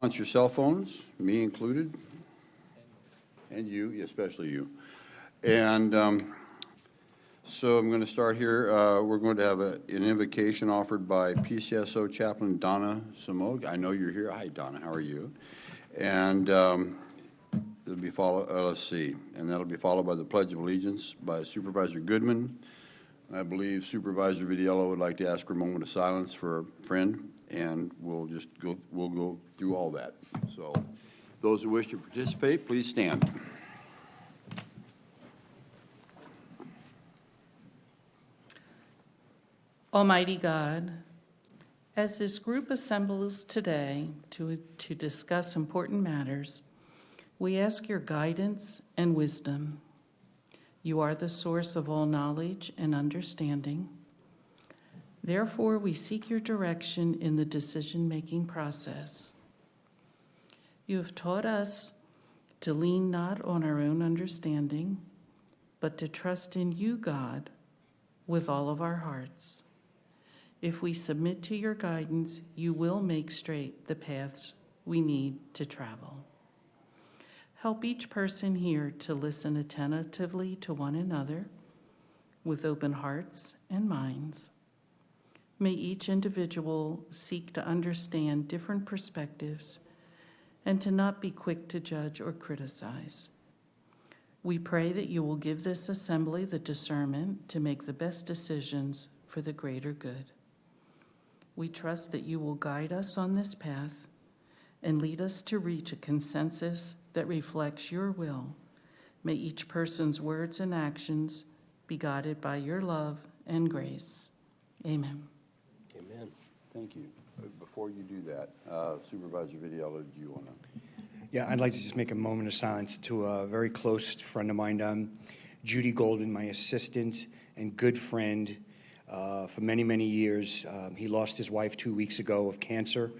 On your cell phones, me included, and you, especially you. And so I'm going to start here. We're going to have an invocation offered by PCSO Chaplain Donna Samog. I know you're here. Hi, Donna. How are you? And it'll be let's see, and that'll be followed by the Pledge of Allegiance by Supervisor Goodman. I believe Supervisor Vidiello would like to ask for a moment of silence for a friend, and we'll go through all that. So those who wish to participate, please stand. Almighty God, as this group assembles today to discuss important matters, we ask your guidance and wisdom. You are the source of all knowledge and understanding. Therefore, we seek your direction in the decision-making process. You have taught us to lean not on our own understanding, but to trust in you, God, with all of our hearts. If we submit to your guidance, you will make straight the paths we need to travel. Help each person here to listen attentively to one another with open hearts and minds. May each individual seek to understand different perspectives and to not be quick to judge or criticize. We pray that you will give this assembly the discernment to make the best decisions for the greater good. We trust that you will guide us on this path and lead us to reach a consensus that reflects your will. May each person's words and actions be guided by your love and grace. Amen. Amen. Thank you. Before you do that, Supervisor Vidiello, do you want to? Yeah, I'd like to just make a moment of silence to a very close friend of mine, Judy Golden, my assistant and good friend for many, many years. He lost his wife 2 weeks ago of cancer.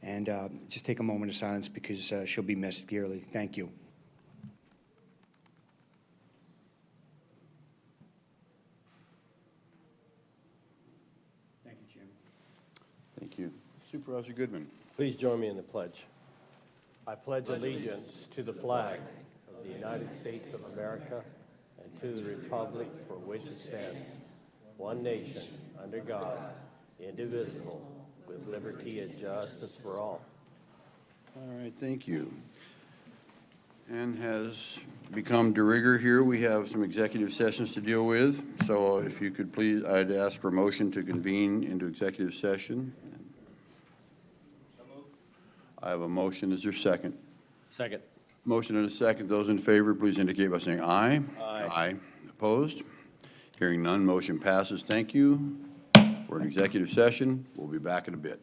And just take a moment of silence because she'll be missed dearly. Thank you. Thank you, Jim. Thank you. Supervisor Goodman. Please join me in the pledge. I pledge allegiance to the flag of the United States of America and to the republic for which it stands, one nation, under God, indivisible, with liberty and justice for all. All right, thank you. And has become de rigueur here. We have some executive sessions to deal with. So if you could please, I'd ask for a motion to convene into executive session. I have a motion. Is there a second? Second. Motion and a second. Those in favor, please indicate by saying aye. Aye. Aye. Opposed? Hearing none, motion passes. Thank you. We're in executive session. We'll be back in a bit.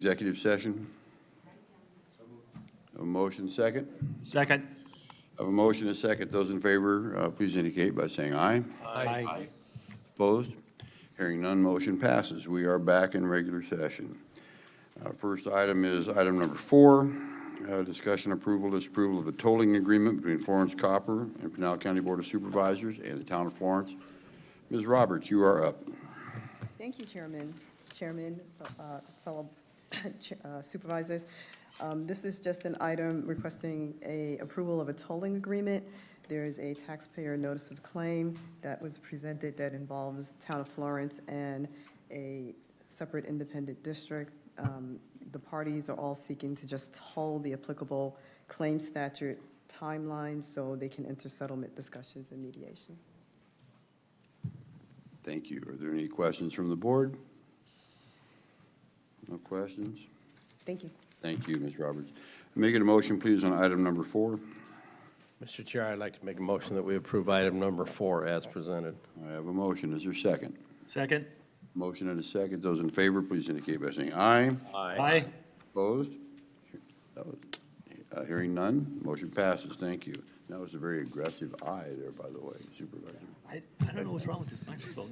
Executive session. A motion second. Second. I have a motion and a second. Those in favor, please indicate by saying aye. Aye. Opposed? Hearing none, motion passes. We are back in regular session. First item is item number 4, discussion, approval, disapproval of a tolling agreement between Florence Copper and Pinal County Board of Supervisors and the Town of Florence. Ms. Roberts, you are up. Thank you, Chairman, fellow supervisors. This is just an item requesting a approval of a tolling agreement. There is a taxpayer notice of claim that was presented that involves Town of Florence and a separate independent district. The parties are all seeking to just toll the applicable claim statute timelines so they can enter settlement discussions and mediation. Thank you. Are there any questions from the board? No questions? Thank you. Thank you, Ms. Roberts. Make it a motion, please, on item number 4. Mr. Chair, I'd like to make a motion that we approve item number 4 as presented. I have a motion. Is there a second? Second. Motion and a second. Those in favor, please indicate by saying aye. Aye. Opposed? That was, hearing none, motion passes. Thank you. That was a very aggressive aye there, by the way, Supervisor. I don't know what's wrong with this microphone.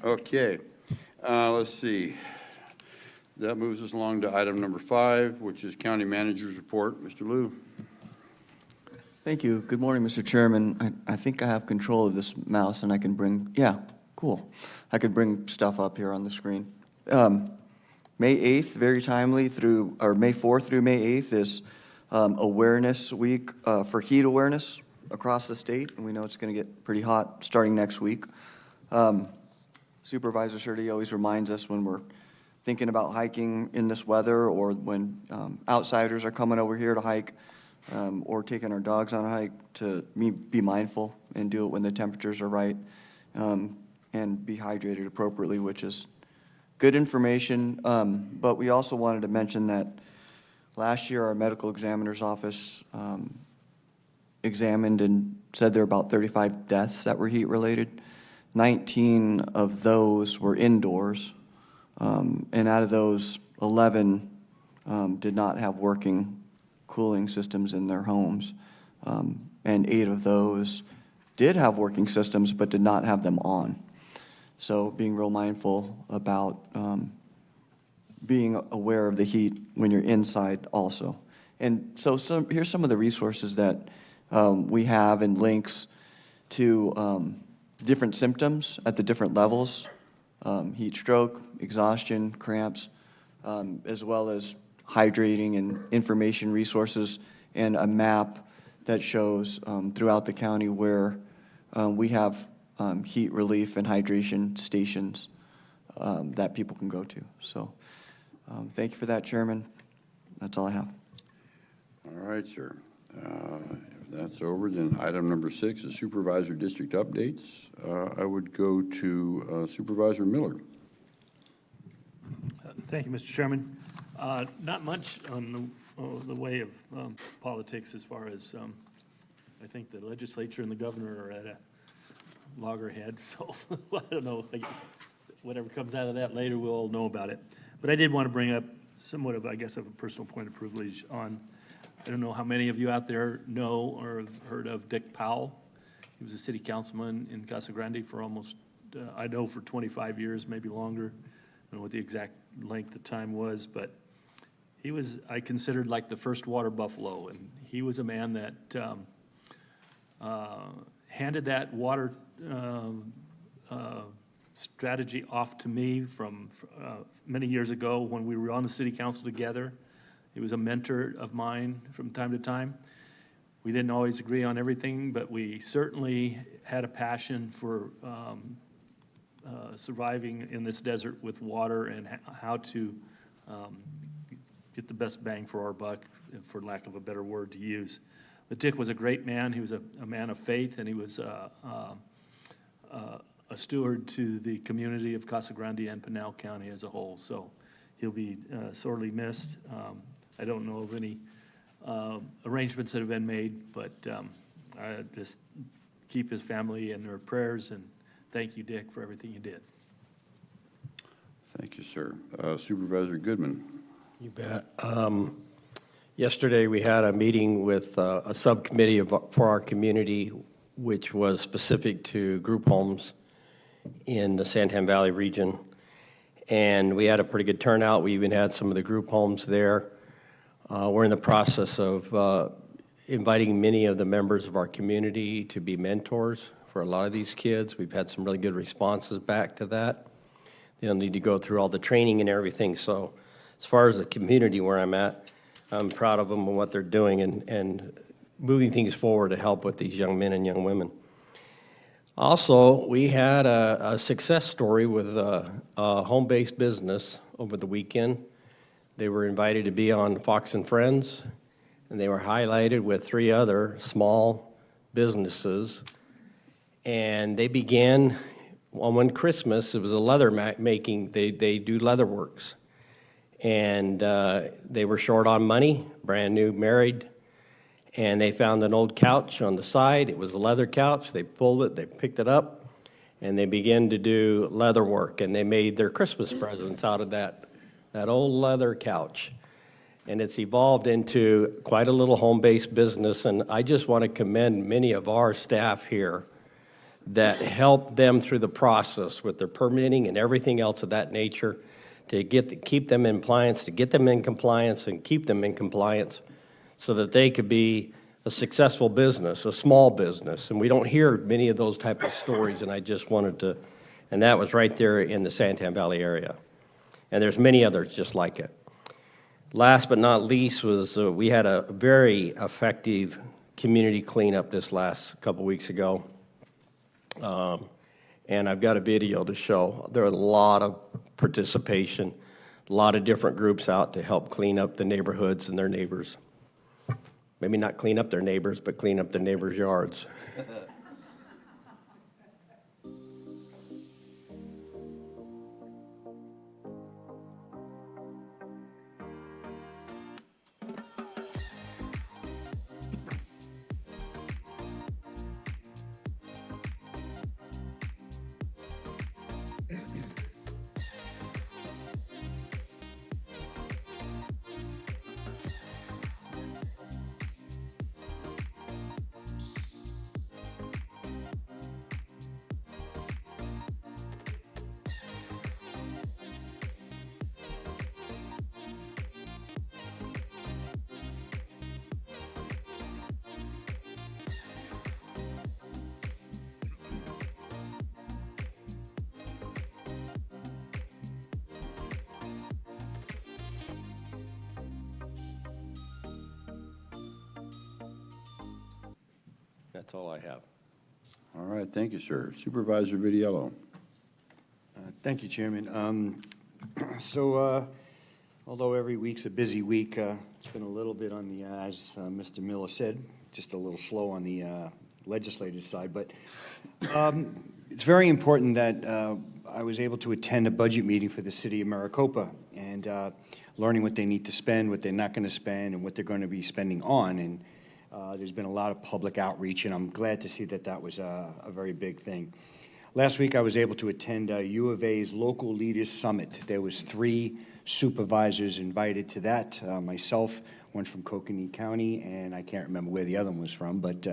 Okay, let's see. That moves us along to item number 5, which is County Manager's Report. Mr. Liu. Thank you. Good morning, Mr. Chairman. I think I have control of this mouse and I can bring, yeah, Cool. I could bring stuff up here on the screen. May 8th, very timely, May 4th through May 8th is Awareness Week for heat awareness across the state, and we know it's going to get pretty hot starting next week. Supervisor Surdy always reminds us when we're thinking about hiking in this weather, or when outsiders are coming over here to hike, or taking our dogs on a hike, to be mindful and do it when the temperatures are right, and be hydrated appropriately, which is good information. But we also wanted to mention that last year our medical examiner's office examined and said there were about 35 deaths that were heat-related. 19 of those were indoors, and out of those, 11 did not have working cooling systems in their homes, and 8 of those did have working systems but did not have them on. So being real mindful about being aware of the heat when you're inside also. And so here's some of the resources that we have, and links to different symptoms at the different levels, heat stroke, exhaustion, cramps, as well as hydrating and information resources, and a map that shows throughout the county where we have heat relief and hydration stations that people can go to. So thank you for that, Chairman. That's all I have. All right, sir. If that's over, then item number 6 is Supervisor District Updates. I would go to Supervisor Miller. Thank you, Mr. Chairman. Not much on the way of politics, as far as I think the legislature and the governor are at a loggerhead, so I don't know. I guess whatever comes out of that later, we'll all know about it. But I did want to bring up somewhat of, I guess, of a personal point of privilege on, I don't know how many of you out there know or have heard of Dick Powell. He was a city councilman in Casa Grande for almost, I know, for 25 years, maybe longer. I don't know what the exact length of time was, but he was, I considered, like the first water buffalo, and he was a man that handed that water strategy off to me from many years ago when we were on the city council together. He was a mentor of mine from time to time. We didn't always agree on everything, but we certainly had a passion for surviving in this desert with water, and how to get the best bang for our buck, for lack of a better word to use. But Dick was a great man. He was a man of faith, and he was a steward to the community of Casa Grande and Pinal County as a whole. So he'll be sorely missed. I don't know of any arrangements that have been made, but I just keep his family in their prayers, and thank you, Dick, for everything you did. Thank you, sir. Supervisor Goodman. You bet. Yesterday, we had a meeting with a subcommittee for our community, which was specific to group homes in the Santan Valley region. And we had a pretty good turnout. We even had some of the group homes there. We're in the process of inviting many of the members of our community to be mentors for a lot of these kids. We've had some really good responses back to that. They'll need to go through all the training and everything. So as far as the community where I'm at, I'm proud of them and what they're doing, and moving things forward to help with these young men and young women. Also, we had a success story with a home-based business over the weekend. They were invited to be on Fox and Friends, and they were highlighted with 3 other small businesses. And they began on one Christmas. It was a leather making. They do leather works. And they were short on money, brand new, married, and they found an old couch on the side. It was a leather couch. They pulled it, they picked it up, and they began to do leather work, and they made their Christmas presents out of that old leather couch. And it's evolved into quite a little home-based business, and I just want to commend many of our staff here that helped them through the process with their permitting and everything else of that nature, to keep them in compliance, to get them in compliance and keep them in compliance, so that they could be a successful business, a small business. And we don't hear many of those type of stories, and I just wanted to And that was right there in the Santan Valley area. And there's many others just like it. Last but not least was we had a very effective community cleanup this last couple weeks ago. And I've got a video to show. There was a lot of participation, a lot of different groups out to help clean up the neighborhoods and their neighbors. Maybe not clean up their neighbors, but clean up the neighbors' yards. That's all I have. All right, thank you, sir. Supervisor Vitiello. Thank you, Chairman. Although every week's a busy week, it's been a little bit on the, as Mr. Miller said, just a little slow on the legislative side. But it's very important that I was able to attend a budget meeting for the city of Maricopa and learning what they need to spend, what they're not going to spend, and what they're going to be spending on. And there's been a lot of public outreach, and I'm glad to see that that was a very big thing. Last week, I was able to attend U of A's Local Leaders Summit. There was 3 supervisors invited to that. Myself, one from Kokanee County, and I can't remember where the other one was from, but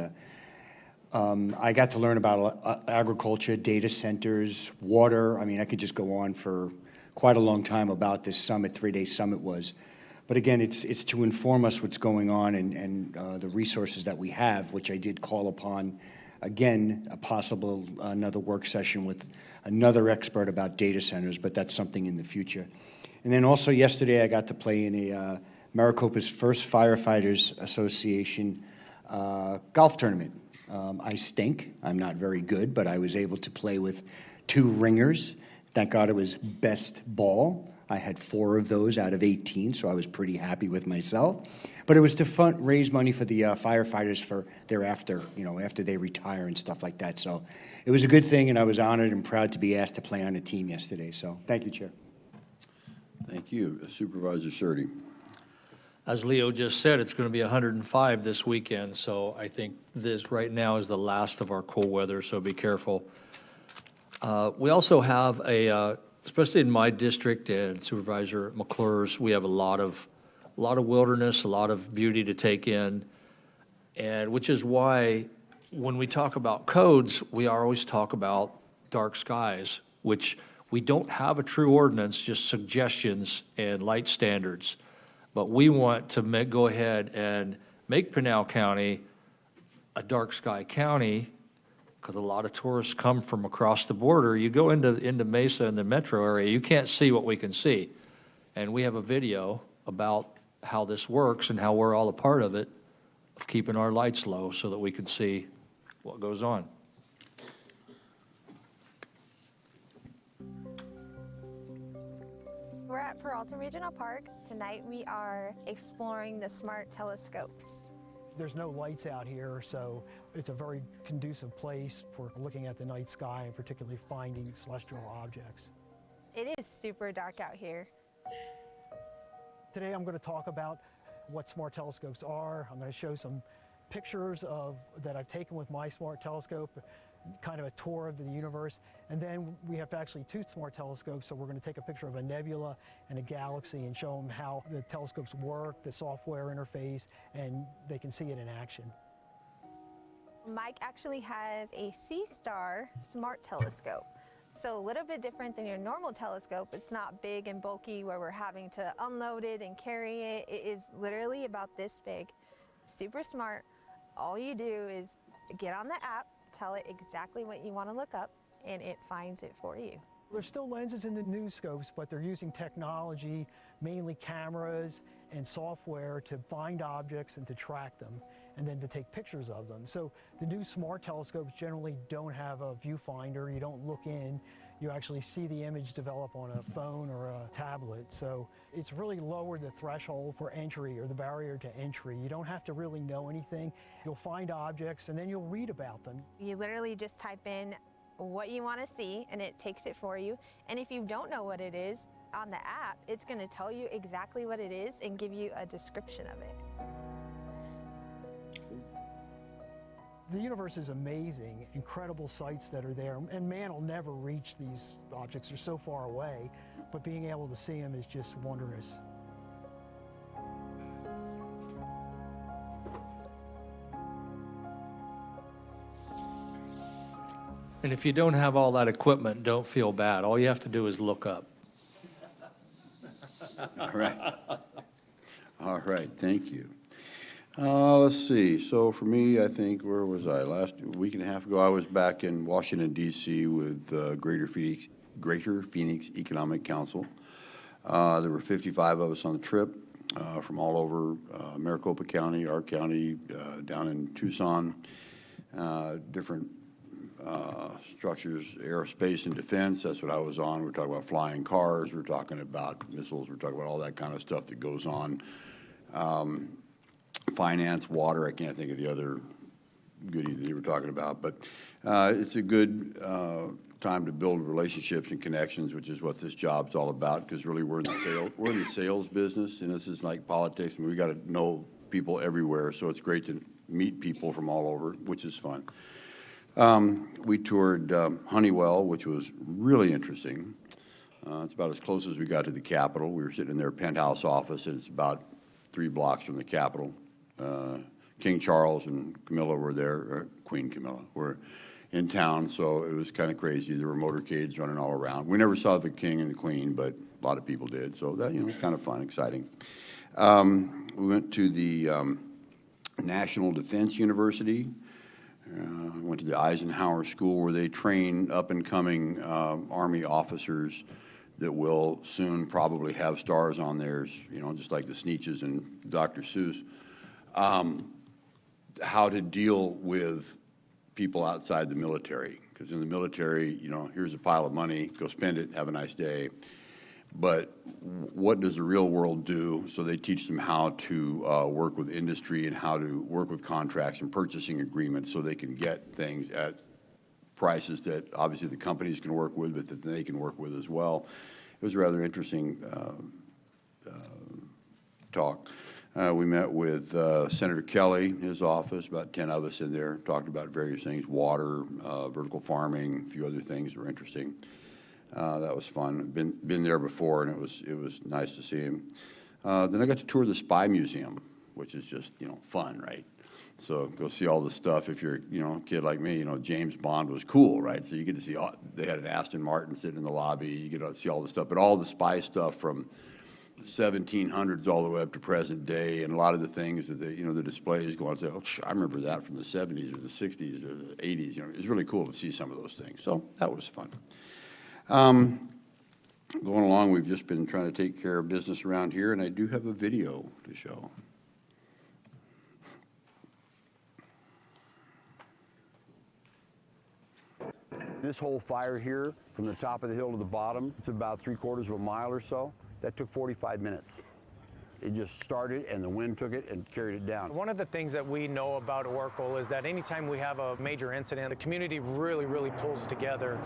I got to learn about agriculture, data centers, water. I mean, I could just go on for quite a long time about this summit, 3-day summit was. But again, it's to inform us what's going on and the resources that we have, which I did call upon, again, a possible another work session with another expert about data centers, but that's something in the future. And then also yesterday, I got to play in a Maricopa's first Firefighters Association golf tournament. I stink. I'm not very good, but I was able to play with 2 ringers. Thank God it was best ball. I had 4 of those out of 18, so I was pretty happy with myself. But it was to raise money for the firefighters for thereafter, after they retire and stuff like that. So it was a good thing, and I was honored and proud to be asked to play on a team yesterday. So thank you, Chair. Thank you. Supervisor Surtee. As Leo just said, it's going to be 105 this weekend, so I think this right now is the last of our cold weather, so be careful. We also have especially in my district and Supervisor McClure's, we have a lot of wilderness, a lot of beauty to take in, and which is why when we talk about codes, we always talk about dark skies, which we don't have a true ordinance, just suggestions and light standards. But we want to go ahead and make Pinal County a dark sky county, because a lot of tourists come from across the border. You go into Mesa and the metro area, you can't see what we can see. And we have a video about how this works and how we're all a part of it, of keeping our lights low so that we can see what goes on. We're at Peralta Regional Park. Tonight we are exploring the smart telescopes. There's no lights out here, so it's a very conducive place for looking at the night sky and particularly finding celestial objects. It is super dark out here. Today I'm going to talk about what smart telescopes are. I'm going to show some pictures that I've taken with my smart telescope, kind of a tour of the universe. And then we have actually 2 smart telescopes, so we're going to take a picture of a nebula and a galaxy and show them how the telescopes work, the software interface, and they can see it in action. Mike actually has a C-Star smart telescope. So a little bit different than your normal telescope. It's not big and bulky where we're having to unload it and carry it. It is literally about this big, super smart. All you do is get on the app, tell it exactly what you want to look up, and it finds it for you. There's still lenses in the new scopes, but they're using technology, mainly cameras and software, to find objects and to track them, and then to take pictures of them. So the new smart telescopes generally don't have a viewfinder. You don't look in. You actually see the image develop on a phone or a tablet. So it's really lowered the threshold for entry, or the barrier to entry. You don't have to really know anything. You'll find objects and then you'll read about them. You literally just type in what you want to see and it takes it for you. And if you don't know what it is, on the app, it's going to tell you exactly what it is and give you a description of it. The universe is amazing, incredible sights that are there, and man will never reach these objects. They're so far away, but being able to see them is just wondrous. And if you don't have all that equipment, don't feel bad. All you have to do is look up. All right. All right, thank you. Let's see, so for me, I think, where was I? Last week and a half ago, I was back in Washington DC with Greater Phoenix Economic Council. There were 55 of us on the trip from all over Maricopa County, our county, down in Tucson, different structures, aerospace and defense, that's what I was on. We're talking about flying cars, we're talking about missiles, we're talking about all that kind of stuff that goes on. Finance, water, I can't think of the other goodie that they were talking about, but it's a good time to build relationships and connections, which is what this job's all about, because really we're in the sales business, and this is like politics, and we got to know people everywhere, so it's great to meet people from all over, which is fun. We toured Honeywell, which was really interesting. It's about as close as we got to the Capitol. We were sitting in their penthouse office, and it's about 3 blocks from the Capitol. King Charles and Camilla were there, or Queen Camilla were in town, so it was kind of crazy. There were motorcades running all around. We never saw the King and the Queen, but a lot of people did, so that, was kind of fun, exciting. We went to the National Defense University. Went to the Eisenhower School, where they train up-and-coming Army officers that will soon probably have stars on theirs, just like the Sneetches and Dr. Seuss. How to deal with people outside the military, because in the military, here's a pile of money, go spend it, have a nice day. But what does the real world do? So they teach them how to work with industry and how to work with contracts and purchasing agreements, so they can get things at prices that obviously the companies can work with, but that they can work with as well. It was a rather interesting talk. We met with Senator Kelly in his office, about 10 of us in there, talked about various things, water, vertical farming, a few other things that were interesting. That was fun. Been there before, and it was nice to see him. Then I got to tour the Spy Museum, which is just fun, right? So go see all the stuff. If you're a kid like me, James Bond was cool, right? So you get to see they had an Aston Martin sitting in the lobby. You get to see all the stuff, but all the spy stuff from the 1700s all the way up to present day, and a lot of the things that the displays go on and say, oh, I remember that from the 70s or the 60s or the 80s. It's really cool to see some of those things. So that was fun. Going along, we've just been trying to take care of business around here, and I do have a video to show. This whole fire here, from the top of the hill to the bottom, it's about 3/4 of a mile or so. That took 45 minutes. It just started, and the wind took it and carried it down. One of the things that we know about Oracle is that anytime we have a major incident, the community really pulls together.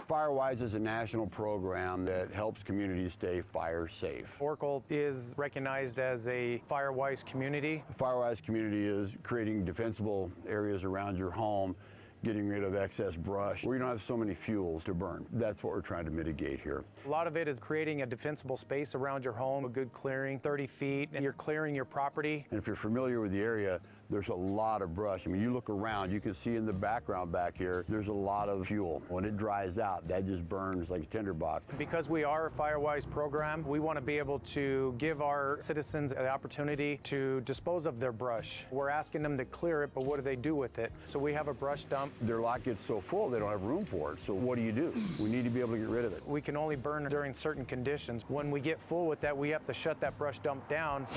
FireWise is a national program that helps communities stay fire safe. Oracle is recognized as a FireWise community. The FireWise community is creating defensible areas around your home, getting rid of excess brush, where you don't have so many fuels to burn. That's what we're trying to mitigate here. A lot of it is creating a defensible space around your home, a good clearing, 30 feet, and you're clearing your property. And if you're familiar with the area, There's a lot of brush. I mean, you look around, you can see in the background back here, there's a lot of fuel. When it dries out, that just burns like a tinderbox. Because we are a FireWise program, we want to be able to give our citizens the opportunity to dispose of their brush. We're asking them to clear it, but what do they do with it? So we have a brush dump. Their lot gets so full, they don't have room for it. So what do? We need to be able to get rid of it. We can only burn during certain conditions. When we get full with that, we have to shut that brush dump down.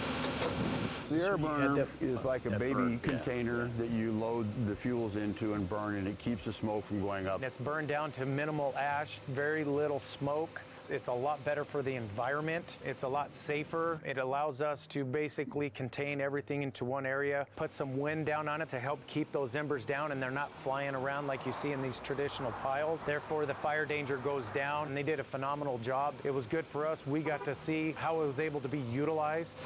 The air burner is like a baby container that you load the fuels into and burn, and it keeps the smoke from going up. It's burned down to minimal ash, very little smoke. It's a lot better for the environment. It's a lot safer. It allows us to basically contain everything into one area, put some wind down on it to help keep those embers down, and they're not flying around like you see in these traditional piles. Therefore, the fire danger goes down, and they did a phenomenal job. It was good for us. We got to see how it was able to be utilized.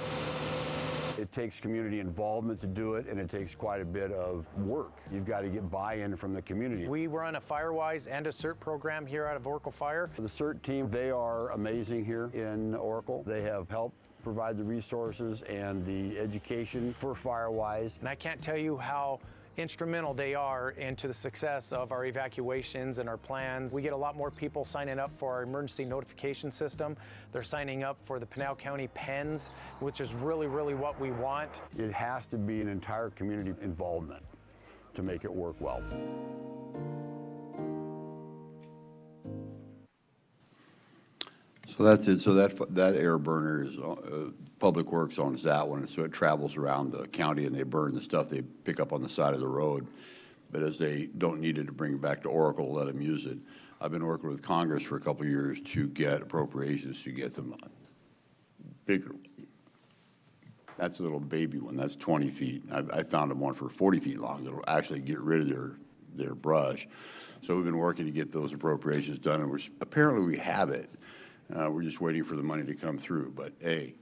It takes community involvement to do it, and it takes quite a bit of work. You've got to get buy-in from the community. We run a FireWise and a CERT program here out of Oracle Fire. The CERT team, they are amazing here in Oracle. They have helped provide the resources and the education for FireWise. And I can't tell you how instrumental they are into the success of our evacuations and our plans. We get a lot more people signing up for our emergency notification system. They're signing up for the Pinal County pens, which is really, really what we want. It has to be an entire community involvement to make it work well. So that's it. So that air burner is, Public Works owns that one, so it travels around the county and they burn the stuff they pick up on the side of the road. But as they don't need it to bring it back to Oracle, let them use it. I've been working with Congress for a couple of years to get appropriations to get them bigger. That's a little baby one. That's 20 feet. I found them one for 40 feet long that'll actually get rid of their brush. So we've been working to get those appropriations done, and apparently we have it. We're just waiting for the money to come through. But hey,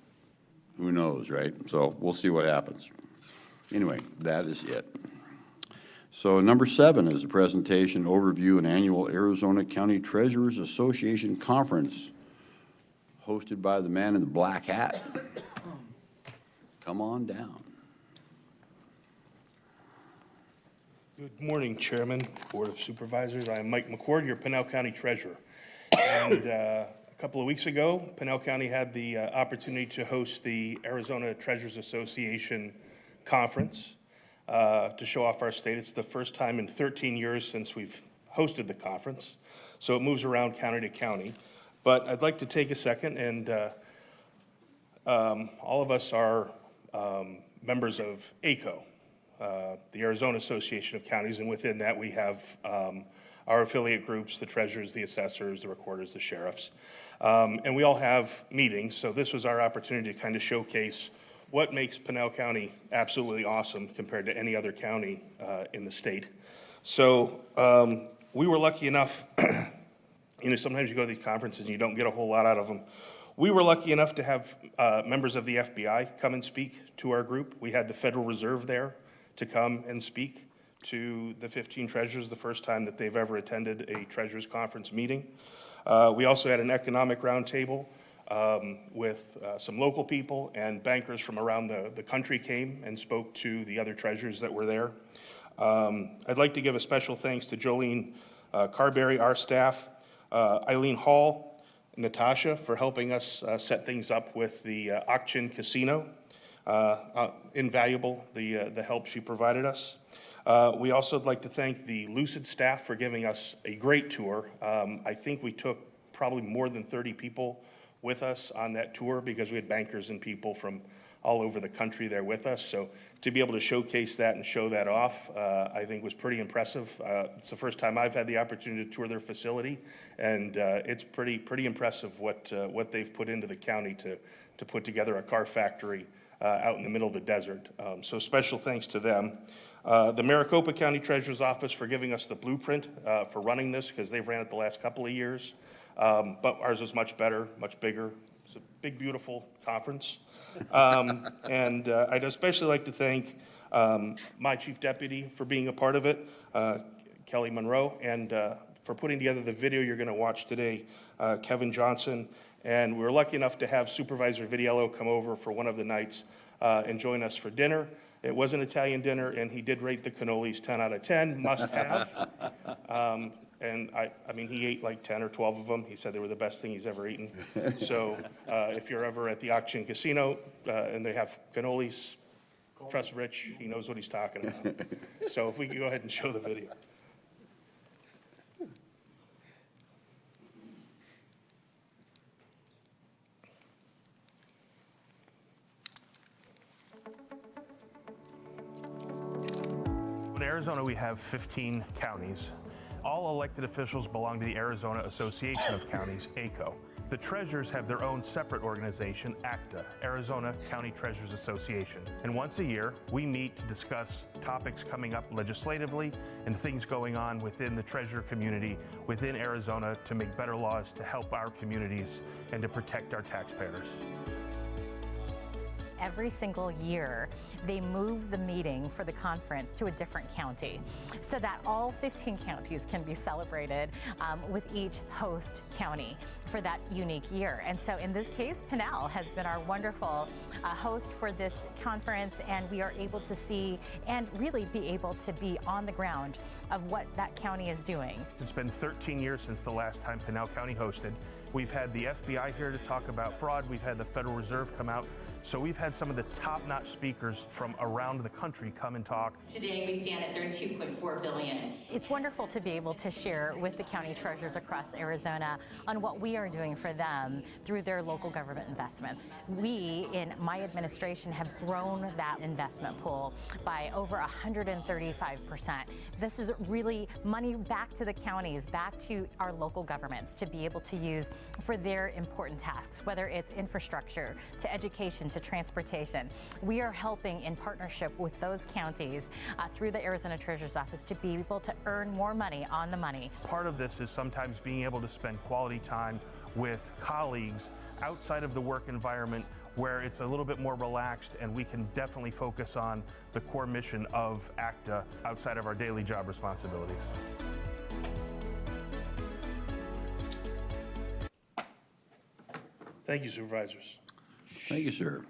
who knows, right? So we'll see what happens. Anyway, that is it. So number 7 is a presentation, overview, and annual Arizona County Treasurers Association Conference, hosted by the man in the black hat. Come on down. Good morning, Chairman, Board of Supervisors. I am Mike McCord, your Pinal County Treasurer. And a couple of weeks ago, Pinal County had the opportunity to host the Arizona Treasurers Association Conference to show off our state. It's the first time in 13 years since we've hosted the conference, so it moves around county to county. But I'd like to take a second, and all of us are members of ACO, the Arizona Association of Counties, and within that we have our affiliate groups, the treasurers, the assessors, the recorders, the sheriffs. And we all have meetings, so this was our opportunity to kind of showcase what makes Pinal County absolutely awesome compared to any other county in the state. So we were lucky enough, sometimes you go to these conferences and you don't get a whole lot out of them. We were lucky enough to have members of the FBI come and speak to our group. We had the Federal Reserve there to come and speak to the 15 treasurers, the first time that they've ever attended a treasurers conference meeting. We also had an economic roundtable with some local people, and bankers from around the country came and spoke to the other treasurers that were there. I'd like to give a special thanks to Jolene Carberry, our staff, Eileen Hall, Natasha for helping us set things up with the Auction Casino. Invaluable, the help she provided us. We also would like to thank the Lucid staff for giving us a great tour. I think we took probably more than 30 people with us on that tour because we had bankers and people from all over the country there with us. So to be able to showcase that and show that off, I think was pretty impressive. It's the first time I've had the opportunity to tour their facility, and it's pretty impressive what they've put into the county to put together a car factory out in the middle of the desert. So special thanks to them. The Maricopa County Treasurer's Office for giving us the blueprint for running this, because they've ran it the last couple of years. But ours is much better, much bigger. It's a big, beautiful conference. And I'd especially like to thank my chief deputy for being a part of it, Kelly Monroe, and for putting together the video you're going to watch today, Kevin Johnson. And we were lucky enough to have Supervisor Vidiello come over for one of the nights and join us for dinner. It was an Italian dinner, and he did rate the cannolis 10 out of 10, must have. And I mean, he ate like 10 or 12 of them. He said they were the best thing he's ever eaten. So if you're ever at the Auction Casino and they have cannolis, trust Rich, he knows what he's talking about. So if we could go ahead and show the video. In Arizona, we have 15 counties. All elected officials belong to the Arizona Association of Counties, ACO. The treasurers have their own separate organization, ACTA, Arizona County Treasurers Association. And once a year, we meet to discuss topics coming up legislatively and things going on within the treasurer community within Arizona to make better laws to help our communities and to protect our taxpayers. Every single year, they move the meeting for the conference to a different county so that all 15 counties can be celebrated with each host county for that unique year. And so in this case, Pinal has been our wonderful host for this conference, and we are able to see and really be able to be on the ground of what that county is doing. It's been 13 years since the last time Pinal County hosted. We've had the FBI here to talk about fraud. We've had the Federal Reserve come out. So we've had some of the top-notch speakers from around the country come and talk. Today we stand at $32.4 billion. It's wonderful to be able to share with the county treasurers across Arizona on what we are doing for them through their local government investments. We, in my administration, have grown that investment pool by over 135%. This is really money back to the counties, back to our local governments to be able to use for their important tasks, whether it's infrastructure, to education, to transportation. We are helping in partnership with those counties through the Arizona Treasurer's Office to be able to earn more money on the money. Part of this is sometimes being able to spend quality time with colleagues outside of the work environment where it's a little bit more relaxed and we can definitely focus on the core mission of ACTA outside of our daily job responsibilities. Thank you, Supervisors. Thank you, sir.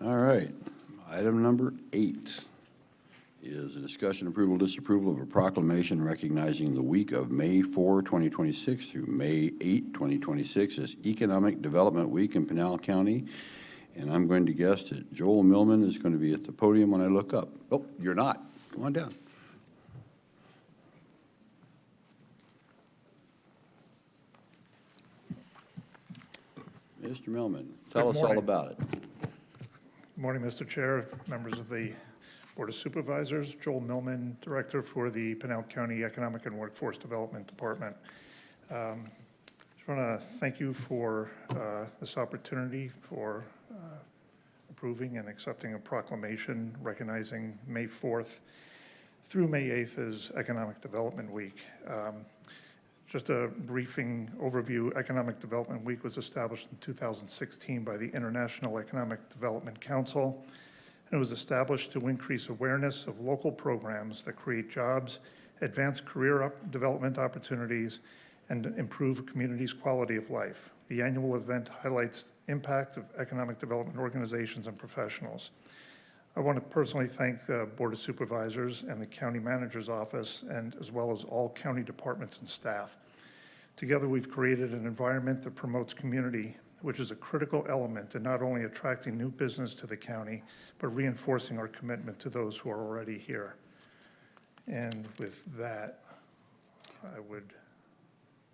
All right, item number 8 is a discussion, approval, disapproval of a proclamation recognizing the week of May 4, 2026 through May 8, 2026 as Economic Development Week in Pinal County. And I'm going to guess that Joel Millman is going to be at the podium when I look up. Oh, you're not. Come on down. Mr. Millman, tell us all about it. Good morning, Mr. Chair, members of the Board of Supervisors. Joel Millman, Director for the Pinal County Economic and Workforce Development Department. Just want to thank you for this opportunity for approving and accepting a proclamation recognizing May 4th through May 8th as Economic Development Week. Just a briefing overview, Economic Development Week was established in 2016 by the International Economic Development Council. And it was established to increase awareness of local programs that create jobs, advance career development opportunities, and improve a community's quality of life. The annual event highlights the impact of economic development organizations and professionals. I want to personally thank the Board of Supervisors and the County Manager's Office, and as well as all county departments and staff. Together, we've created an environment that promotes community, which is a critical element in not only attracting new business to the county, but reinforcing our commitment to those who are already here. And with that, what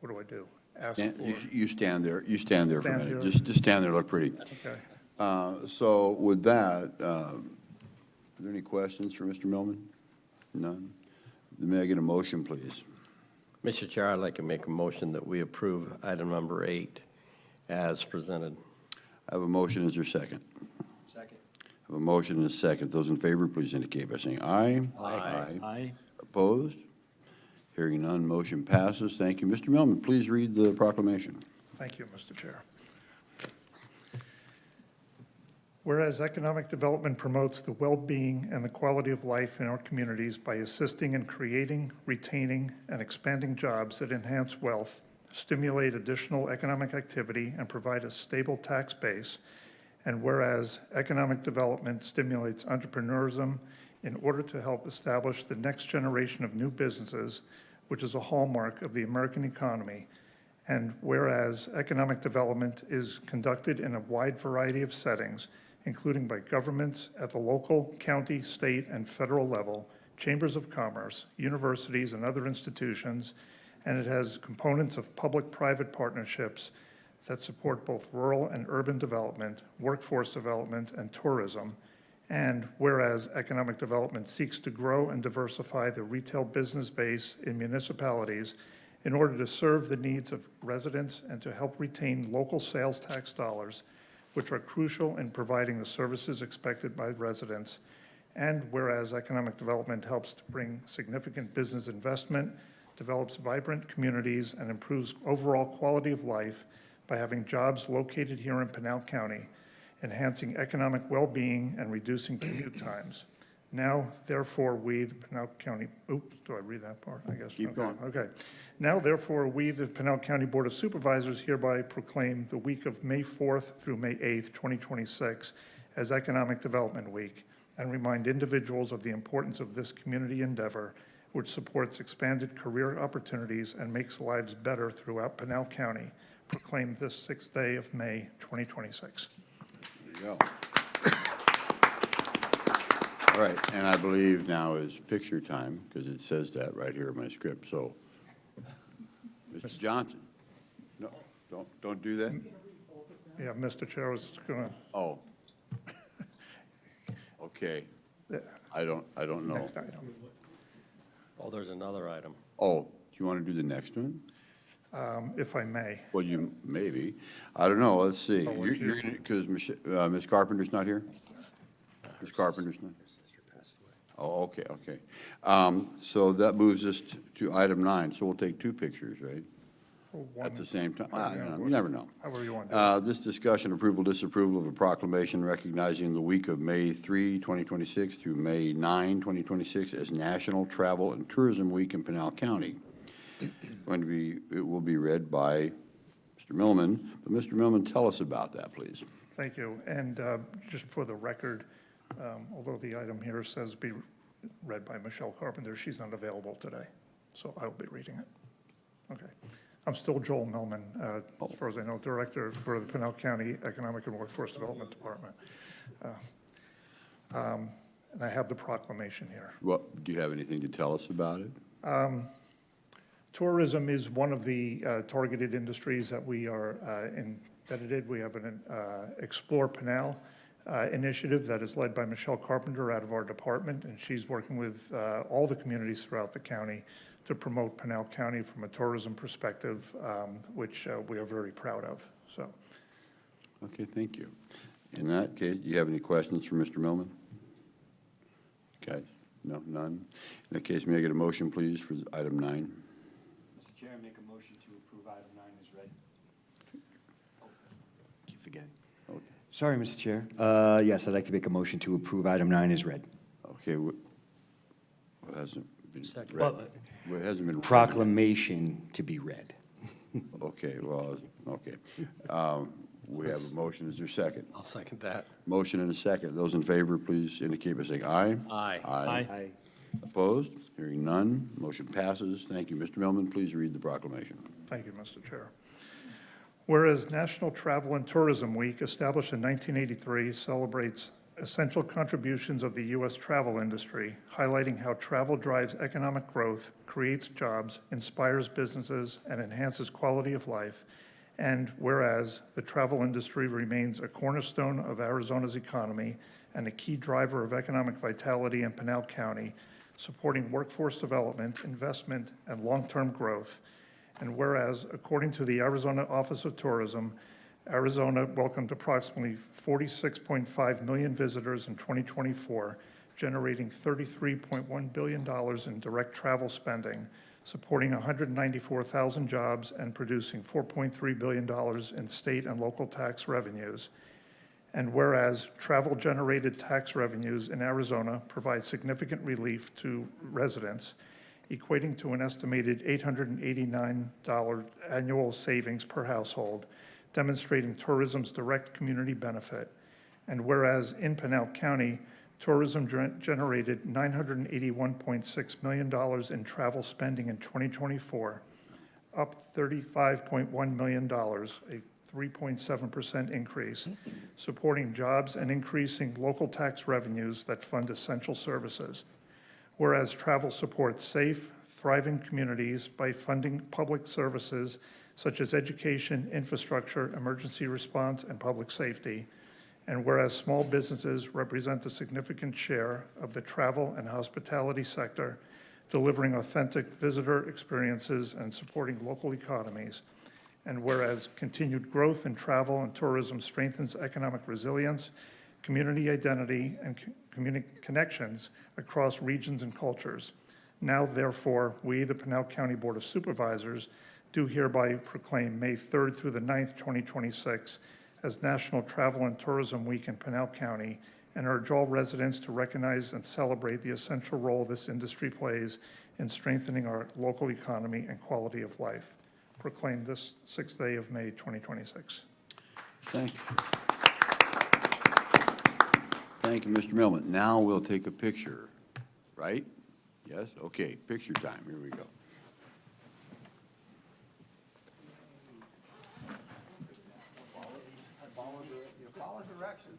do I do? Ask for. You stand there. You stand there for a Stand minute. here. Just stand there, look pretty. Okay. So with that, are there any questions for Mr. Millman? None? May I get a motion, please? Mr. Chair, I'd like to make a motion that we approve item number 8 as presented. I have a motion. Is there a second? Second. I have a motion and a second. Those in favor, please indicate by saying aye. Aye. Aye. Opposed? Hearing none, motion passes. Thank you. Mr. Millman, please read the proclamation. Thank you, Mr. Chair. Whereas economic development promotes the well-being and the quality of life in our communities by assisting in creating, retaining, and expanding jobs that enhance wealth, stimulate additional economic activity, and provide a stable tax base. And whereas economic development stimulates entrepreneurism in order to help establish the next generation of new businesses, which is a hallmark of the American economy. And whereas economic development is conducted in a wide variety of settings, including by governments at the local, county, state, and federal level, chambers of commerce, universities, and other institutions, and it has components of public-private partnerships that support both rural and urban development, workforce development, and tourism. And whereas economic development seeks to grow and diversify the retail business base in municipalities in order to serve the needs of residents and to help retain local sales tax dollars, which are crucial in providing the services expected by residents. And whereas economic development helps to bring significant business investment, develops vibrant communities, and improves overall quality of life by having jobs located here in Pinal County, enhancing economic well-being and reducing commute times. Now, therefore, we, the Pinal County, oops, do I read that part? I guess. Keep going. Okay. Now, therefore, we, the Pinal County Board of Supervisors, hereby proclaim the week of May 4th through May 8th, 2026, as Economic Development Week, and remind individuals of the importance of this community endeavor, which supports expanded career opportunities and makes lives better throughout Pinal County. Proclaim this 6th day of May, 2026. There you go. All right, and I believe now is picture time, because it says that right here in my script. So, Mr. Johnson, no, don't do that. Yeah, Mr. Chair, I was going to. Oh. Okay. I don't know. Next item. Oh, there's another item. Oh, do you want to do the next one? If I may. Well, you, maybe. I don't know, let's see. Oh, would you? You're gonna, because Ms. Carpenter's not here? Ms. Carpenter's not? Oh, okay. So that moves us to item 9, so we'll take 2 pictures, right? At the same time? You never know. However you want to do it. This discussion, approval, disapproval of a proclamation recognizing the week of May 3, 2026 through May 9, 2026 as National Travel and Tourism Week in Pinal County. It will be read by Mr. Millman. But Mr. Millman, tell us about that, please. Thank you. And just for the record, although the item here says be read by Michelle Carpenter, she's not available today, so I will be reading it. Okay. I'm still Joel Millman, as far as I know, Director for the Pinal County Economic and Workforce Development Department. And I have the proclamation here. Well, do you have anything to tell us about it? Tourism is one of the targeted industries that we are embedded in. We have an Explore Pinal initiative that is led by Michelle Carpenter out of our department, and she's working with all the communities throughout the county to promote Pinal County from a tourism perspective, which we are very proud of. So, Okay, thank you. In that case, do you have any questions for Mr. Millman? Okay, no, none. In that case, may I get a motion, please, for item 9? Mr. Chair, I make a motion to approve item 9 as read. Keep forgetting. Okay. Sorry, Mr. Chair. Yes, I'd like to make a motion to approve item 9 as read. Okay, what hasn't been Second. read? What hasn't been read? Proclamation to be read. Okay, well, okay. We have a motion. Is there a second? I'll second that. Motion and a second. Those in favor, please indicate by saying aye. Aye. Aye. Opposed? Hearing none. Motion passes. Thank you. Mr. Millman, please read the proclamation. thank you, Mr. Chair. Whereas National Travel and Tourism Week, established in 1983, celebrates essential contributions of the U.S. travel industry, highlighting how travel drives economic growth, creates jobs, inspires businesses, and enhances quality of life. And whereas the travel industry remains a cornerstone of Arizona's economy and a key driver of economic vitality in Pinal County, supporting workforce development, investment, and long-term growth. And whereas, according to the Arizona Office of Tourism, Arizona welcomed approximately 46.5 million visitors in 2024, generating $33.1 billion in direct travel spending, supporting 194,000 jobs and producing $4.3 billion in state and local tax revenues. And whereas travel-generated tax revenues in Arizona provide significant relief to residents, equating to an estimated $889 annual savings per household, demonstrating tourism's direct community benefit. And whereas in Pinal County, tourism generated $981.6 million in travel spending in 2024, up $35.1 million, a 3.7% increase, supporting jobs and increasing local tax revenues that fund essential services. Whereas travel supports safe, thriving communities by funding public services such as education, infrastructure, emergency response, and public safety. And whereas small businesses represent a significant share of the travel and hospitality sector, delivering authentic visitor experiences and supporting local economies. And whereas continued growth in travel and tourism strengthens economic resilience, community identity, and community connections across regions and cultures. Now, therefore, we, the Pinal County Board of Supervisors, do hereby proclaim May 3rd through the 9th, 2026, as National Travel and Tourism Week in Pinal County, and urge all residents to recognize and celebrate the essential role this industry plays in strengthening our local economy and quality of life. Proclaim this 6th day of May, 2026. Thank you. Thank you, Mr. Millman. Now we'll take a picture, right? Yes? Okay, picture time. Here we go. Follow directions.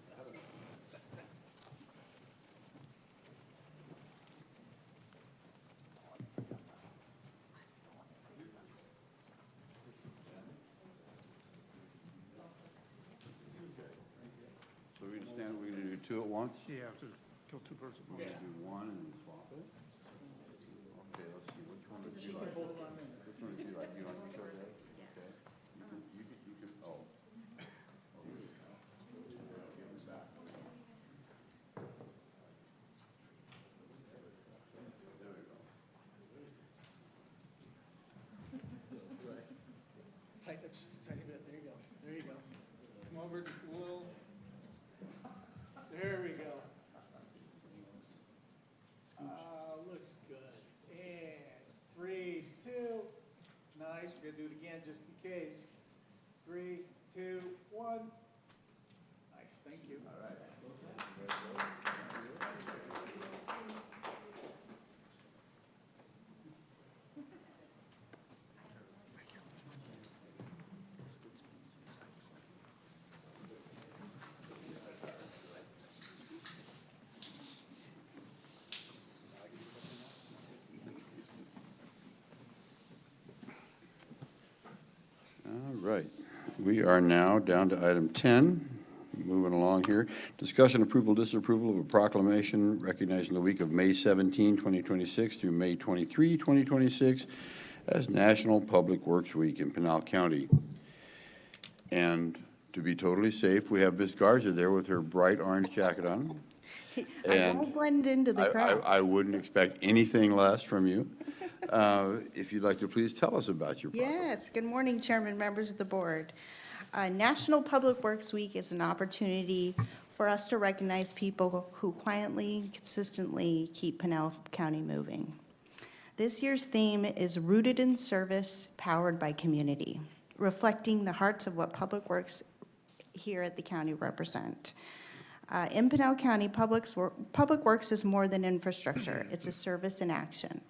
So we're going to do two at once? Yeah, to kill two birds with one We're stone. going to do one and then swap it? Okay, let's see, which one would you like? Which one would you like? You want each other? Okay. You can, oh. Tighten up just a tiny bit. There you go. There you go. Come over just a little. There we go. Looks good. And 3, 2. Nice. We're going to do it again just in case. 3, 2, 1. Nice. Thank you. All right. All right. We are now down to item 10. Moving along here. Discussion, approval, disapproval of a proclamation recognizing the week of May 17, 2026 through May 23, 2026 as National Public Works Week in Pinal County. And to be totally safe, we have Ms. Garza there with her bright orange jacket on. I won't blend into the crowd. I wouldn't expect anything less from you. If you'd like to please tell us about your project. Yes, good morning, Chairman, members of the board. National Public Works Week is an opportunity for us to recognize people who quietly, consistently keep Pinal County moving. This year's theme is Rooted in Service, Powered by Community, reflecting the hearts of what Public Works here at the county represent. In Pinal County, Public Works is more than infrastructure. It's a service in action.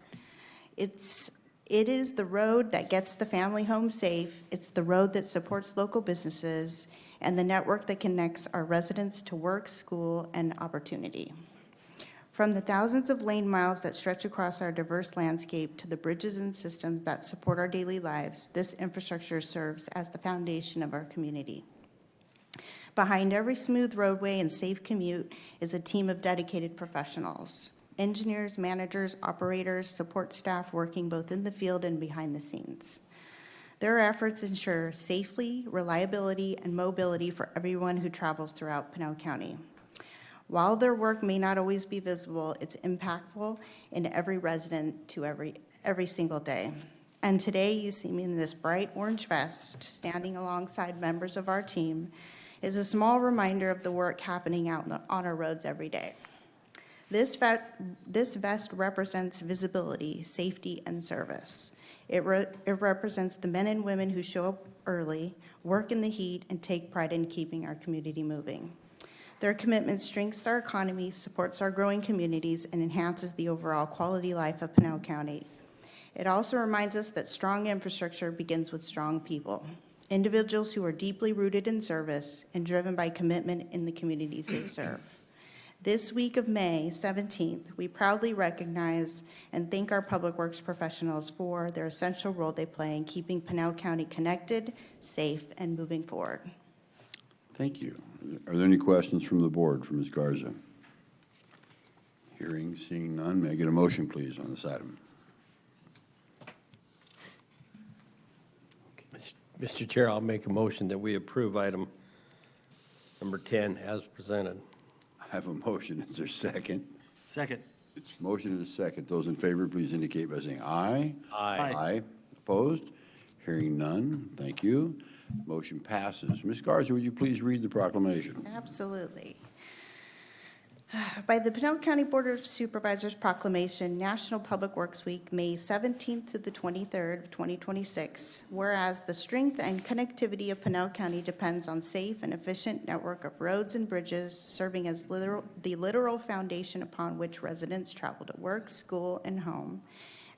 It is the road that gets the family home safe. It's the road that supports local businesses and the network that connects our residents to work, school, and opportunity. From the thousands of lane miles that stretch across our diverse landscape to the bridges and systems that support our daily lives, this infrastructure serves as the foundation of our community. Behind every smooth roadway and safe commute is a team of dedicated professionals. Engineers, managers, operators, support staff working both in the field and behind the scenes. Their efforts ensure safety, reliability, and mobility for everyone who travels throughout Pinal County. While their work may not always be visible, it's impactful in every resident to every single day. And today, you see me in this bright orange vest, standing alongside members of our team, is a small reminder of the work happening out on our roads every day. This vest represents visibility, safety, and service. It represents the men and women who show up early, work in the heat, and take pride in keeping our community moving. Their commitment strengthens our economy, supports our growing communities, and enhances the overall quality life of Pinal County. It also reminds us that strong infrastructure begins with strong people, individuals who are deeply rooted in service and driven by commitment in the communities they serve. This week of May 17th, we proudly recognize and thank our public works professionals for their essential role they play in keeping Pinal County connected, safe, and moving forward. Thank you. Are there any questions from the board for Ms. Garza? Hearing, seeing none, may I get a motion, please, on this item? Mr. Chair, I'll make a motion that we approve item number 10 as presented. I have a motion. Is there a second? Second. It's motion and a second. Those in favor, please indicate by saying aye. Aye. Aye. Opposed? Hearing none. Thank you. Motion passes. Ms. Garza, would you please read the proclamation? Absolutely. By the Pinal County Board of Supervisors proclamation, National Public Works Week, May 17th through the 23rd of 2026, whereas the strength and connectivity of Pinal County depends on safe and efficient network of roads and bridges, serving as the literal foundation upon which residents travel to work, school, and home.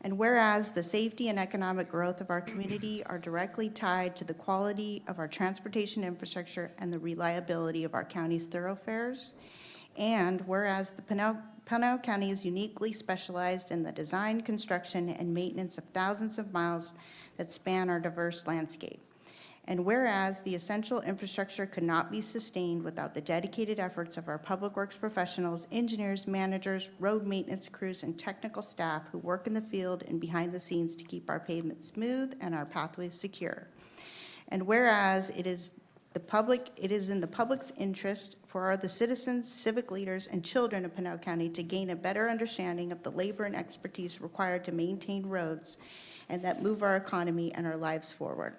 And whereas the safety and economic growth of our community are directly tied to the quality of our transportation infrastructure and the reliability of our county's thoroughfares. And whereas the Pinal County is uniquely specialized in the design, construction, and maintenance of thousands of miles that span our diverse landscape. And whereas the essential infrastructure could not be sustained without the dedicated efforts of our public works professionals, engineers, managers, road maintenance crews, and technical staff who work in the field and behind the scenes to keep our pavement smooth and our pathways secure. And whereas it is in the public's interest for the citizens, civic leaders, and children of Pinal County to gain a better understanding of the labor and expertise required to maintain roads and that move our economy and our lives forward.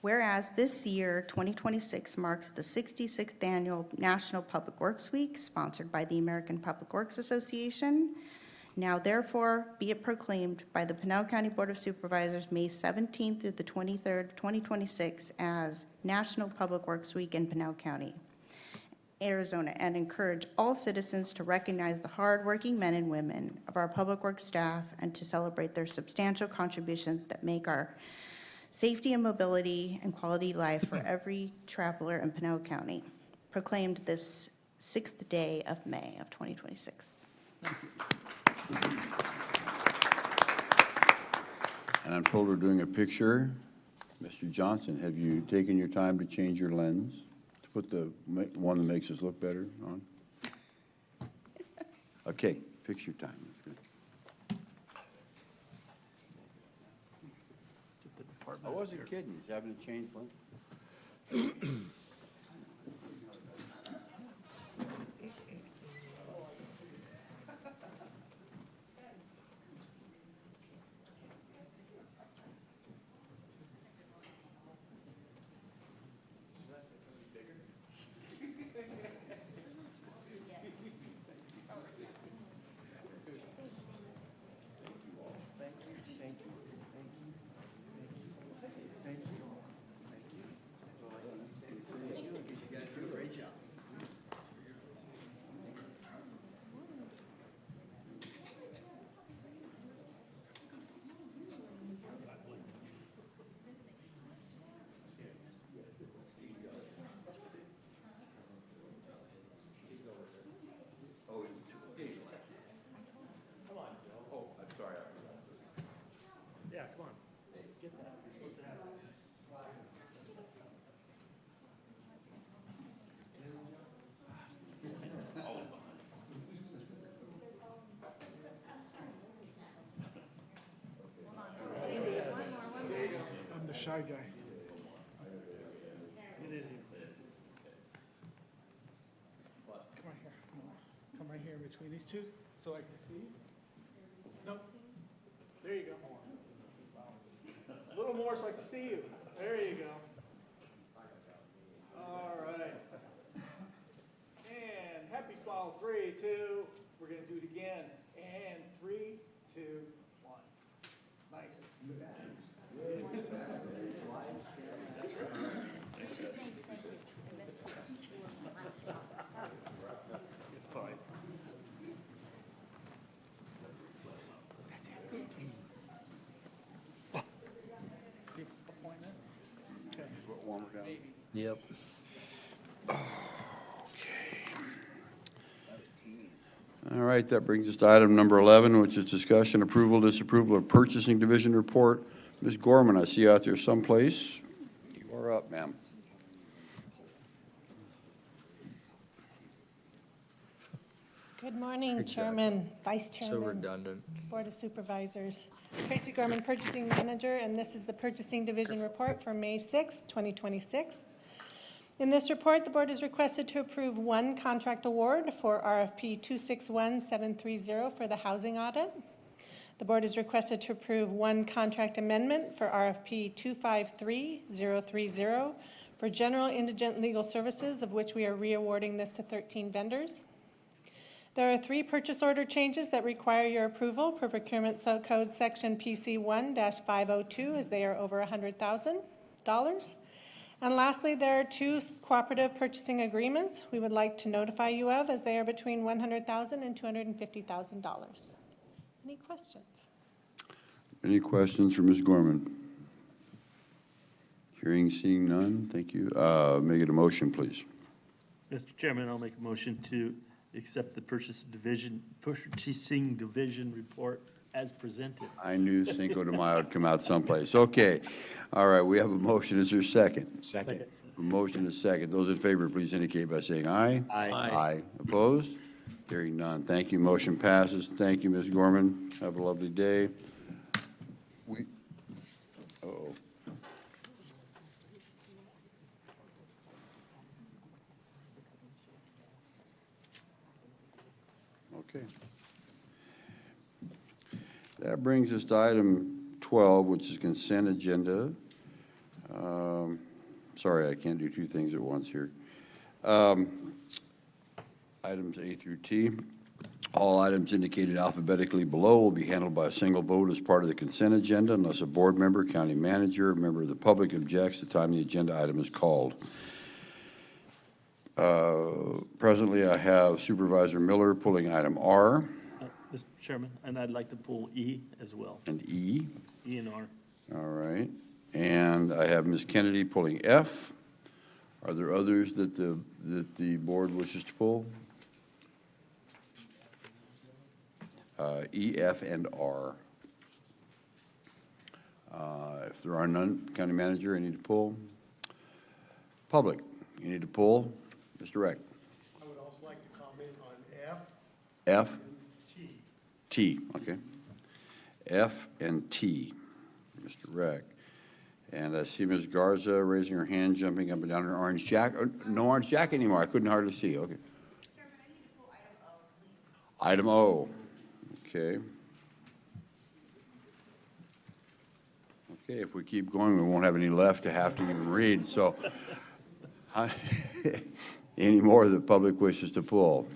Whereas this year, 2026, marks the 66th annual National Public Works Week, sponsored by the American Public Works Association. Now therefore be it proclaimed by the Pinal County Board of Supervisors, May 17th through the 23rd of 2026 as National Public Works Week in Pinal County, Arizona, and encourage all citizens to recognize the hardworking men and women of our public works staff and to celebrate their substantial contributions that make our safety and mobility and quality life for every traveler in Pinal County. Proclaimed this 6th day of May of 2026. And I'm told we're doing a picture. Mr. Johnson, have you taken your time to change your lens to put the one that makes us look better on? Okay, picture time. That's good. I wasn't kidding. He's having to change lens. Yeah, come on. Get that. You're supposed to have it. I'm the shy guy. Come right here. Come right here in between these two so I can see you. Nope. There you go. A little more so I can see you. There you go. All right. And happy smiles. 3, 2. We're going to do it again. And 3, 2, 1. Nice. Yep. All right, that brings us to item number 11, which is discussion, approval, disapproval of purchasing division report. Ms. Gorman, I see you out there someplace. You are up, ma'am. Good morning, Chairman, Vice So Chairman, redundant. Board of Supervisors. Tracy Gorman, Purchasing Manager, and this is the Purchasing Division Report for May 6th, 2026. In this report, the board is requested to approve one contract award for RFP 261730 for the housing audit. The board is requested to approve one contract amendment for RFP 253030 for general indigent legal services, of which we are reawarding this to 13 vendors. There are 3 purchase order changes that require your approval per procurement code section PC 1-502, as they are over $100,000. And lastly, there are 2 cooperative purchasing agreements we would like to notify you of, as they are between $100,000 and $250,000. Any questions? Any questions for Ms. Gorman? Hearing, seeing none, thank you. Make it a motion, please. Mr. Chairman, I'll make a motion to accept the purchasing division report as presented. I knew Cinco de Mayo would come out someplace. Okay. All right, we have a motion. Is there a second? Second. A motion is second. Those in favor, please indicate by saying aye. Aye. Aye. Opposed? Hearing none. Thank you. Motion passes. Thank you, Ms. Gorman. Have a lovely day. Uh-oh. Okay. That brings us to item 12, which is consent agenda. Sorry, I can't do 2 things at once here. Items A through T. All items indicated alphabetically below will be handled by a single vote as part of the consent agenda unless a board member, county manager, or member of the public objects the time the agenda item is called. Presently, I have Supervisor Miller pulling item R. Mr. Chairman, and I'd like to pull E as well. And E. E and R. All right. And I have Ms. Kennedy pulling F. Are there others that the board wishes to pull? E, F, and R. If there are none, County Manager, I need to pull. Public, you need to pull. Mr. Reck. I would also like to comment on F. F? And T. T, okay. F and T, Mr. Reck. And I see Ms. Garza raising her hand, jumping up and down her orange jacket. No orange jacket anymore. I couldn't hardly see. Okay. Chairman, I need to pull item O, please. Item O. Okay. Okay, if we keep going, we won't have any left to have to even read. So, any more the public wishes to pull?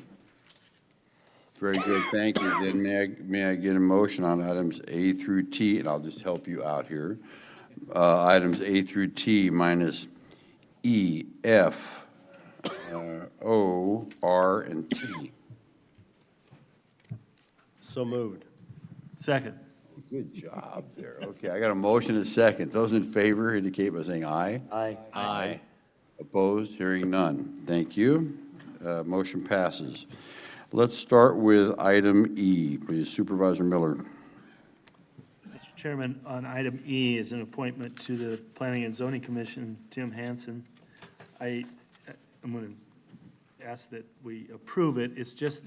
Very good, thank you. Then may I get a motion on items A through T, and I'll just help you out here. Items A through T minus E, F, O, R, and T. So moved. Second. Good job there. Okay, I got a motion and a second. Those in favor indicate by saying aye. Aye. Aye. Opposed? Hearing none. Thank you. Motion passes. Let's start with item E, please. Supervisor Miller. Mr. Chairman, on item E is an appointment to the Planning and Zoning Commission, Tim Hansen. I'm going to ask that we approve it. It's just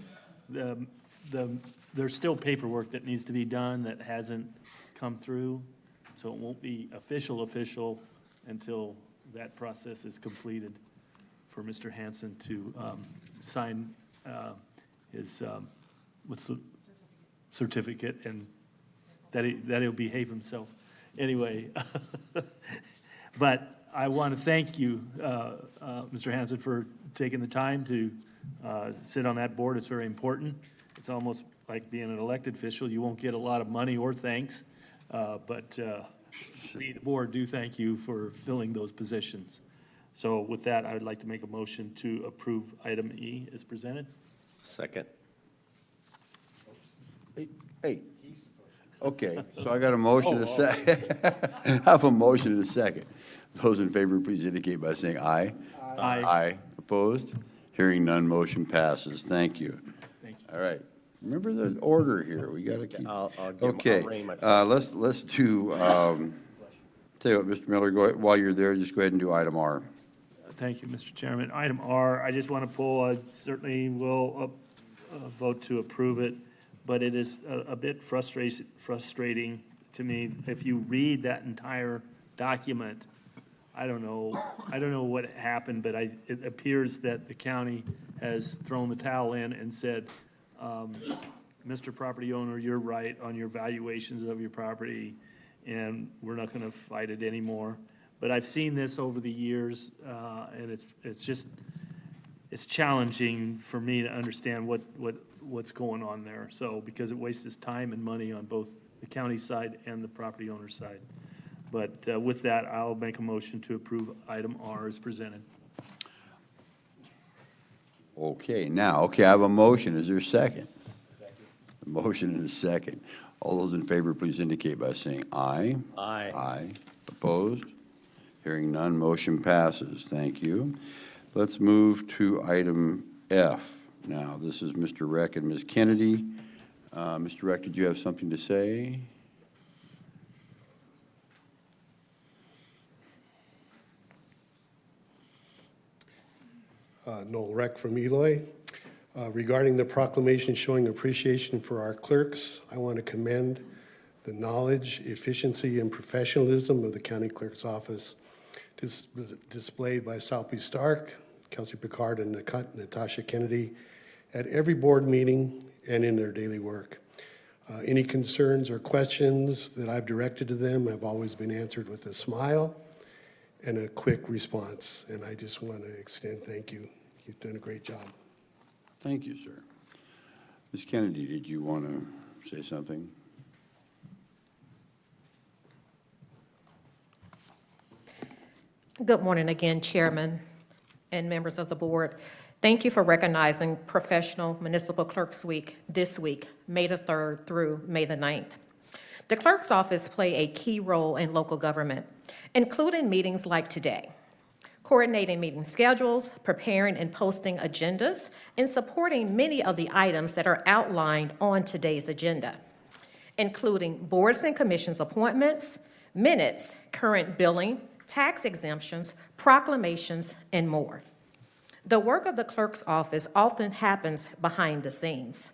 there's still paperwork that needs to be done that hasn't come through, so it won't be official until that process is completed for Mr. Hansen to sign his certificate and that he'll behave himself. Anyway, but I want to thank you, Mr. Hansen, for taking the time to sit on that board. It's very important. It's almost like being an elected official. You won't get a lot of money or thanks, but we, the board, do thank you for filling those positions. So with that, I would like to make a motion to approve item E as presented. Second. Hey. Okay, so I got a motion and a second. I have a motion and a second. Those in favor, please indicate by saying aye. Aye. Aye. Opposed? Hearing none, motion passes. Thank you. Thank you. All right. Remember the order here. We got to keep. I'll Okay. rein myself. Let's do, tell you what, Mr. Miller, go ahead, while you're there, just go ahead and do item R. Thank you, Mr. Chairman. Item R, I just want to pull, I certainly will vote to approve it, but it is a bit frustrating to me. If you read that entire document, I don't know what happened, but it appears that the county has thrown the towel in and said, Mr. Property Owner, you're right on your valuations of your property, and we're not going to fight it anymore. But I've seen this over the years, and it's challenging for me to understand what's going on there. So, because it wastes time and money on both the county side and the property owner side. But with that, I'll make a motion to approve item R as presented. Okay, I have a motion. Is there a second? Second. A motion and a second. All those in favor, please indicate by saying aye. Aye. Aye. Opposed? Hearing none, motion passes. Thank you. Let's move to item F. Now, this is Mr. Reck and Ms. Kennedy. Mr. Reck, did you have something to say? Noel Reck from Eloy. Regarding the proclamation showing appreciation for our clerks, I want to commend the knowledge, efficiency, and professionalism of the county clerk's office displayed by Salpy Stark, Kelsey Picard, and Natasha Kennedy at every board meeting and in their daily work. Any concerns or questions that I've directed to them have always been answered with a smile and a quick response. And I just want to extend thank you. You've done a great job. Thank you, sir. Ms. Kennedy, did you want to say something? Good morning again, Chairman and members of the board. Thank you for recognizing Professional Municipal Clerks Week this week, May the 3rd through May the 9th. The clerk's office play a key role in local government, including meetings like today, coordinating meeting schedules, preparing and posting agendas, and supporting many of the items that are outlined on today's agenda, including boards and commissions appointments, minutes, current billing, tax exemptions, proclamations, and more. The work of the clerk's office often happens behind the scenes.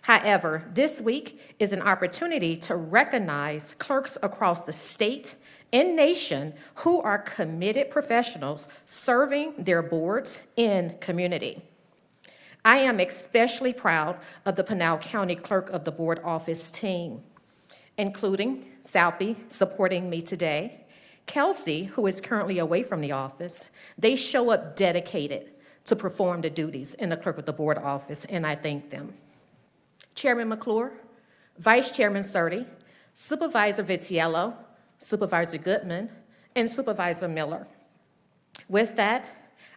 However, this week is an opportunity to recognize clerks across the state and nation who are committed professionals serving their boards and community. I am especially proud of the Pinal County Clerk of the Board Office team, including Salpy supporting me today, Kelsey, who is currently away from the office. They show up dedicated to perform the duties in the Clerk of the Board office, and I thank them. Chairman McClure, Vice Chairman Surtee, Supervisor Vitiello, Supervisor Goodman, and Supervisor Miller. With that,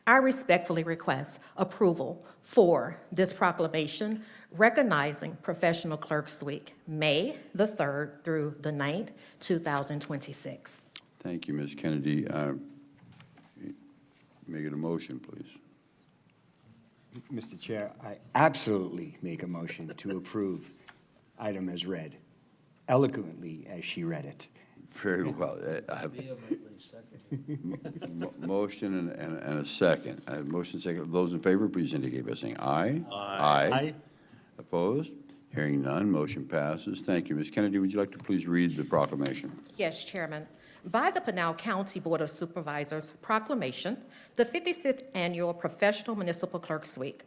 I respectfully request approval for this proclamation recognizing Professional Clerks Week, May the 3rd through the 9th, 2026. Thank you, Ms. Kennedy. Make it a motion, please. Mr. Chair, I absolutely make a motion to approve item as read, eloquently as she read it. Very well. I have motion and a second. I have motion second. Those in favor, please indicate by saying aye. Aye. Opposed? Hearing none, motion passes. Thank you. Ms. Kennedy, would you like to please read the proclamation? Yes, Chairman. By the Pinal County Board of Supervisors proclamation, the 56th Annual Professional Municipal Clerks Week,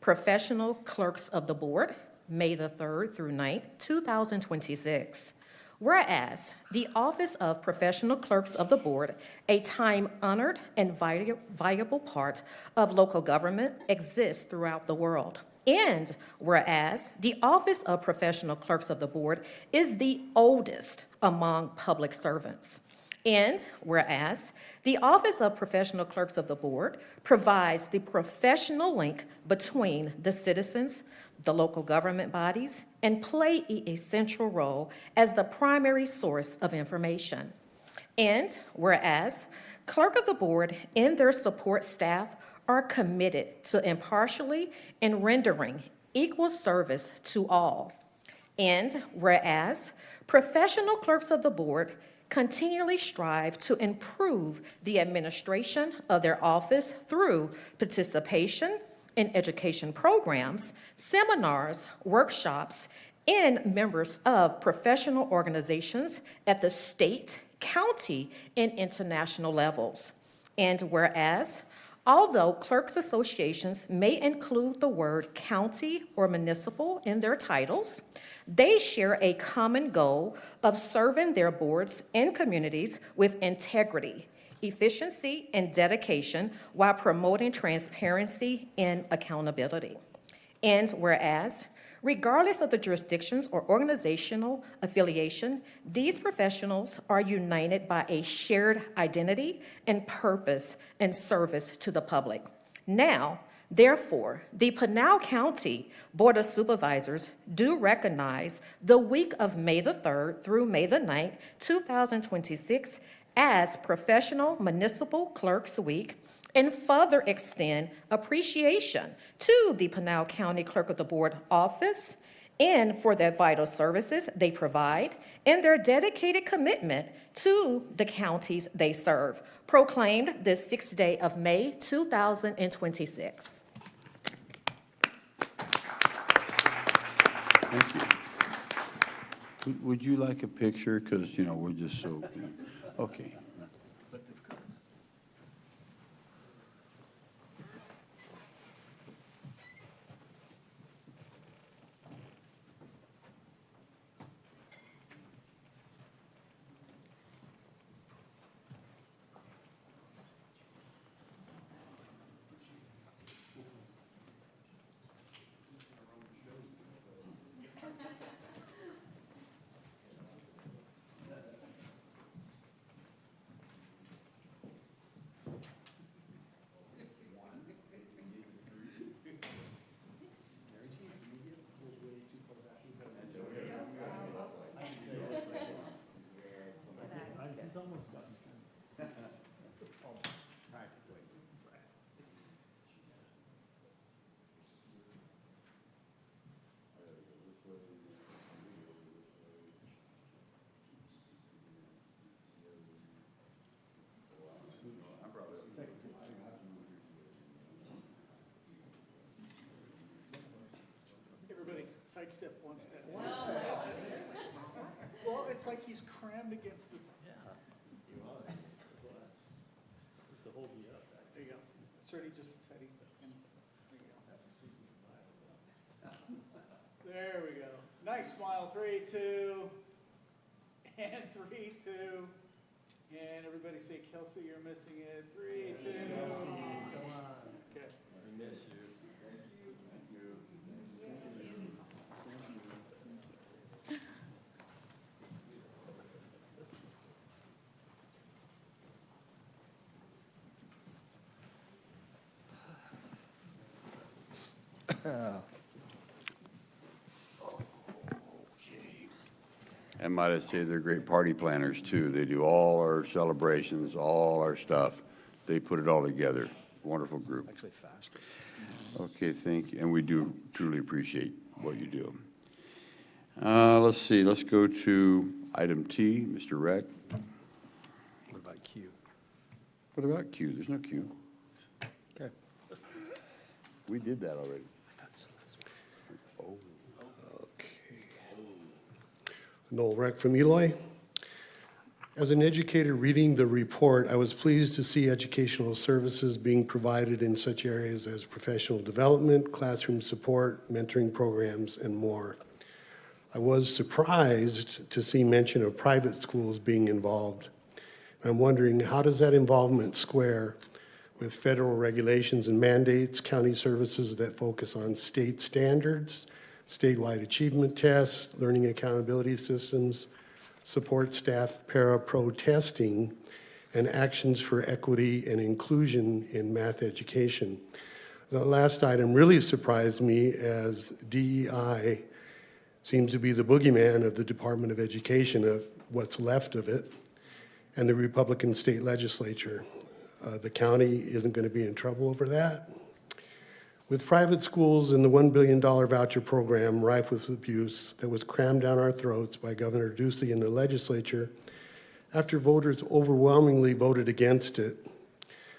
Professional Clerks of the Board, May the 3rd through 9th, 2026. Whereas the Office of Professional Clerks of the Board, a time-honored and valuable part of local government, exists throughout the world. And whereas the Office of Professional Clerks of the Board is the oldest among public servants. And whereas the Office of Professional Clerks of the Board provides the professional link between the citizens, the local government bodies, and play a central role as the primary source of information. And whereas clerk of the board and their support staff are committed to impartially and rendering equal service to all. And whereas professional clerks of the board continually strive to improve the administration of their office through participation in education programs, seminars, workshops, and members of professional organizations at the state, county, and international levels. And whereas, although clerks associations may include the word county or municipal in their titles, they share a common goal of serving their boards and communities with integrity, efficiency, and dedication while promoting transparency and accountability. And whereas, regardless of the jurisdictions or organizational affiliation, these professionals are united by a shared identity and purpose and service to the public. Now, therefore, the Pinal County Board of Supervisors do recognize the week of May the 3rd through May the 9th, 2026 as Professional Municipal Clerks Week, and further extend appreciation to the Pinal County Clerk of the Board office and for their vital services they provide and their dedicated commitment to the counties they serve, proclaimed this 6th day of May, 2026. Thank you. Would you like a picture? Because, you know, we're just so, okay. Everybody, sidestep one step. Wow. Well, it's like he's crammed against the. Yeah. To hold you up. There you go. It's already just steady. There we go. Nice smile. 3, 2, and 3, 2. And everybody say, Kelsey, you're missing it. 3, 2. Come on. Okay. I miss you. Thank you. Thank you. And might I say, they're great party planners, too. They do all our celebrations, all our stuff. They put it all together. Wonderful group. Actually faster. Okay, thank you. And we do truly appreciate what you do. Let's see, let's go to item T, Mr. Reck. What about Q? What about Q? There's no Q. Okay. We did that already. Noel Reck from Eloy. As an educator reading the report, I was pleased to see educational services being provided in such areas as professional development, classroom support, mentoring programs, and more. I was surprised to see mention of private schools being involved. I'm wondering, how does that involvement square with federal regulations and mandates, county services that focus on state standards, statewide achievement tests, learning accountability systems, support staff para-pro testing, and actions for equity and inclusion in math education? The last item really surprised me, as DEI seems to be the boogeyman of the Department of Education, of what's left of it. and the Republican state legislature. The county isn't going to be in trouble over that. With private schools and the $1 billion voucher program rife with abuse that was crammed down our throats by Governor Ducey and the legislature after voters overwhelmingly voted against it.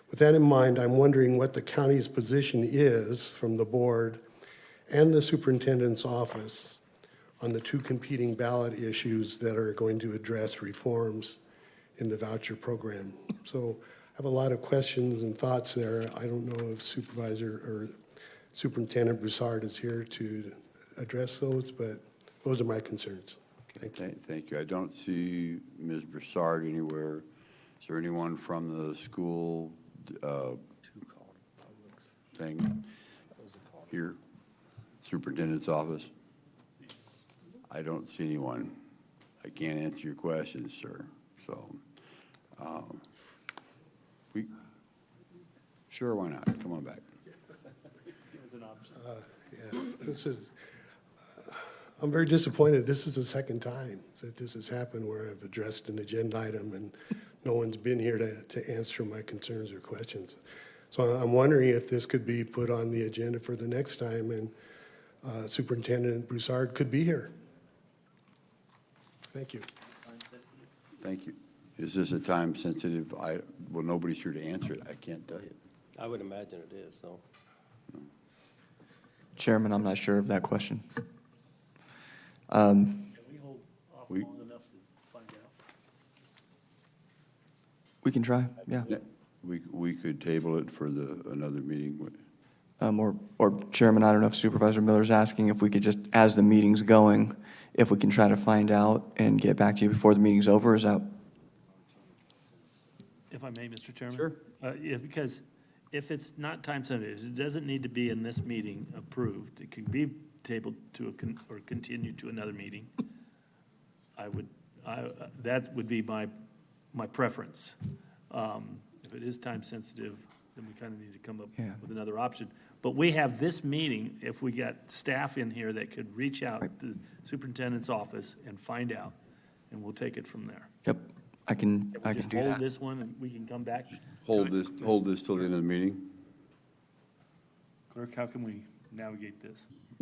With that in mind, I'm wondering what the county's position is from the board and the superintendent's office on the two competing ballot issues that are going to address reforms in the voucher program. So I have a lot of questions and thoughts there. I don't know if Superintendent Broussard is here to address those, but those are my concerns. Thank you. Thank you. I don't see Ms. Broussard anywhere. Is there anyone from the school thing here? Superintendent's office? I don't see anyone. I can't answer your questions, sir. So, sure, why not? Come on back. I'm very disappointed. This is the second time that this has happened where I've addressed an agenda item and no one's been here to answer my concerns or questions. So I'm wondering if this could be put on the agenda for the next time and Superintendent Broussard could be here. Thank you. Thank you. Is this a time-sensitive item? Well, nobody's here to answer it. I can't tell you. I would imagine it is, though. Chairman, I'm not sure of that question. Can we hold off We- long enough to find out? We can try, yeah. We could table it for another meeting. Or Chairman, I don't know if Supervisor Miller's asking if we could just, as the meeting's going, if we can try to find out and get back to you before the meeting's over, is that? If I may, Mr. Chairman? Sure. Yeah, because if it's not time sensitive, it doesn't need to be in this meeting approved. It can be tabled to or continued to another meeting. That would be my preference. If it is time sensitive, then we kind of need to come up with another option. But we have this meeting, if we got staff in here that could reach out to the superintendent's office and find out, and we'll take it from there. Yep, I can Just do hold that. this one and we can come back. Hold this till the end of the meeting? Clerk, how can we navigate this?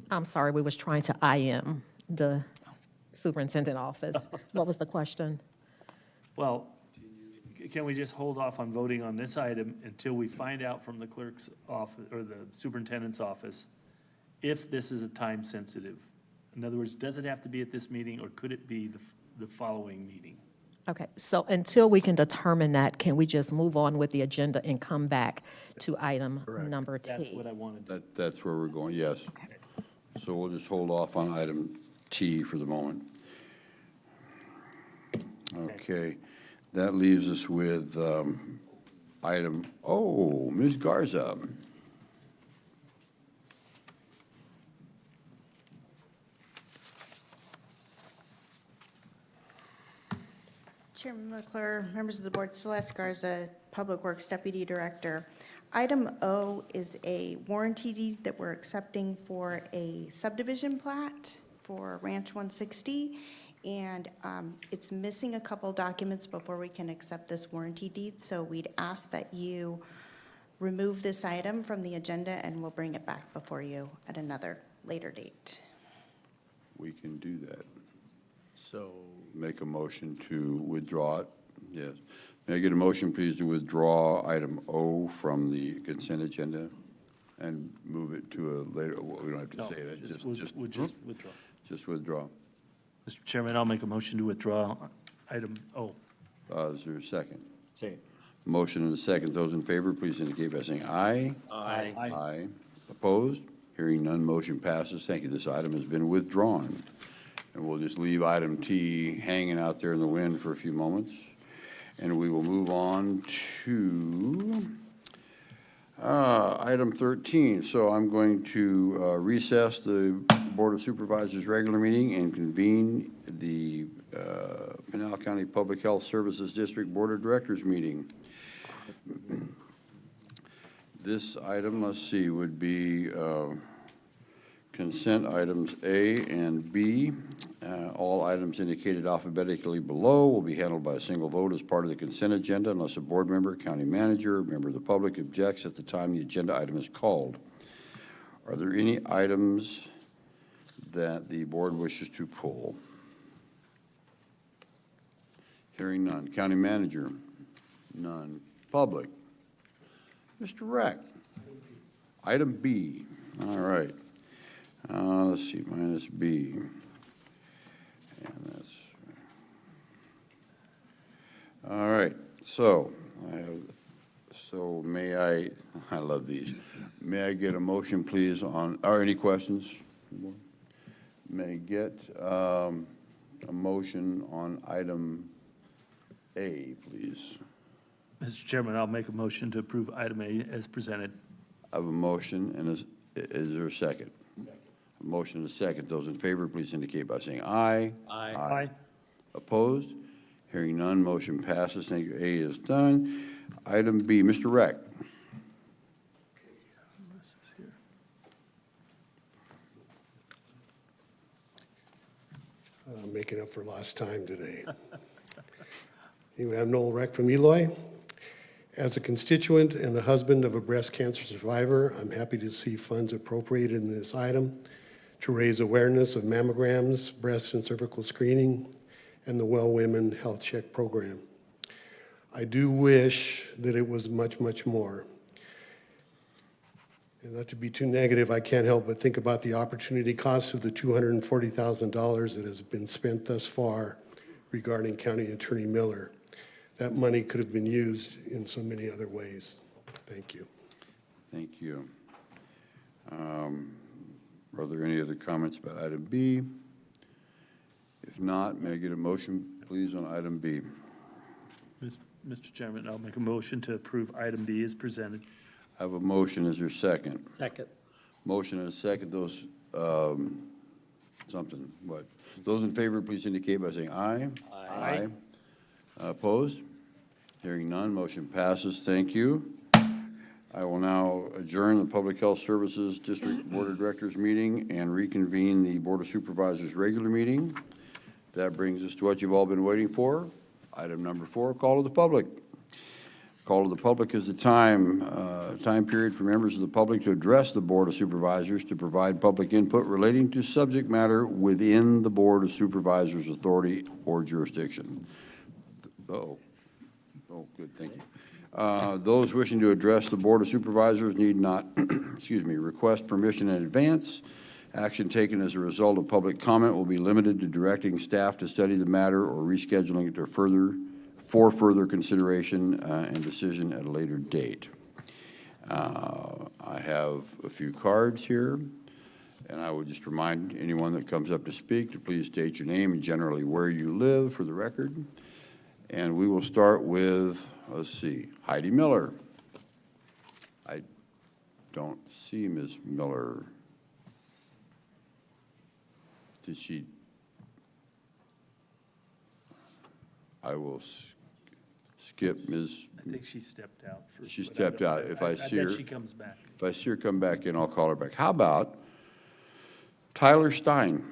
I'm sorry, we was trying to IM the superintendent office. What was the question? Well, can we just hold off on voting on this item until we find out from the clerk's office, or the superintendent's office, if this is a time sensitive? In other words, does it have to be at this meeting, or could it be the following meeting? Okay, so until we can determine that, can we just move on with the agenda and come back to item number T? That's what I wanted. That's where we're going, yes. So we'll just hold off on item T for the moment. Okay, that leaves us with item O, Ms. Garza. Chairman McClure, members of the board, Celeste Garza, Public Works Deputy Director. Item O is a warranty deed that we're accepting for a subdivision plat for Ranch 160. And it's missing a couple documents before we can accept this warranty deed. So we'd ask that you remove this item from the agenda and we'll bring it back before you at another later date. We can do that. So, Make a motion to withdraw it, yes. May I get a motion, please, to withdraw item O from the consent agenda and move it to a later, well, we don't have to say that, We'll just withdraw. just withdraw. Mr. Chairman, I'll make a motion to withdraw item O. Is there a second? Second. Motion and a second. Those in favor, please indicate by saying aye. Aye. Aye. Opposed? Hearing none, motion passes. Thank you. This item has been withdrawn. And we'll just leave item T hanging out there in the wind for a few moments. And we will move on to item 13. So I'm going to recess the Board of Supervisors regular meeting and convene the Pinal County Public Health Services District Board of Directors meeting. This item, let's see, would be consent items A and B. All items indicated alphabetically below will be handled by a single vote as part of the consent agenda unless a board member, county manager, member of the public objects at the time the agenda item is called. Are there any items that the board wishes to pull? Hearing none. County manager? None. Public? Mr. Reck? Item B. All right. Let's see, minus B. And that's, all right. So, may I love these. May I get a motion, please, on, are any questions? May I get a motion on item A, please? Mr. Chairman, I'll make a motion to approve item A as presented. I have a motion, and is there a second? Second. A motion and a second. Those in favor, please indicate by saying aye. Aye. Aye. Opposed? Hearing none, motion passes. Thank you. A is done. Item B, Mr. Reck. Making up for lost time today. We have Noel Reck from Eloy. As a constituent and the husband of a breast cancer survivor, I'm happy to see funds appropriated in this item to raise awareness of mammograms, breast and cervical screening, and the Well Women Health Check program. I do wish that it was much, much more. And not to be too negative, I can't help but think about the opportunity cost of the $240,000 that has been spent thus far regarding County Attorney Miller. That money could have been used in so many other ways. Thank you. Thank you. Are there any other comments about item B? If not, may I get a motion, please, on item B? Mr. Chairman, I'll make a motion to approve item B as presented. I have a motion. Is there a second? Second. Motion and a second. Those, something, what? Those in favor, please indicate by saying aye. Aye. Opposed? Hearing none, motion passes. Thank you. I will now adjourn the Public Health Services District Board of Directors meeting and reconvene the Board of Supervisors regular meeting. That brings us to what you've all been waiting for. Item number 4, call to the public. Call to the public is the time period for members of the public to address the Board of Supervisors to provide public input relating to subject matter within the Board of Supervisors' authority or jurisdiction. Oh, good, thank you. Those wishing to address the Board of Supervisors need not, request permission in advance. Action taken as a result of public comment will be limited to directing staff to study the matter or rescheduling it for further consideration and decision at a later date. I have a few cards here, and I would just remind anyone that comes up to speak to please state your name and generally where you live for the record. And we will start with, let's see, Heidi Miller. I don't see Ms. Miller. Did she? I will skip Ms. I think she stepped out. She stepped out. If I see her, bet she comes back. If I see her come back in, I'll call her back. How about Tyler Stein?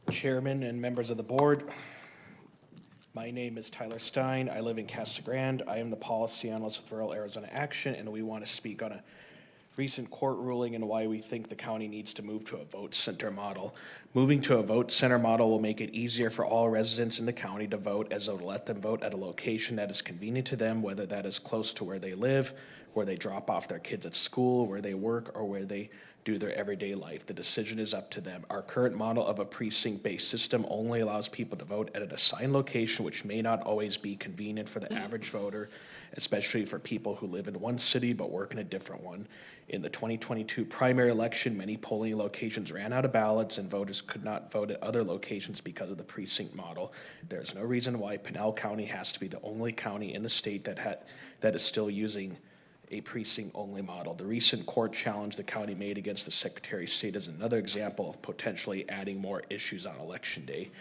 Chairman and members of the board, my name is Tyler Stein. I live in Casa Grande. I am the policy analyst with Rural Arizona Action, and we want to speak on a recent court ruling and why we think the county needs to move to a vote center model. Moving to a vote center model will make it easier for all residents in the county to vote, as it will let them vote at a location that is convenient to them, whether that is close to where they live, where they drop off their kids at school, where they work, or where they do their everyday life. The decision is up to them. Our current model of a precinct-based system only allows people to vote at an assigned location, which may not always be convenient for the average voter, especially for people who live in one city but work in a different one. In the 2022 primary election, many polling locations ran out of ballots and voters could not vote at other locations because of the precinct model. There's no reason why Pinal County has to be the only county in the state that is still using a precinct-only model. The recent court challenge the county made against the Secretary of State is another example of potentially adding more issues on Election Day.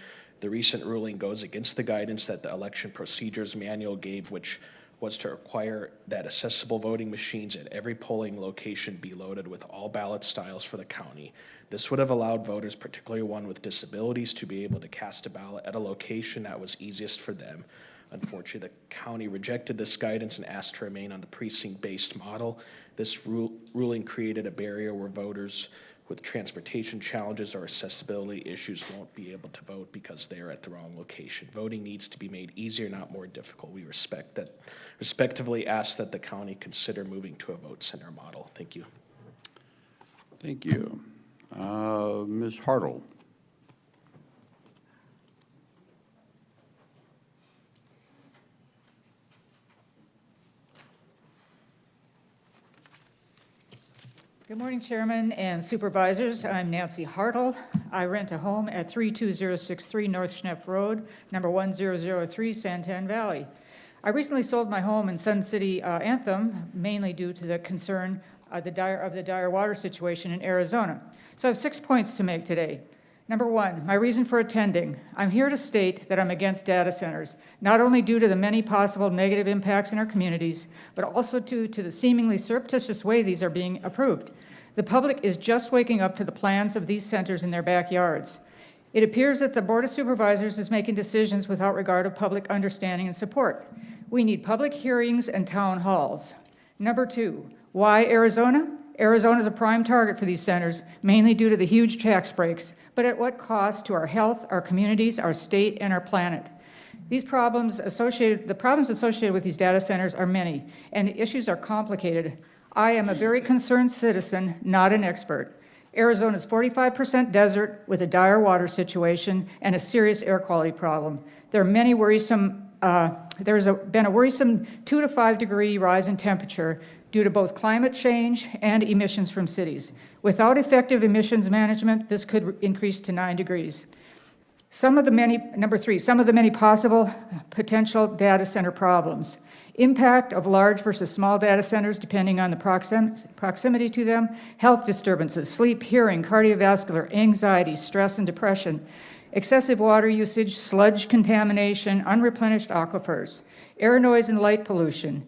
The recent ruling goes against the guidance that the election procedures manual gave, which was to require that accessible voting machines at every polling location be loaded with all ballot styles for the county. This would have allowed voters, particularly one with disabilities, to be able to cast a ballot at a location that was easiest for them. Unfortunately, the county rejected this guidance and asked to remain on the precinct-based model. This ruling created a barrier where voters with transportation challenges or accessibility issues won't be able to vote because they're at the wrong location. Voting needs to be made easier, not more difficult. We respectively ask that the county consider moving to a vote center model. Thank you. Thank you. Ms. Hartle. Good morning, Chairman and Supervisors. I'm Nancy Hartle. I rent a home at 32063 North Schnepp Road, number 1003, Santan Valley. I recently sold my home in Sun City, Anthem, mainly due to the concern of the dire water situation in Arizona. So I have 6 points to make today. Number one, my reason for attending. I'm here to state that I'm against data centers, not only due to the many possible negative impacts in our communities, but also due to the seemingly surreptitious way these are being approved. The public is just waking up to the plans of these centers in their backyards. It appears that the Board of Supervisors is making decisions without regard to public understanding and support. We need public hearings and town halls. Number two, why Arizona? Arizona is a prime target for these centers, mainly due to the huge tax breaks, but at what cost to our health, our communities, our state, and our planet? The problems associated with these data centers are many, and the issues are complicated. I am a very concerned citizen, not an expert. Arizona is 45% desert with a dire water situation and a serious air quality problem. There are many worrisome, there's been a worrisome 2 to 5 degree rise in temperature due to both climate change and emissions from cities. Without effective emissions management, this could increase to 9 degrees. Number three, some of the many possible potential data center problems. Impact of large versus small data centers depending on the proximity to them, health disturbances, sleep, hearing, cardiovascular, anxiety, stress, and depression, excessive water usage, sludge contamination, unreplenished aquifers, air noise and light pollution,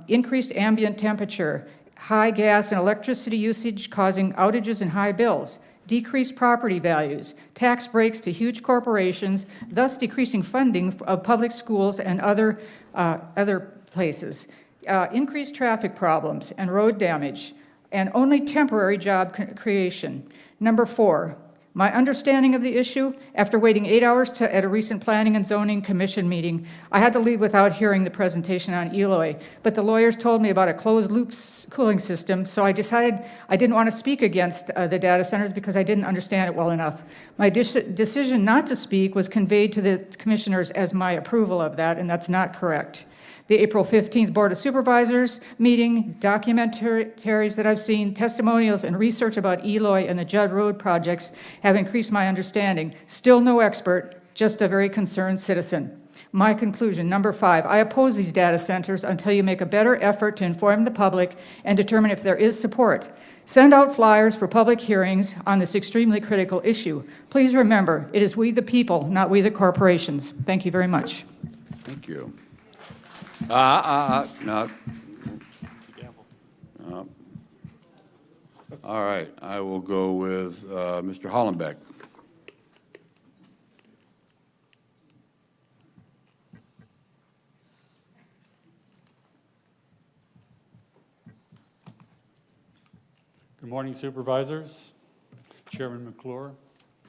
increased ambient temperature, high gas and electricity usage causing outages and high bills, decreased property values, tax breaks to huge corporations, thus decreasing funding of public schools and other places, increased traffic problems and road damage, and only temporary job creation. Number four, my understanding of the issue, after waiting 8 hours at a recent Planning and Zoning Commission meeting, I had to leave without hearing the presentation on Eloy, but the lawyers told me about a closed-loop cooling system, so I decided I didn't want to speak against the data centers because I didn't understand it well enough. My decision not to speak was conveyed to the commissioners as my approval of that, and that's not correct. The April 15th Board of Supervisors meeting, documentaries that I've seen, testimonials, and research about Eloy and the Judd Road projects have increased my understanding. Still no expert, just a very concerned citizen. My conclusion, number five, I oppose these data centers until you make a better effort to inform the public and determine if there is support. Send out flyers for public hearings on this extremely critical issue. Please remember, it is we the people, not we the corporations. Thank you very much. Thank you. No. All right, I will go with Mr. Hollenbeck. Good morning, Supervisors, Chairman McClure,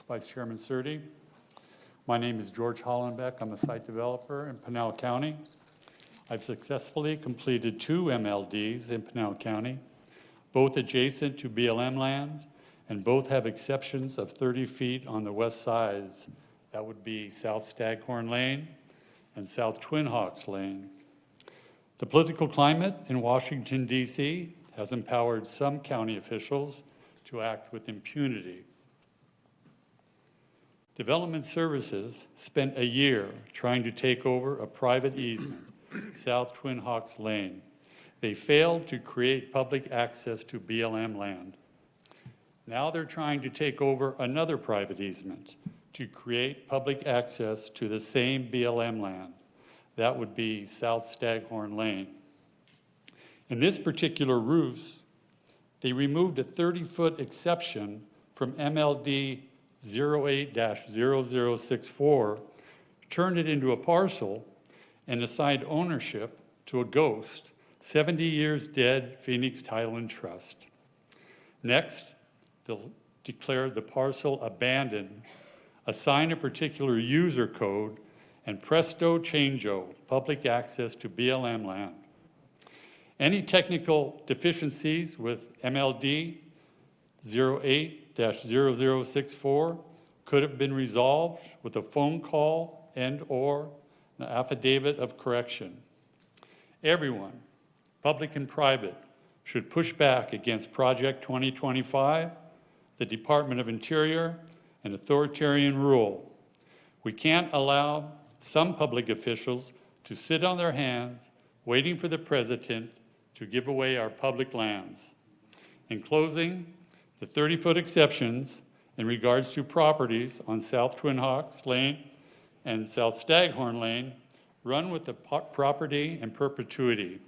Vice Chairman Surdy. My name is George Hollenbeck. I'm a site developer in Pinal County. I've successfully completed 2 MLDs in Pinal County, both adjacent to BLM land, and both have exceptions of 30 feet on the west sides. That would be South Staghorn Lane and South Twin Hawks Lane. The political climate in Washington, D.C. has empowered some county officials to act with impunity. Development Services spent a year trying to take over a private easement, South Twin Hawks Lane. They failed to create public access to BLM land. Now they're trying to take over another private easement, to create public access to the same BLM land. That would be South Staghorn Lane. In this particular ruse, they removed a 30-foot exception from MLD 08-0064, turned it into a parcel, and assigned ownership to a ghost, 70 years dead Phoenix Title and Trust. Next, they'll declare the parcel abandoned, assign a particular user code, and presto changeo, public access to BLM land. Any technical deficiencies with MLD 08-0064 could have been resolved with a phone call and/or an affidavit of correction. Everyone, public and private, should push back against Project 2025, the Department of Interior, and authoritarian rule. We can't allow some public officials to sit on their hands waiting for the president to give away our public lands. In closing, the 30-foot exceptions in regards to properties on South Twin Hawks Lane and South Staghorn Lane run with the property in perpetuity.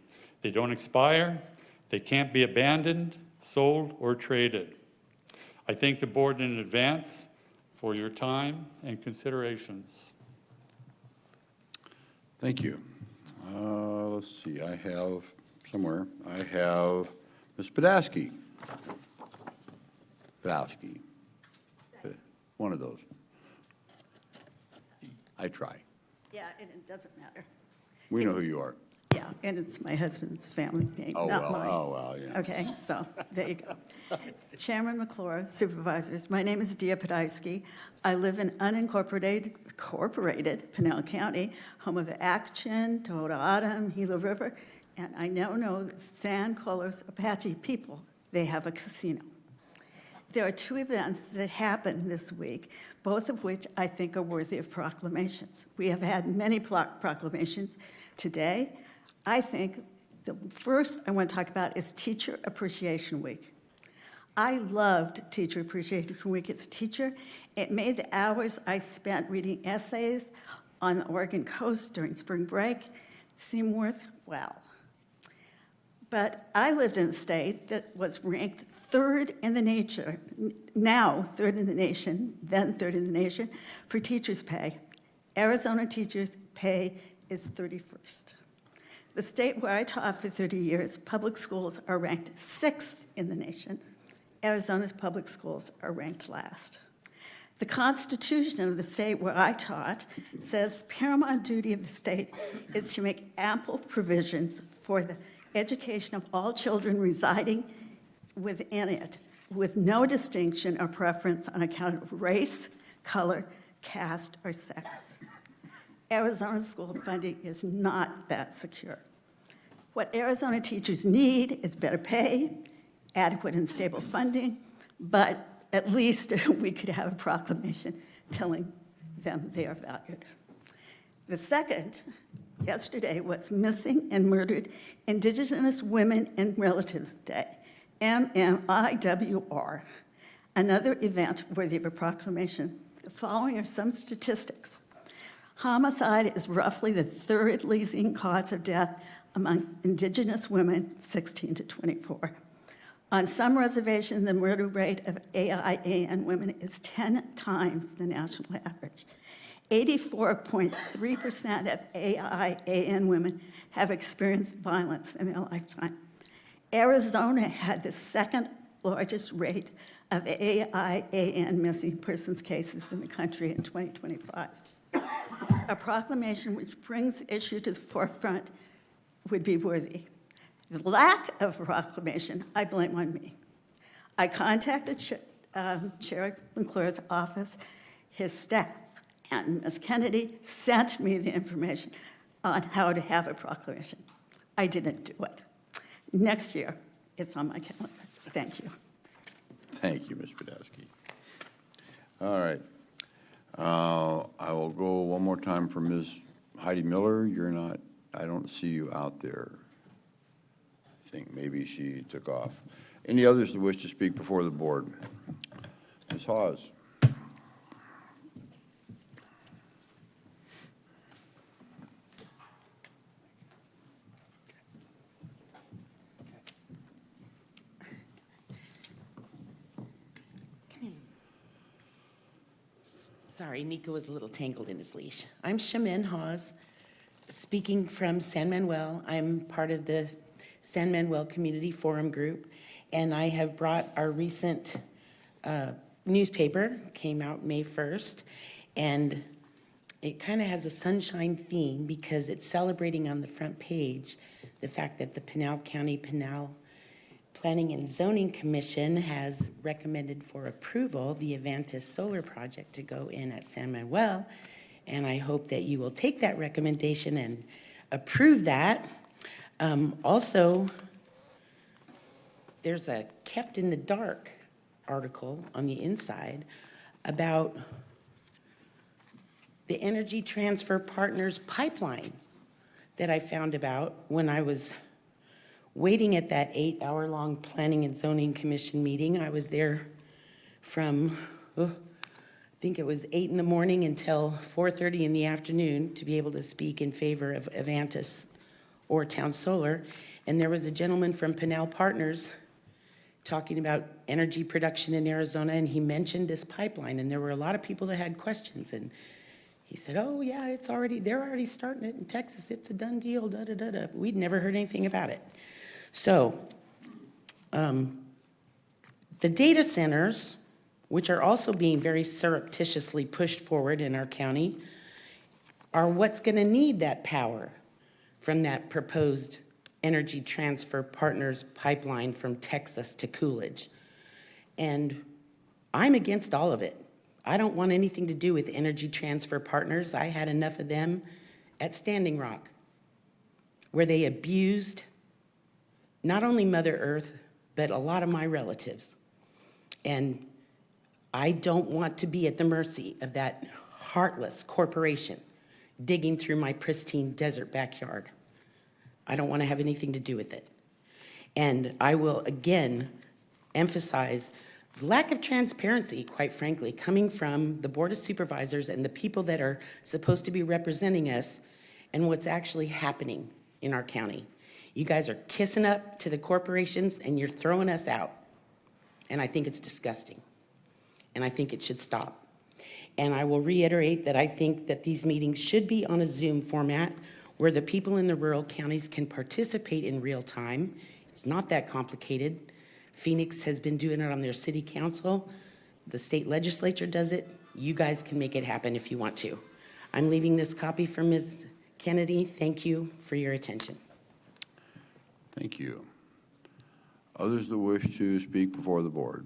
They don't expire, they can't be abandoned, sold, or traded. I thank the board in advance for your time and considerations. Thank you. Let's see, I have Ms. Podolsky. Podolsky. One of those. I try. Yeah, and it doesn't matter. We know who you are. Yeah, and it's my husband's family name, Oh, not well, mine. oh, well, yeah. Okay, so there you go. Chairman McClure, supervisors, my name is Dia Podolsky. I live in incorporated Pinal County, home of the Action, Tohono O'odham, Gila River, and I now know the San Carlos Apache people, they have a casino. There are two events that happened this week, both of which I think are worthy of proclamations. We have had many proclamations today. I think the first I want to talk about is Teacher Appreciation Week. I loved Teacher Appreciation Week as a teacher. It made the hours I spent reading essays on the Oregon coast during spring break seem worthwhile. But I lived in a state that was ranked third in the nation, now third in the nation, then third in the nation, for teachers' pay. Arizona teachers' pay is 31st. The state where I taught for 30 years, public schools are ranked 6th in the nation. Arizona's public schools are ranked last. The Constitution of the state where I taught says the paramount duty of the state is to make ample provisions for the education of all children residing within it, with no distinction or preference on account of race, color, caste, or sex. Arizona school funding is not that secure. What Arizona teachers need is better pay, adequate and stable funding, but at least we could have a proclamation telling them they are valued. The second, yesterday, was Missing and Murdered Indigenous Women and Relatives Day, MMIWR, another event worthy of a proclamation. The following are some statistics. Homicide is roughly the third leading cause of death among Indigenous women 16 to 24. On some reservations, the murder rate of AIAN women is 10 times the national average. 84.3% of AIAN women have experienced violence in their lifetime. Arizona had the second largest rate of AIAN missing persons cases in the country in 2025. A proclamation which brings the issue to the forefront would be worthy. The lack of a proclamation, I blame on me. I contacted Chair McClure's office, his staff, and Ms. Kennedy sent me the information on how to have a proclamation. I didn't do it. Next year, it's on my calendar. Thank you. Thank you, Ms. Podolsky. All right. I will go one more time for Ms. Heidi Miller. You're not, I don't see you out there. I think maybe she took off. Any others that wish to speak before the board? Ms. Hawes. Sorry, Nico was a little tangled in his leash. I'm Shamin Hawes, speaking from San Manuel. I'm part of the San Manuel Community Forum Group, and I have brought our recent newspaper, came out May 1st, and it kind of has a sunshine theme because it's celebrating on the front page the fact that the Pinal County Planning and Zoning Commission has recommended for approval the Avantis Solar Project to go in at San Manuel, and I hope that you will take that recommendation and approve that. Also, there's a Kept in the Dark article on the inside about the Energy Transfer Partners pipeline that I found about when I was waiting at that 8-hour-long Planning and Zoning Commission meeting. I was there from, I think it was 8 in the morning until 4:30 in the afternoon to be able to speak in favor of Avantis or Town Solar. And there was a gentleman from Pinal Partners talking about energy production in Arizona, and he mentioned this pipeline, and there were a lot of people that had questions. And he said, oh yeah, they're already starting it in Texas. It's a done deal, da-da-da-da. We'd never heard anything about it. So, the data centers, which are also being very surreptitiously pushed forward in our county, are what's gonna need that power from that proposed Energy Transfer Partners pipeline from Texas to Coolidge. And I'm against all of it. I don't want anything to do with Energy Transfer Partners. I had enough of them at Standing Rock, where they abused not only Mother Earth, but a lot of my relatives. And I don't want to be at the mercy of that heartless corporation digging through my pristine desert backyard. I don't want to have anything to do with it. And I will again emphasize the lack of transparency, quite frankly, coming from the Board of Supervisors and the people that are supposed to be representing us and what's actually happening in our county. You guys are kissing up to the corporations and you're throwing us out. And I think it's disgusting. And I think it should stop. And I will reiterate that I think that these meetings should be on a Zoom format where the people in the rural counties can participate in real time. It's not that complicated. Phoenix has been doing it on their city council. The state legislature does it. You guys can make it happen if you want to. I'm leaving this copy for Ms. Kennedy. Thank you for your attention. Thank you. Others that wish to speak before the board?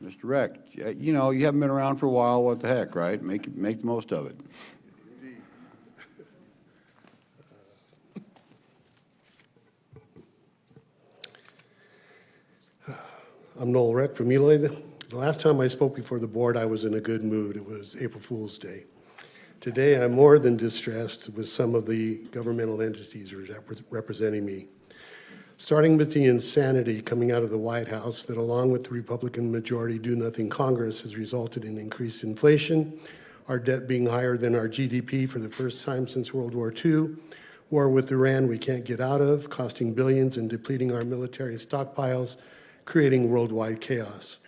Mr. Reck, you know, you haven't been around for a while. What the heck, right? Make the most of it. I'm Noel Reck from Eloy. The last time I spoke before the board, I was in a good mood. It was April Fool's Day. Today, I'm more than distressed with some of the governmental entities representing me. Starting with the insanity coming out of the White House that along with the Republican majority do-nothing Congress has resulted in increased inflation, our debt being higher than our GDP for the first time since World War II, war with Iran we can't get out of, costing billions and depleting our military stockpiles, creating worldwide chaos.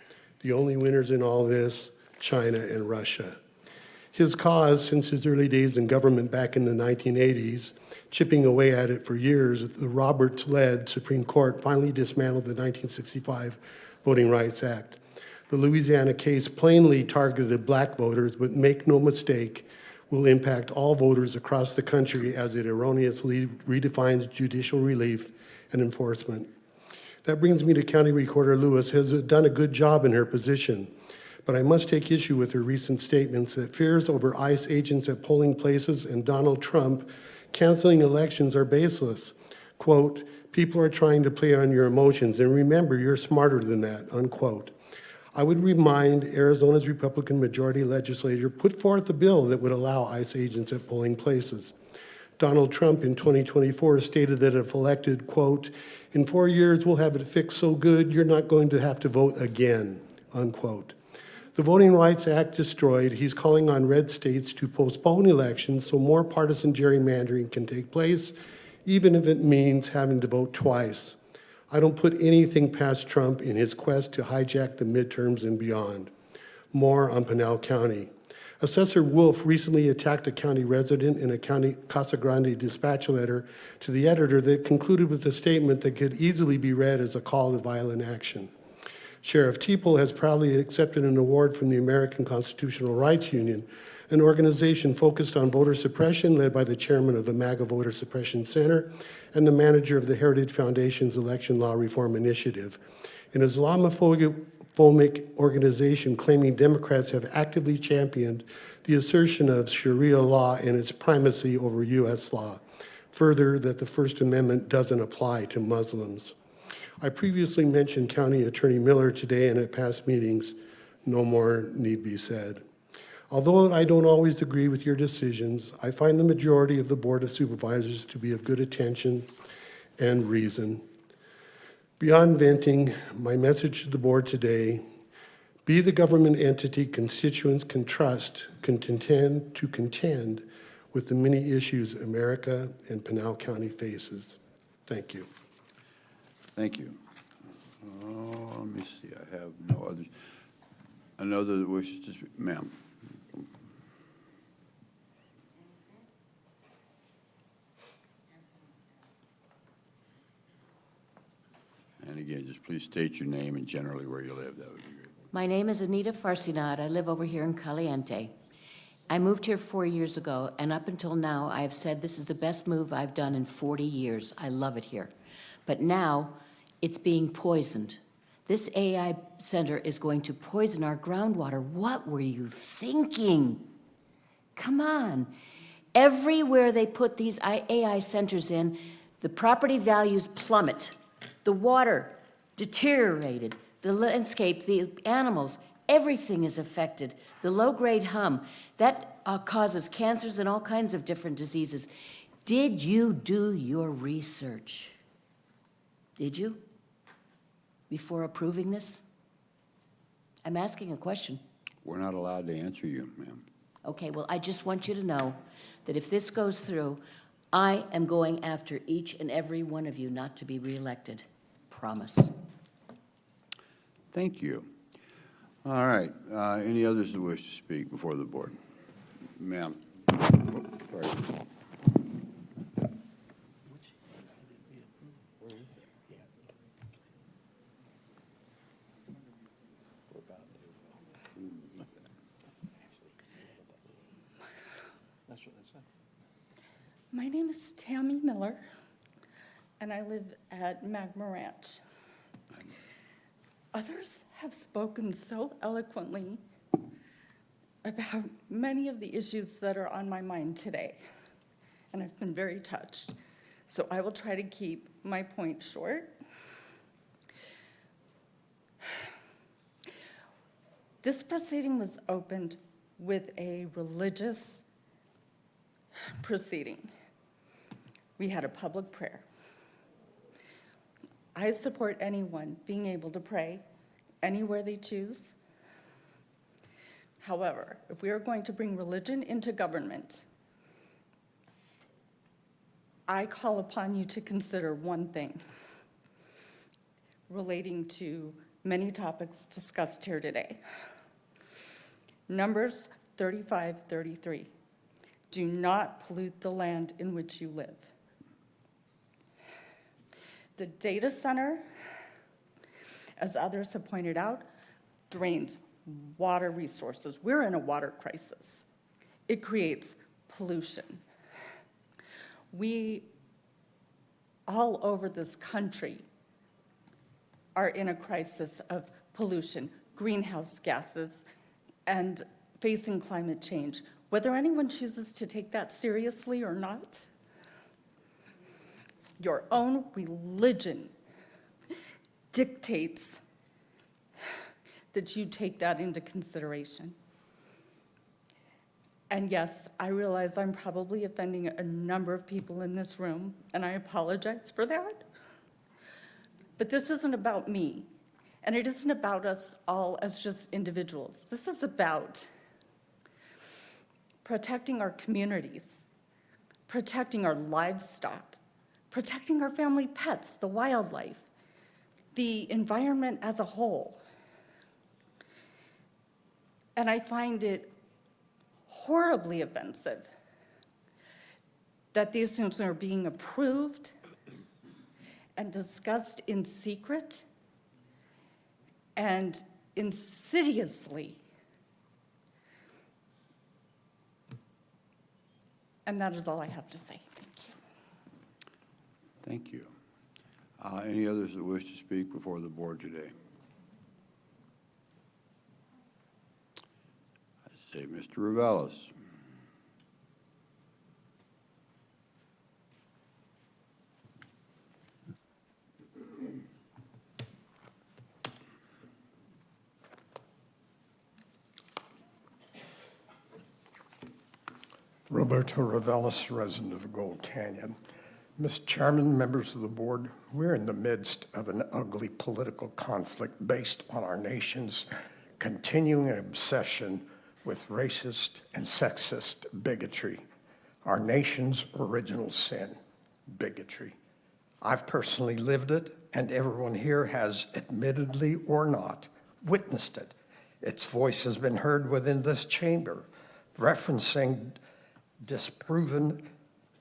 The only winners in all this, China and Russia. His cause, since his early days in government back in the 1980s, chipping away at it for years, the Roberts-led Supreme Court finally dismantled the 1965 Voting Rights Act. The Louisiana case plainly targeted black voters, but make no mistake, will impact all voters across the country as it erroneously redefines judicial relief and enforcement. That brings me to County Recorder Lewis, who has done a good job in her position. But I must take issue with her recent statements that fears over ICE agents at polling places and Donald Trump canceling elections are baseless. Quote, people are trying to play on your emotions, and remember, you're smarter than that, unquote. I would remind Arizona's Republican majority legislature put forth a bill that would allow ICE agents at polling places. Donald Trump in 2024 stated that if elected, quote, in 4 years we'll have it fixed so good you're not going to have to vote again, unquote. The Voting Rights Act destroyed, he's calling on red states to postpone elections so more partisan gerrymandering can take place, even if it means having to vote twice. I don't put anything past Trump in his quest to hijack the midterms and beyond. More on Pinal County. Assessor Wolf recently attacked a county resident in a county Casa Grande dispatch letter to the editor that concluded with a statement that could easily be read as a call to violent action. Sheriff Teeple has proudly accepted an award from the American Constitutional Rights Union, an organization focused on voter suppression led by the chairman of the MAGA Voter Suppression Center and the manager of the Heritage Foundation's Election Law Reform Initiative. An Islamophobic organization claiming Democrats have actively championed the assertion of Sharia law and its primacy over U.S. law. Further, that the First Amendment doesn't apply to Muslims. I previously mentioned County Attorney Miller today and at past meetings. No more need be said. Although I don't always agree with your decisions, I find the majority of the Board of Supervisors to be of good attention and reason. Beyond venting, my message to the board today, be the government entity constituents can trust, can contend with the many issues America and Pinal County faces. Thank you. Thank you. Oh, let me see, I have no others. Another that wishes to speak, ma'am. And again, just please state your name and generally where you live. That would be great. My name is Anita Farsinad. I live over here in Caliente. I moved here 4 years ago, and up until now, I have said this is the best move I've done in 40 years. I love it here. But now, it's being poisoned. This AI center is going to poison our groundwater. What were you thinking? Come on. Everywhere they put these AI centers in, the property values plummet. The water deteriorated, the landscape, the animals, everything is affected. The low-grade hum, that causes cancers and all kinds of different diseases. Did you do your research? Did you? Before approving this? I'm asking a question. We're not allowed to answer you, ma'am. Okay, well, I just want you to know that if this goes through, I am going after each and every one of you not to be reelected. Promise. Thank you. All right, any others who wish to speak before the board? Ma'am. Oh, sorry. My name is Tammy Miller, and I live at Magma Ranch. Others have spoken so eloquently about many of the issues that are on my mind today, and I've been very touched. So I will try to keep my point short. This proceeding was opened with a religious proceeding. We had a public prayer. I support anyone being able to pray anywhere they choose. However, if we are going to bring religion into government, I call upon you to consider one thing relating to many topics discussed here today. Numbers 35:33. Do not pollute the land in which you live. The data center, as others have pointed out, drains water resources. We're in a water crisis. It creates pollution. We, all over this country, are in a crisis of pollution, greenhouse gases, and facing climate change. Whether anyone chooses to take that seriously or not, your own religion dictates that you take that into consideration. And yes, I realize I'm probably offending a number of people in this room, and I apologize for that. But this isn't about me, and it isn't about us all as just individuals. This is about protecting our communities, protecting our livestock, protecting our family pets, the wildlife. the environment as a whole. And I find it horribly offensive that these things are being approved and discussed in secret and insidiously. And that is all I have to say. Thank you. Any others that wish to speak before the board today? I say Mr. Reveles. Roberto Reveles, resident of Gold Canyon. Mr. Chairman, members of the board, we're in the midst of an ugly political conflict based on our nation's continuing obsession with racist and sexist bigotry, our nation's original sin, bigotry. I've personally lived it, and everyone here has, admittedly or not, witnessed it. Its voice has been heard within this chamber, referencing disproven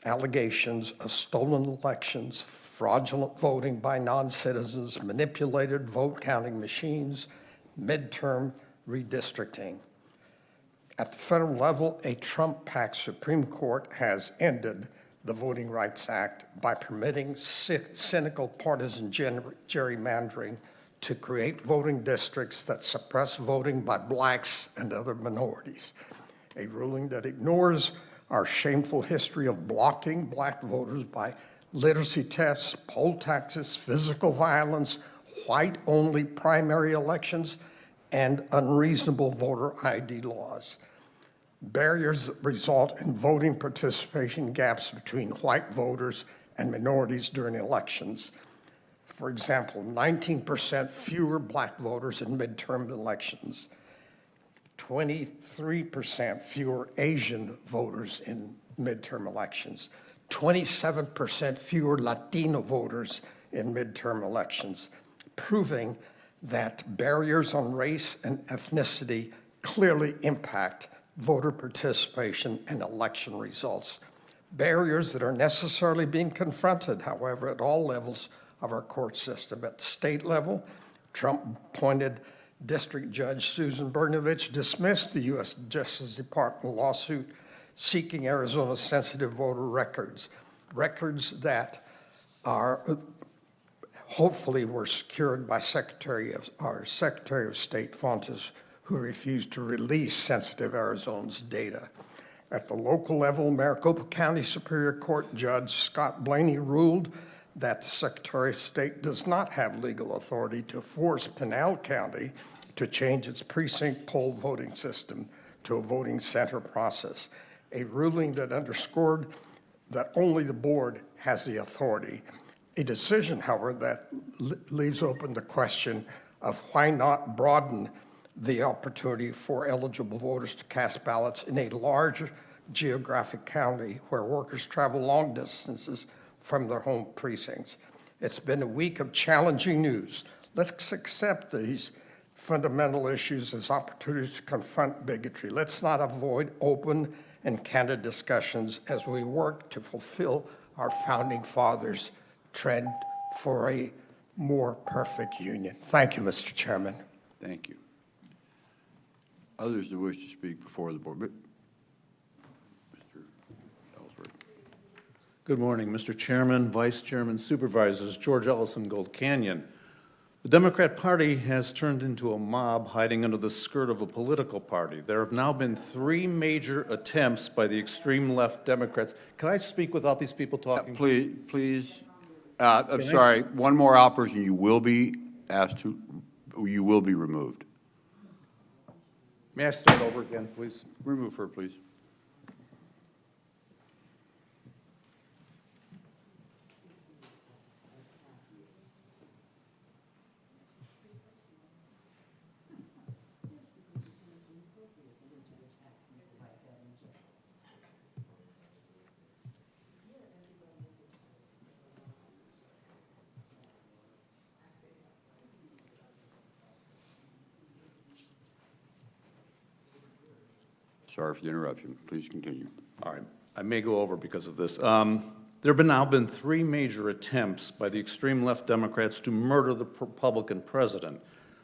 allegations of stolen elections, fraudulent voting by non-citizens, manipulated vote counting machines, midterm redistricting. At the federal level, a Trump-packed Supreme Court has ended the Voting Rights Act by permitting cynical partisan gerrymandering to create voting districts that suppress voting by blacks and other minorities, a ruling that ignores our shameful history of blocking black voters by literacy tests, poll taxes, physical violence, white-only primary elections, and unreasonable voter ID laws. Barriers that result in voting participation gaps between white voters and minorities during elections. For example, 19% fewer black voters in midterm elections, 23% fewer Asian voters in midterm elections, 27% fewer Latino voters in midterm elections, proving that barriers on race and ethnicity clearly impact voter participation and election results. Barriers that are necessarily being confronted, however, at all levels of our court system. At the state level, Trump-appointed District Judge Susan Brnovich dismissed the U.S. Justice Department lawsuit seeking Arizona's sensitive voter records, records that are hopefully were secured by Secretary of State Fontes, who refused to release sensitive Arizona's data. At the local level, Maricopa County Superior Court Judge Scott Blaney ruled that the Secretary of State does not have legal authority to force Pinal County to change its precinct poll voting system to a voting center process, a ruling that underscored that only the board has the authority. A decision, however, that leaves open the question of why not broaden the opportunity for eligible voters to cast ballots in a large geographic county where workers travel long distances from their home precincts. It's been a week of challenging news. Let's accept these fundamental issues as opportunities to confront bigotry. Let's not avoid open and candid discussions as we work to fulfill our founding fathers' trend for a more perfect union. Thank you, Mr. Chairman. Thank you. Others that wish to speak before the board. Mr. Ellsworth. Good morning, Mr. Chairman, Vice Chairman, Supervisors, George Ellison, Gold Canyon. The Democrat Party has turned into a mob hiding under the skirt of a political party. There have now been 3 major attempts by the extreme left Democrats. Can I speak without these people talking? Please. I'm sorry. One more outburst and you will be removed. May I start over again, please? Remove her, please. Sorry for the interruption. Please continue. All right, I may go over because of this. There have now been 3 major attempts by the extreme left Democrats to murder the Republican president.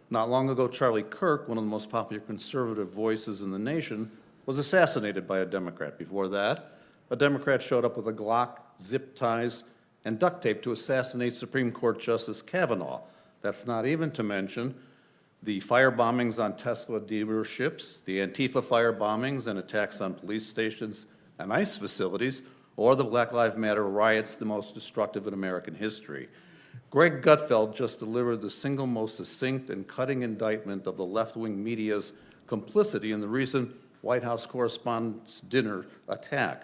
Not long ago, Charlie Kirk, one of the most popular conservative voices in the nation, was assassinated by a Democrat. Before that, a Democrat showed up with a Glock, zip ties, and duct tape to assassinate Supreme Court Justice Kavanaugh. That's not even to mention the fire bombings on Tesla dealerships, the Antifa fire bombings and attacks on police stations and ICE facilities, or the Black Lives Matter riots, the most destructive in American history. Greg Gutfeld just delivered the single most succinct and cutting indictment of the left-wing media's complicity in the recent White House Correspondents' Dinner attack.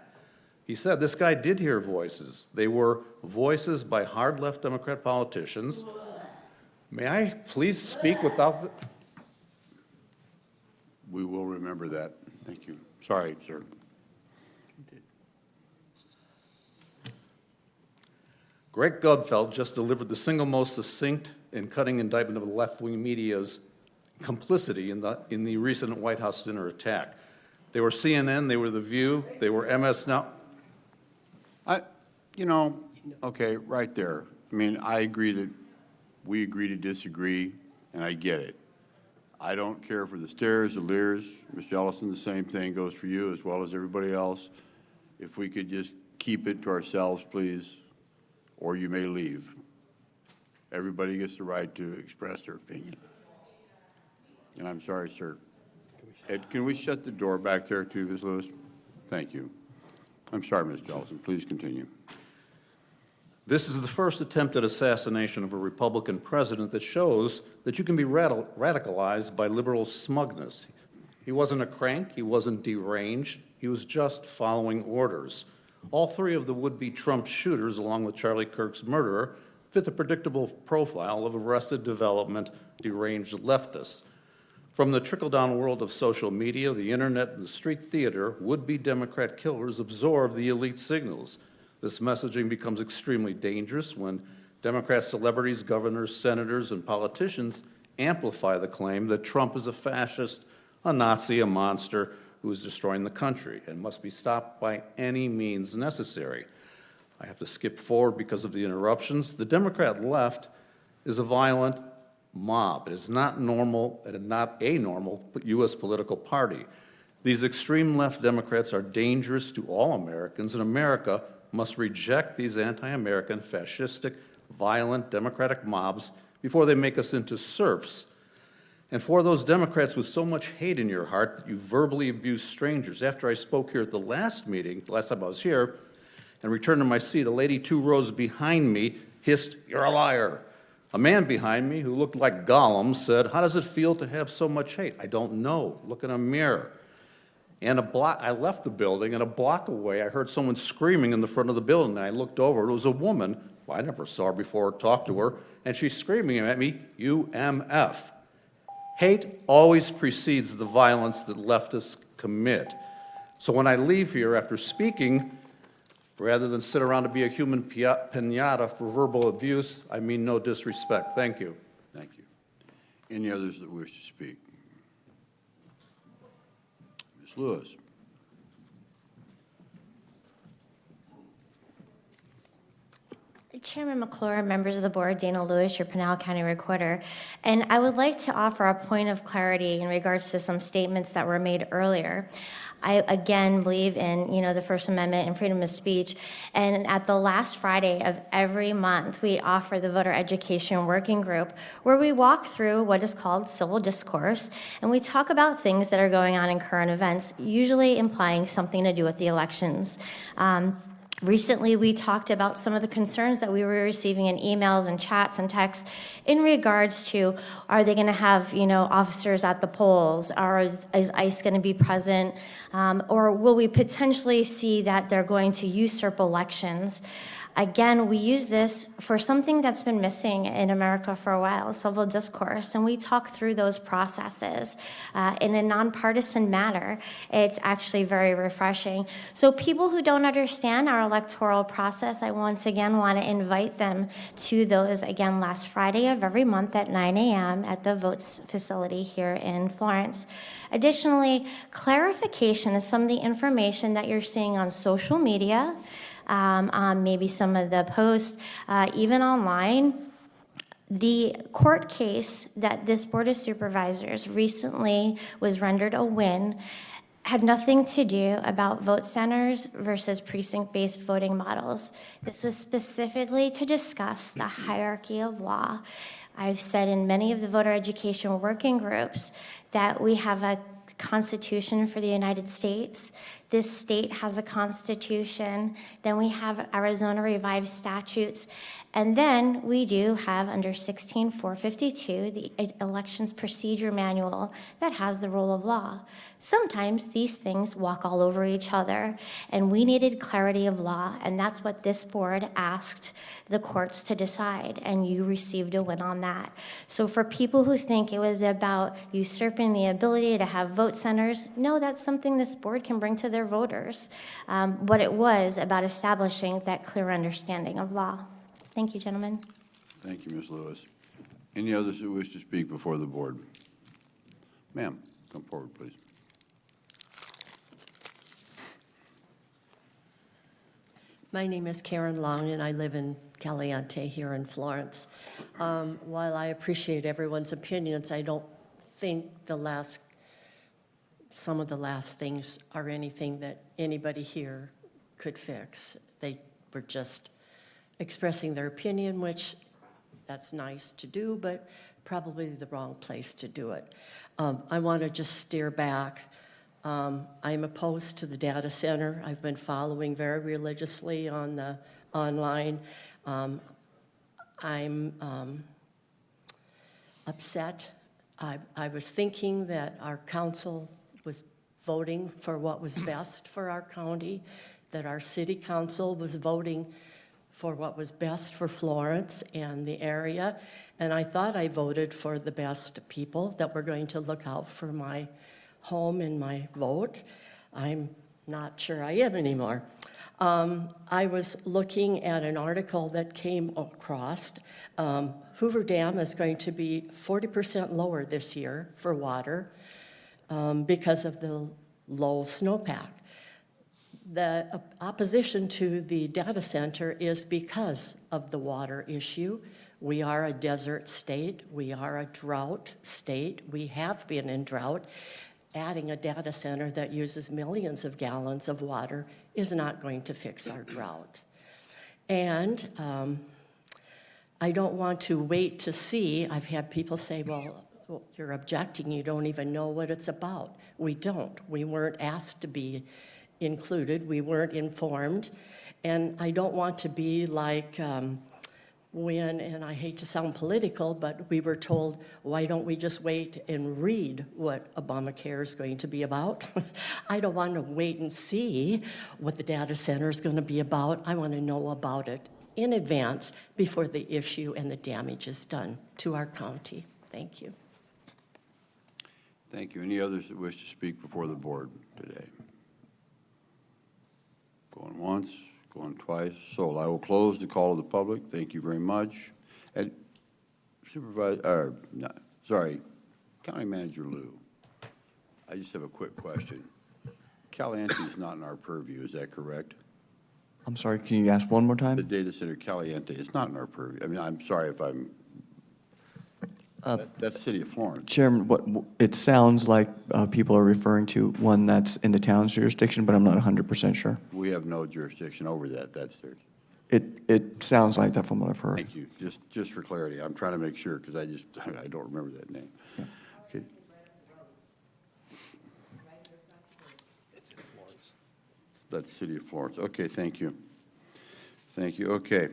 He said this guy did hear voices. They were voices by hard left Democrat politicians. May I please speak without the... We will remember that. Thank you. Sorry, sir. Greg Gutfeld just delivered the single most succinct and cutting indictment of the left-wing media's complicity in the recent White House dinner attack. They were CNN, they were The View, they were MS Now. Okay, right there. I mean, I agree that we agree to disagree, and I get it. I don't care for the stares, the leers. Mr. Ellison, the same thing goes for you as well as everybody else. If we could just keep it to ourselves, please, or you may leave. Everybody gets the right to express their opinion. And I'm sorry, sir. Ed, can we shut the door back there too, Ms. Lewis? Thank you. I'm sorry, Mr. Ellison. Please continue. This is the first attempt at assassination of a Republican president that shows that you can be radicalized by liberal smugness. He wasn't a crank, he wasn't deranged, he was just following orders. All 3 of the would-be Trump shooters, along with Charlie Kirk's murderer, fit the predictable profile of arrested development, deranged leftists. From the trickle-down world of social media, the internet, and the street theater, would-be Democrat killers absorb the elite signals. This messaging becomes extremely dangerous when Democrat celebrities, governors, senators, and politicians amplify the claim that Trump is a fascist, a Nazi, a monster who is destroying the country and must be stopped by any means necessary. I have to skip forward because of the interruptions. The Democrat left is a violent mob. It is not normal, and not a normal U.S. political party. These extreme left Democrats are dangerous to all Americans, and America must reject these anti-American, fascistic, violent Democratic mobs before they make us into serfs. And for those Democrats with so much hate in your heart that you verbally abuse strangers, after I spoke here at the last meeting, the last time I was here, and returned to my seat, a lady 2 rows behind me hissed, "You're a liar." A man behind me who looked like Gollum said, "How does it feel to have so much hate?" "I don't know. Look in a mirror." And I left the building, and a block away, I heard someone screaming in the front of the building. And I looked over. It was a woman. Well, I never saw her before or talked to her. And she's screaming at me, UMF. Hate always precedes the violence that leftists commit. So when I leave here after speaking, rather than sit around to be a human piñata for verbal abuse, I mean no disrespect. Thank you. Thank you. Any others that wish to speak? Ms. Lewis. Chairman McClure, members of the board, Dana Lewis, your Pinal County Recorder, and I would like to offer a point of clarity in regards to some statements that were made earlier. I, again, believe in, the First Amendment and freedom of speech, and at the last Friday of every month, we offer the Voter Education Working Group, where we walk through what is called civil discourse, and we talk about things that are going on in current events, usually implying something to do with the elections. Recently, we talked about some of the concerns that we were receiving in emails and chats and texts in regards to, are they going to have, officers at the polls? Is ICE going to be present? Or will we potentially see that they're going to usurp elections? Again, we use this for something that's been missing in America for a while, civil discourse, and we talk through those processes in a nonpartisan manner. It's actually very refreshing. So people who don't understand our electoral process, I once again want to invite them to those, again, last Friday of every month at 9 a.m. at the votes facility here in Florence. Additionally, clarification is some of the information that you're seeing on social media, on maybe some of the posts, even online. The court case that this Board of Supervisors recently was rendered a win had nothing to do about vote centers versus precinct-based voting models. This was specifically to discuss the hierarchy of law. I've said in many of the voter education working groups that we have a Constitution for the United States. This state has a constitution. Then we have Arizona revised statutes. And then we do have under 16452 the elections procedure manual that has the rule of law. Sometimes these things walk all over each other, and we needed clarity of law, and that's what this board asked the courts to decide, and you received a win on that. So for people who think it was about usurping the ability to have vote centers, no, that's something this board can bring to their voters. But it was about establishing that clear understanding of law. Thank you, gentlemen. Thank you, Ms. Lewis. Any others who wish to speak before the board? Ma'am, come forward, please. My name is Karen Long, and I live in Caliente here in Florence. While I appreciate everyone's opinions, I don't think some of the last things are anything that anybody here could fix. They were just expressing their opinion, which that's nice to do, but probably the wrong place to do it. I want to just steer back. I'm opposed to the data center. I've been following very religiously on the online. I'm upset. I was thinking that our council was voting for what was best for our county, that our city council was voting for what was best for Florence and the area, and I thought I voted for the best people that were going to look out for my home and my vote. I'm not sure I am anymore. I was looking at an article that came across. Hoover Dam is going to be 40% lower this year for water because of the low snowpack. The opposition to the data center is because of the water issue. We are a desert state. We are a drought state. We have been in drought. Adding a data center that uses millions of gallons of water is not going to fix our drought. And I don't want to wait to see. I've had people say, well, you're objecting. You don't even know what it's about. We don't. We weren't asked to be included. We weren't informed. And I don't want to be like when, and I hate to sound political, but we were told, why don't we just wait and read what Obamacare is going to be about? I don't want to wait and see what the data center is going to be about. I want to know about it in advance before the issue and the damage is done to our county. Thank you. Thank you. Any others that wish to speak before the board today? Going once, going twice. So I will close the call of the public. Thank you very much. And County Manager Lou, I just have a quick question. Caliente is not in our purview, is that correct? I'm sorry, can you ask one more time? The data center Caliente, it's not in our purview. I mean, I'm sorry if I'm, that's City of Florence. Chairman, it sounds like people are referring to one that's in the town's jurisdiction, but I'm not 100% sure. We have no jurisdiction over that. That's theirs. It sounds like that from what I've heard. Thank you. Just for clarity, I'm trying to make sure because I don't remember that name. Yeah. Okay. That's City of Florence. Okay, thank you. Thank you. Okay.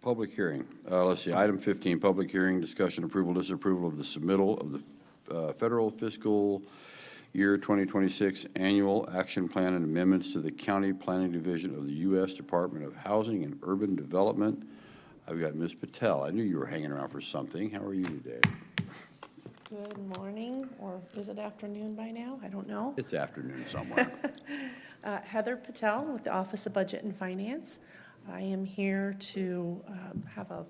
Public hearing. Let's see, item 15, public hearing, discussion, approval, disapproval of the submittal of the federal fiscal Year 2026 Annual Action Plan and amendments to the County Planning Division of the U.S. Department of Housing and Urban Development. I've got Ms. Patel. I knew you were hanging around for something. How are you today? Good morning, or is it afternoon by now? I don't know. It's afternoon somewhere. Heather Patel with the Office of Budget and Finance. I am here to have a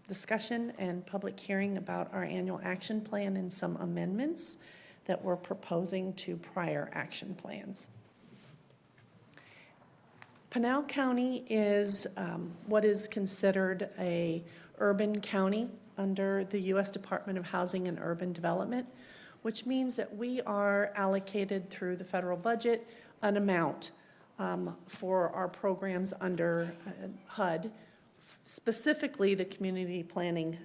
discussion and public hearing about our annual action plan and some amendments that we're proposing to prior action plans. Pinal County is what is considered a urban county under the U.S. Department of Housing and Urban Development, which means that we are allocated through the federal budget an amount for our programs under HUD, specifically the Community Planning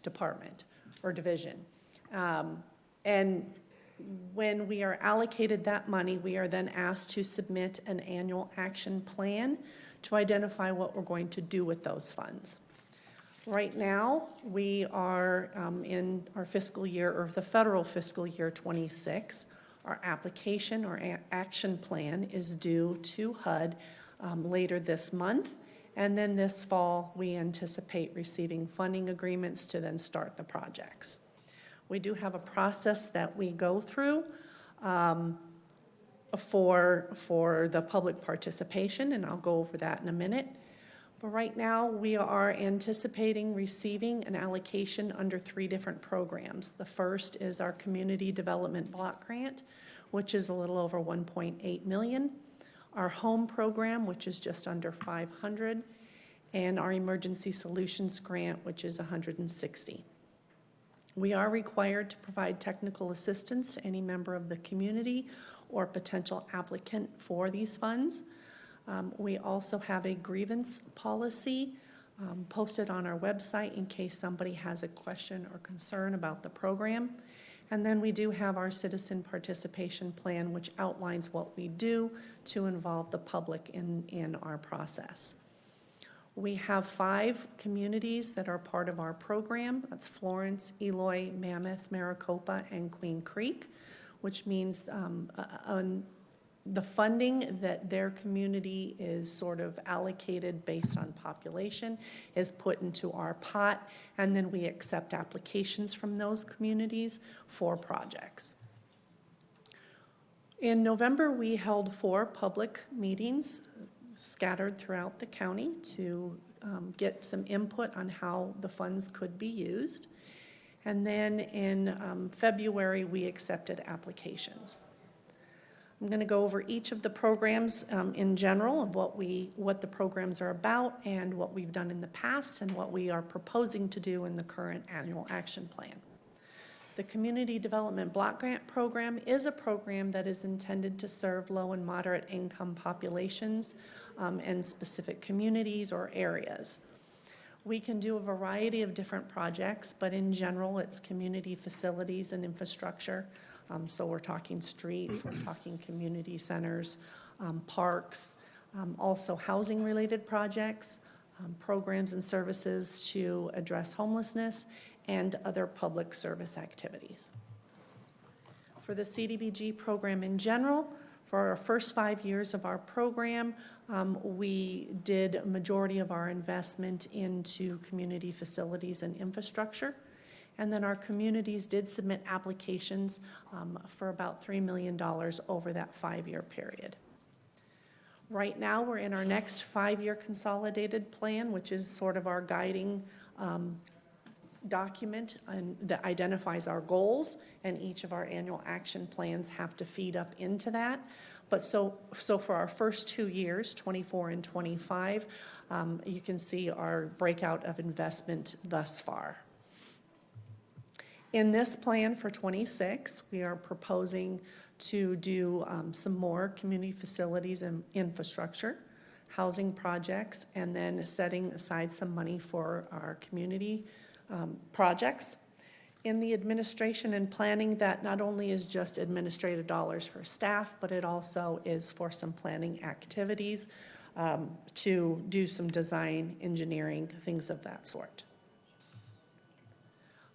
Department or Division. And when we are allocated that money, we are then asked to submit an annual action plan to identify what we're going to do with those funds. Right now, we are in our fiscal year, or the federal fiscal year 26. Our application or action plan is due to HUD later this month. And then this fall, we anticipate receiving funding agreements to then start the projects. We do have a process that we go through for the public participation, and I'll go over that in a minute. But right now, we are anticipating receiving an allocation under 3 different programs. The first is our Community Development Block Grant, which is a little over $1.8 million. Our Home Program, which is just under $500, and our Emergency Solutions Grant, which is $160. We are required to provide technical assistance to any member of the community or potential applicant for these funds. We also have a grievance policy posted on our website in case somebody has a question or concern about the program. And then we do have our citizen participation plan, which outlines what we do to involve the public in our process. We have 5 communities that are part of our program. That's Florence, Eloy, Mammoth, Maricopa, and Queen Creek, which means the funding that their community is sort of allocated based on population is put into our pot, and then we accept applications from those communities for projects. In November, we held 4 public meetings scattered throughout the county to get some input on how the funds could be used. And then in February, we accepted applications. I'm going to go over each of the programs in general of what the programs are about and what we've done in the past and what we are proposing to do in the current annual action plan. The Community Development Block Grant Program is a program that is intended to serve low and moderate income populations in specific communities or areas. We can do a variety of different projects, but in general, it's community facilities and infrastructure. So we're talking streets, we're talking community centers, parks, also housing-related projects, programs and services to address homelessness, and other public service activities. For the CDBG program in general, for our first 5 years of our program, we did a majority of our investment into community facilities and infrastructure. And then our communities did submit applications for about $3 million over that 5-year period. Right now, we're in our next 5-year consolidated plan, which is sort of our guiding document that identifies our goals, and each of our annual action plans have to feed up into that. But so for our first 2 years, 24 and 25, you can see our breakout of investment thus far. In this plan for 26, we are proposing to do some more community facilities and infrastructure, housing projects, and then setting aside some money for our community projects. In the administration and planning, that not only is just administrative dollars for staff, but it also is for some planning activities to do some design, engineering, things of that sort.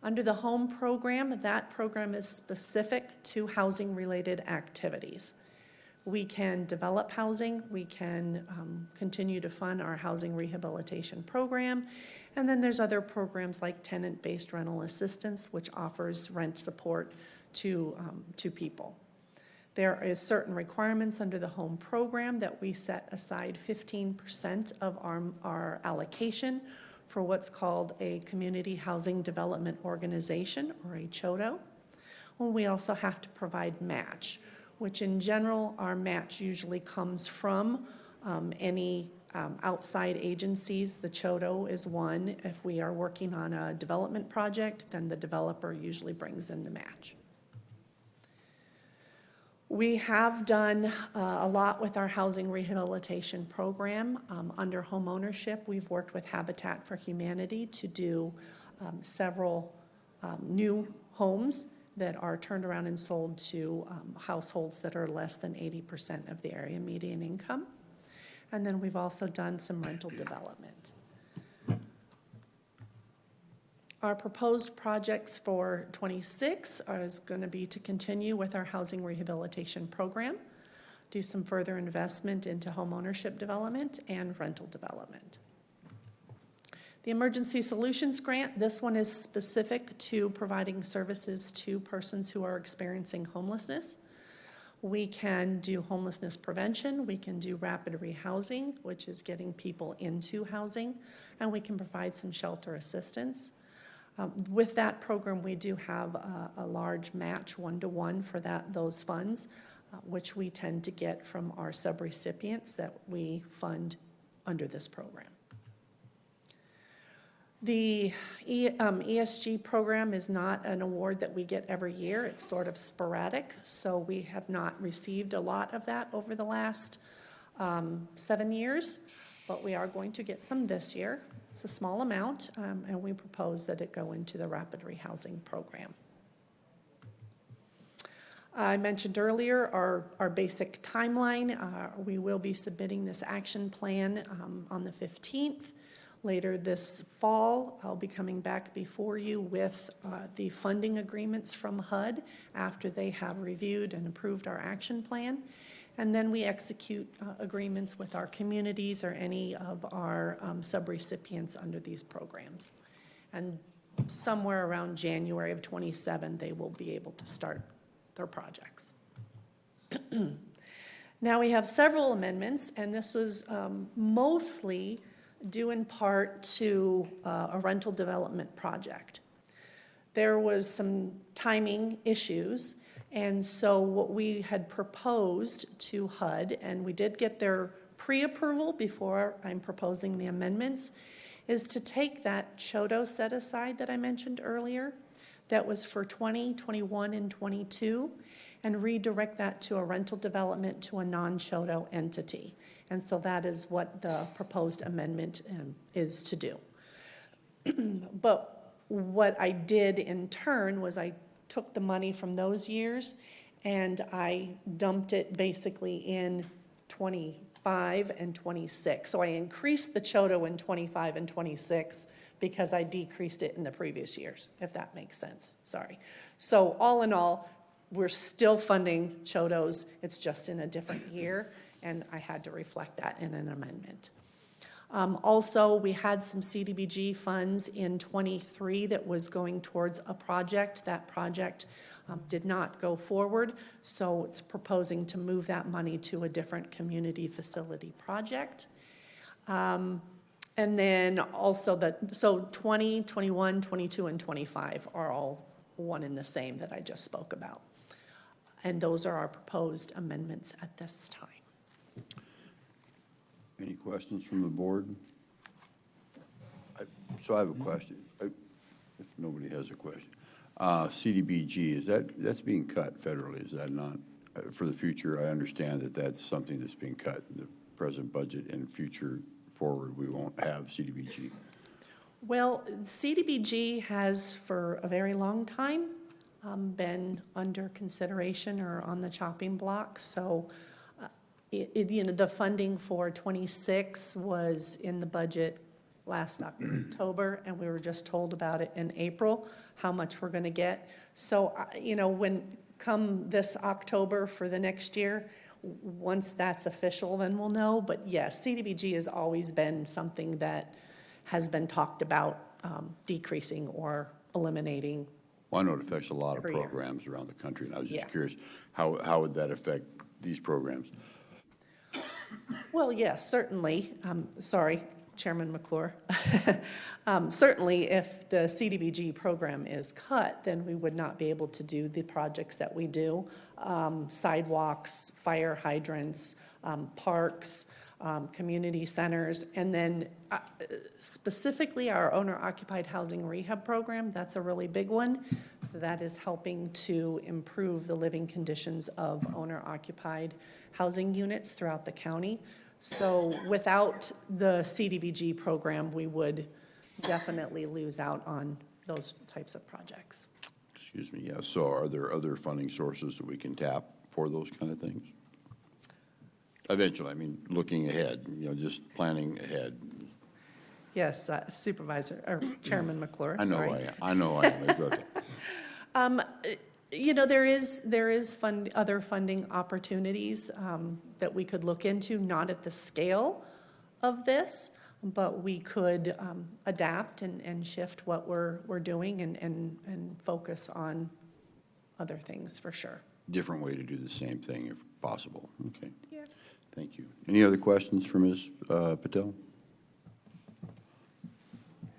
Under the home program, that program is specific to housing-related activities. We can develop housing, we can continue to fund our housing rehabilitation program, and then there's other programs like tenant-based rental assistance, which offers rent support to people. There is certain requirements under the home program that we set aside 15% of our allocation for what's called a Community Housing Development Organization, or a CHODO. Well, we also have to provide match, which in general, our match usually comes from any outside agencies. The CHODO is one. If we are working on a development project, then the developer usually brings in the match. We have done a lot with our housing rehabilitation program. Under home ownership, we've worked with Habitat for Humanity to do several new homes that are turned around and sold to households that are less than 80% of the area median income. And then we've also done some rental development. Our proposed projects for 26 is going to be to continue with our housing rehabilitation program, do some further investment into home ownership development and rental development. The Emergency Solutions Grant, this one is specific to providing services to persons who are experiencing homelessness. We can do homelessness prevention, we can do rapid rehousing, which is getting people into housing, and we can provide some shelter assistance. With that program, we do have a large match 1-to-1 for those funds, which we tend to get from our subrecipients that we fund under this program. The ESG program is not an award that we get every year. It's sort of sporadic, so we have not received a lot of that over the last 7 years, but we are going to get some this year. It's a small amount, and we propose that it go into the rapid rehousing program. I mentioned earlier our basic timeline. We will be submitting this action plan on the 15th. Later this fall, I'll be coming back before you with the funding agreements from HUD after they have reviewed and approved our action plan. And then we execute agreements with our communities or any of our subrecipients under these programs. And somewhere around January of 27, they will be able to start their projects. Now we have several amendments, and this was mostly due in part to a rental development project. There was some timing issues. And so what we had proposed to HUD, and we did get their pre-approval before I'm proposing the amendments, is to take that CHODO set aside that I mentioned earlier, that was for 20, 21, and 22, and redirect that to a rental development to a non-CHODO entity. And so that is what the proposed amendment is to do. But what I did in turn was I took the money from those years and I dumped it basically in 25 and 26. So I increased the CHODO in 25 and 26 because I decreased it in the previous years, if that makes sense. Sorry. So all in all, we're still funding CHODOs. It's just in a different year, and I had to reflect that in an amendment. Also, we had some CDBG funds in 23 that was going towards a project. That project did not go forward, so it's proposing to move that money to a different community facility project. And then also so 20, 21, 22, and 25 are all one and the same that I just spoke about. And those are our proposed amendments at this time. Any questions from the board? So I have a question, if nobody has a question. CDBG, that's being cut federally, is that not? For the future, I understand that that's something that's being cut in the present budget, and future forward, we won't have CDBG. Well, CDBG has for a very long time been under consideration or on the chopping block. So, the funding for 26 was in the budget last October, and we were just told about it in April, how much we're going to get. So, when come this October for the next year, once that's official, then we'll know. But yes, CDBG has always been something that has been talked about decreasing or eliminating. Well, I know it affects a lot of Every year. programs around the country, and I was just Yeah. curious, how would that affect these programs? Well, yes, certainly. Sorry, Chairman McClure. Certainly, if the CDBG program is cut, then we would not be able to do the projects that we do. Sidewalks, fire hydrants, parks, community centers, and then specifically our owner-occupied housing rehab program, that's a really big one. So that is helping to improve the living conditions of owner-occupied housing units throughout the county. So without the CDBG program, we would definitely lose out on those types of projects. Excuse me, yeah, so are there other funding sources that we can tap for those kind of things? Eventually, I mean, looking ahead, just planning ahead. Yes, Supervisor, or Chairman McClure, I know sorry. I am, it's okay. There is other funding opportunities that we could look into, not at the scale of this, but we could adapt and shift what we're doing and focus on other things for sure. Different way to do the same thing if possible, okay. Yeah. Thank you. Any other questions for Ms. Patel?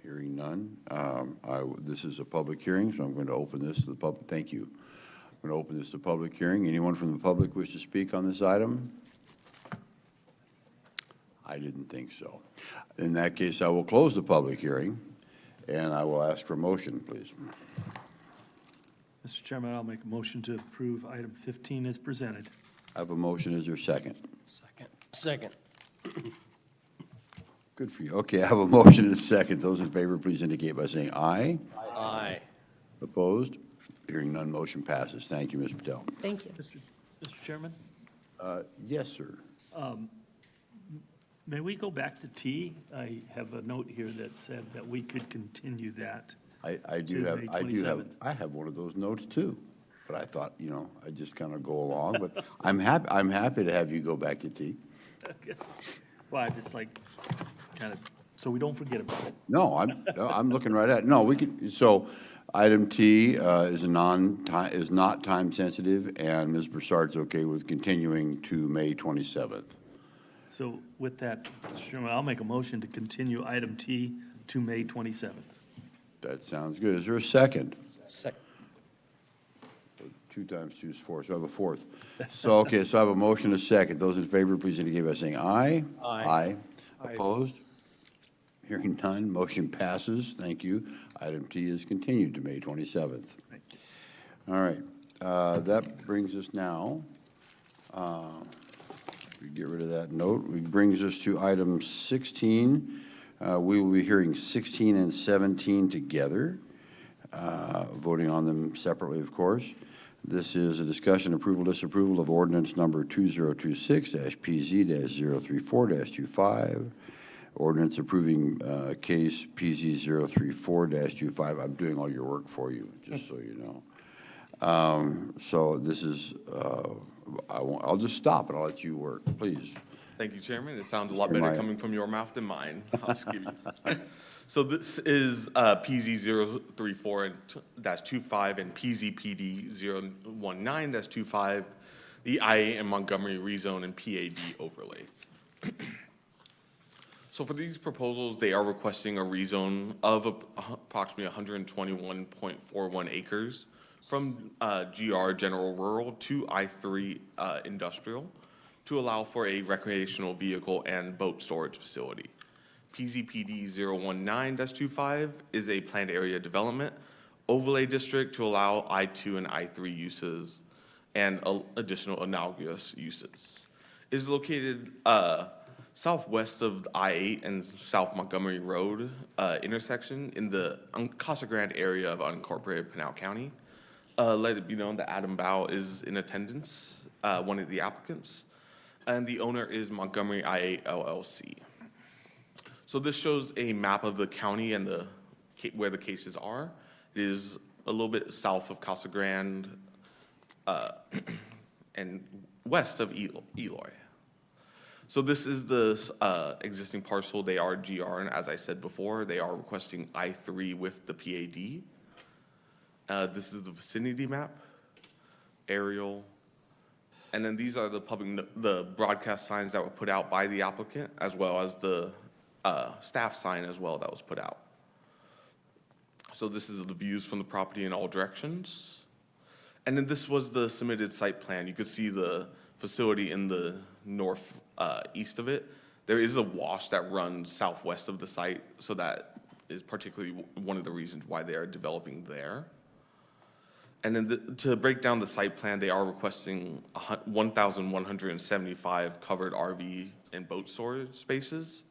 Hearing none. This is a public hearing, so I'm going to open this to the public. Thank you. I'm going to open this to public hearing. Anyone from the public wish to speak on this item? I didn't think so. In that case, I will close the public hearing, and I will ask for a motion, please. Mr. Chairman, I'll make a motion to approve item 15 as presented. I have a motion. Is there a second? Second. Good for you. Okay, I have a motion and a second. Those in favor, please indicate by saying aye. Aye. Opposed? Hearing none, motion passes. Thank you, Ms. Patel. Thank you. Mr. Chairman, Yes, sir. may we go back to T? I have a note here that said that we could continue that. I to May 27th. I have one of those notes too. But I thought, I'd just kind of go along, but I'm happy to have you go back to T. Well, I just so we don't forget about it. No, I'm looking right at it. No, we could, so item T is not time sensitive, and Ms. Broussard's okay with continuing to May 27th. So with that, Mr. Chairman, I'll make a motion to continue item T to May 27th. That sounds good. Is there a second? Second. 2 times 2 is 4, so I have a fourth. So, okay, so I have a motion and a second. Those in favor, please indicate by saying aye. Aye. Opposed? Hearing none, motion passes. Thank you. Item T is continued to May 27th. All right, that brings us now, we get rid of that note. It brings us to item 16. We will be hearing 16 and 17 together, voting on them separately, of course. This is a discussion, approval, disapproval of ordinance number 2026-PZ-034-25. Ordinance approving case PZ-034-25. I'm doing all your work for you, just so you know. So this is, I'll just stop and I'll let you work, please. Thank you, Chairman. It sounds a lot better coming from your mouth than mine. I'll just give you. So this is PZ-034-25 and PZPD-019-25, the IA and Montgomery rezone and PAD overlay. So for these proposals, they are requesting a rezone of approximately 121.41 acres from GR General Rural to I3 Industrial to allow for a recreational vehicle and boat storage facility. PZPD 019-25 is a planned area development overlay district to allow I2 and I3 uses and additional analogous uses. It is located southwest of I-8 and South Montgomery Road intersection in the Casa Grande area of unincorporated Pinal County. Let it be known that Adam Bao is in attendance, one of the applicants, and the owner is Montgomery I-8 LLC. So this shows a map of the county and where the cases are. It is a little bit south of Casa Grande and west of Eloy. So this is the existing parcel. They are GR, and as I said before, they are requesting I-3 with the PAD. This is the vicinity map, aerial, and then these are the broadcast signs that were put out by the applicant, as well as the staff sign as well that was put out. So this is the views from the property in all directions. And then this was the submitted site plan. You could see the facility in the north east of it. There is a wash that runs southwest of the site, so that is particularly one of the reasons why they are developing there. And then to break down the site plan, they are requesting 1,175 covered RV and boat storage spaces.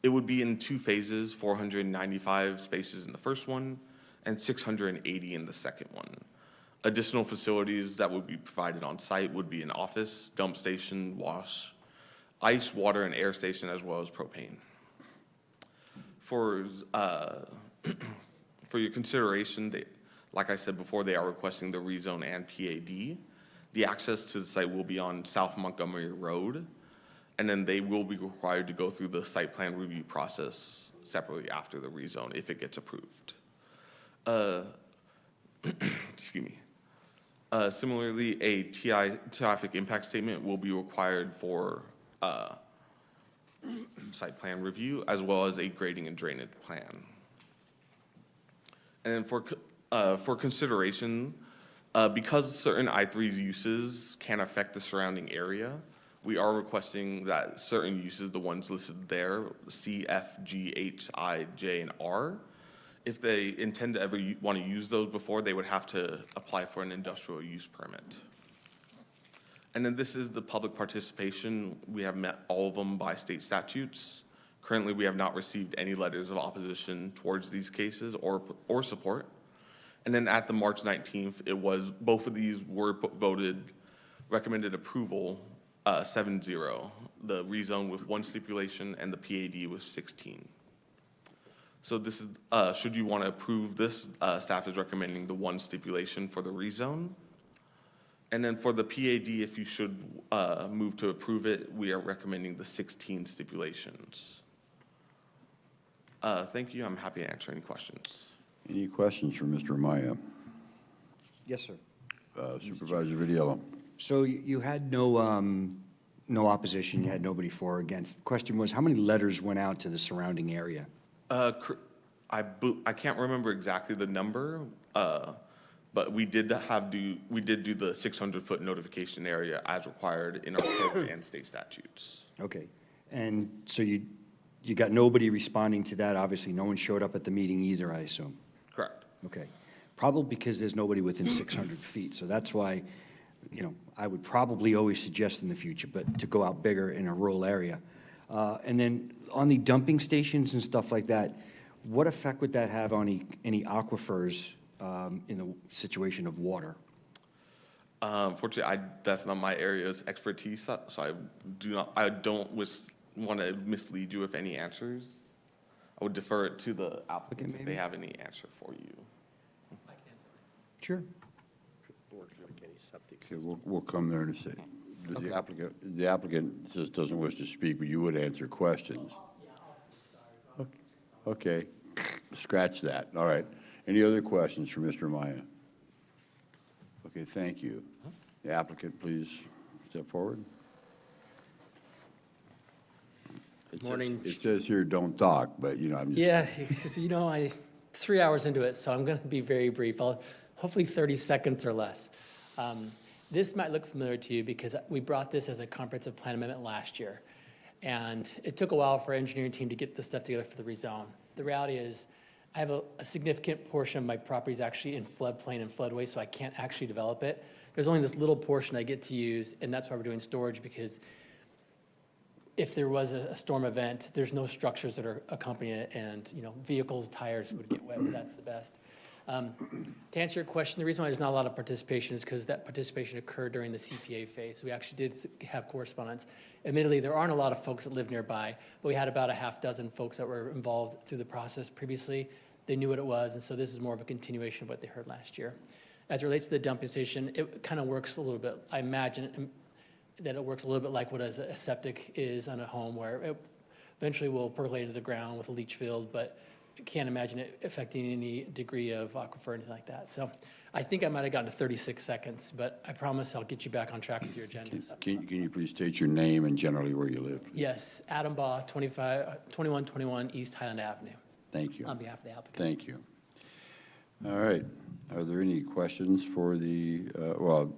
It would be in 2 phases, 495 spaces in the first one and 680 in the second one. Additional facilities that would be provided on site would be an office, dump station, wash, ice, water, and air station, as well as propane. For your consideration, like I said before, they are requesting the rezone and PAD. The access to the site will be on South Montgomery Road, and then they will be required to go through the site plan review process separately after the rezone if it gets approved. Excuse me. Similarly, a traffic impact statement will be required for site plan review, as well as a grading and drainage plan. And then for consideration, because certain I-3's uses can affect the surrounding area, we are requesting that certain uses, the ones listed there, C, F, G, H, I, J, and R, if they intend to ever want to use those before, they would have to apply for an industrial use permit. And then this is the public participation. We have met all of them by state statutes. Currently, we have not received any letters of opposition towards these cases or support. And then at the March 19th, both of these were recommended approval 7-0, the rezone with 1 stipulation and the PAD with 16. So this is, should you want to approve this, staff is recommending the 1 stipulation for the rezone. And then for the PAD, if you should move to approve it, we are recommending the 16 stipulations. Thank you. I'm happy to answer any questions. Any questions for Mr. Amaya? Yes, sir. Supervisor Vidiello. So you had no opposition, you had nobody for or against. The question was, how many letters went out to the surrounding area? I can't remember exactly the number, but we did do the 600-foot notification area as required in our code and state statutes. Okay, and so you got nobody responding to that? Obviously, no one showed up at the meeting either, I assume? Correct. Okay, probably because there's nobody within 600 feet, so that's why, I would probably always suggest in the future, but to go out bigger in a rural area. And then on the dumping stations and stuff like that, what effect would that have on any aquifers in the situation of water? Unfortunately, that's not my area's expertise, so I don't want to mislead you with any answers. I would defer it to the applicants if they have any answer for you. Sure. Okay, we'll come there in a second. The applicant just doesn't wish to speak, but you would answer questions. Okay, scratch that. All right. Any other questions for Mr. Amaya? Okay, thank you. The applicant, please step forward. Morning. It says here, don't talk, but, I'm just. Yeah, because, I'm 3 hours into it, so I'm going to be very brief. Hopefully 30 seconds or less. This might look familiar to you because we brought this as a comprehensive plan amendment last year. And it took a while for our engineering team to get this stuff together for the rezone. The reality is I have a significant portion of my property is actually in floodplain and floodway, so I can't actually develop it. There's only this little portion I get to use, and that's why we're doing storage, because if there was a storm event, there's no structures that are accompanying it, and vehicles, tires would get wet, but that's the best. To answer your question, the reason why there's not a lot of participation is because that participation occurred during the CPA phase. So we actually did have correspondence. Admittedly, there aren't a lot of folks that live nearby, but we had about a half dozen folks that were involved through the process previously. They knew what it was, and so this is more of a continuation of what they heard last year. As it relates to the dumping station, it kind of works a little bit, I imagine that it works a little bit like what a septic is on a home, where it eventually will percolate into the ground with a leach field, but can't imagine it affecting any degree of aquifer or anything like that. So I think I might have gotten to 36 seconds, but I promise I'll get you back on track with your agenda. Can you please state your name and generally where you live? Yes, Adam Baugh, 2121 East Highland Avenue. Thank you. On behalf of the applicant. Thank you. All right. Are there any questions for the, well,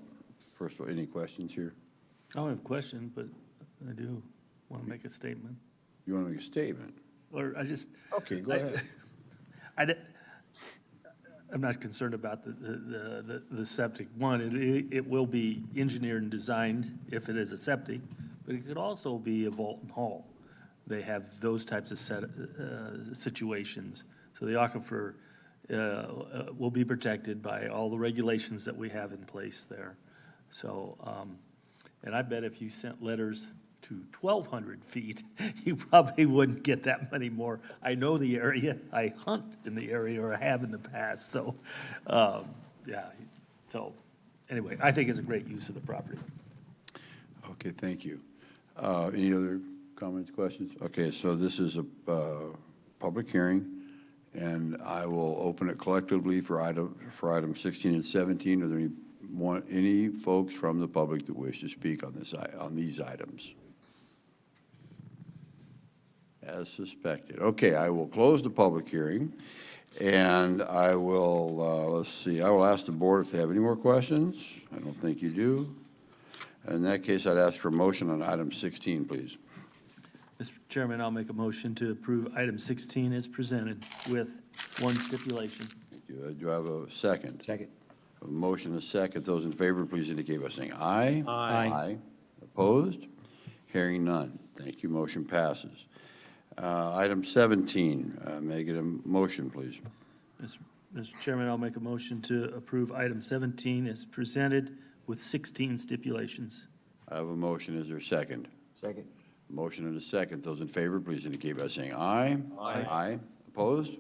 first of all, any questions here? I don't have a question, but I do want to make a statement. You want to make a statement? Or I just. Okay, go ahead. I'm not concerned about the septic. One, it will be engineered and designed if it is a septic, but it could also be a vault and hall. They have those types of situations. So the aquifer will be protected by all the regulations that we have in place there. So, and I bet if you sent letters to 1,200 feet, you probably wouldn't get that many more. I know the area, I hunt in the area, or I have in the past, so, yeah. So, anyway, I think it's a great use of the property. Okay, thank you. Any other comments, questions? Okay, so this is a public hearing, and I will open it collectively for item 16 and 17. Are there any folks from the public that wish to speak on these items? As suspected. Okay, I will close the public hearing, and I will, let's see, I will ask the board if they have any more questions. I don't think you do. In that case, I'd ask for a motion on item 16, please. Mr. Chairman, I'll make a motion to approve item 16 as presented with one stipulation. Thank you. Do I have a second? Second. A motion, a second. Those in favor, please indicate by saying aye. Aye. Aye. Opposed? Hearing none. Thank you. Motion passes. Item 17, may I get a motion, please? Mr. Chairman, I'll make a motion to approve item 17 as presented with 16 stipulations. I have a motion. Is there a second? Second. Motion and a second. Those in favor, please indicate by saying aye. Aye. Aye. Opposed?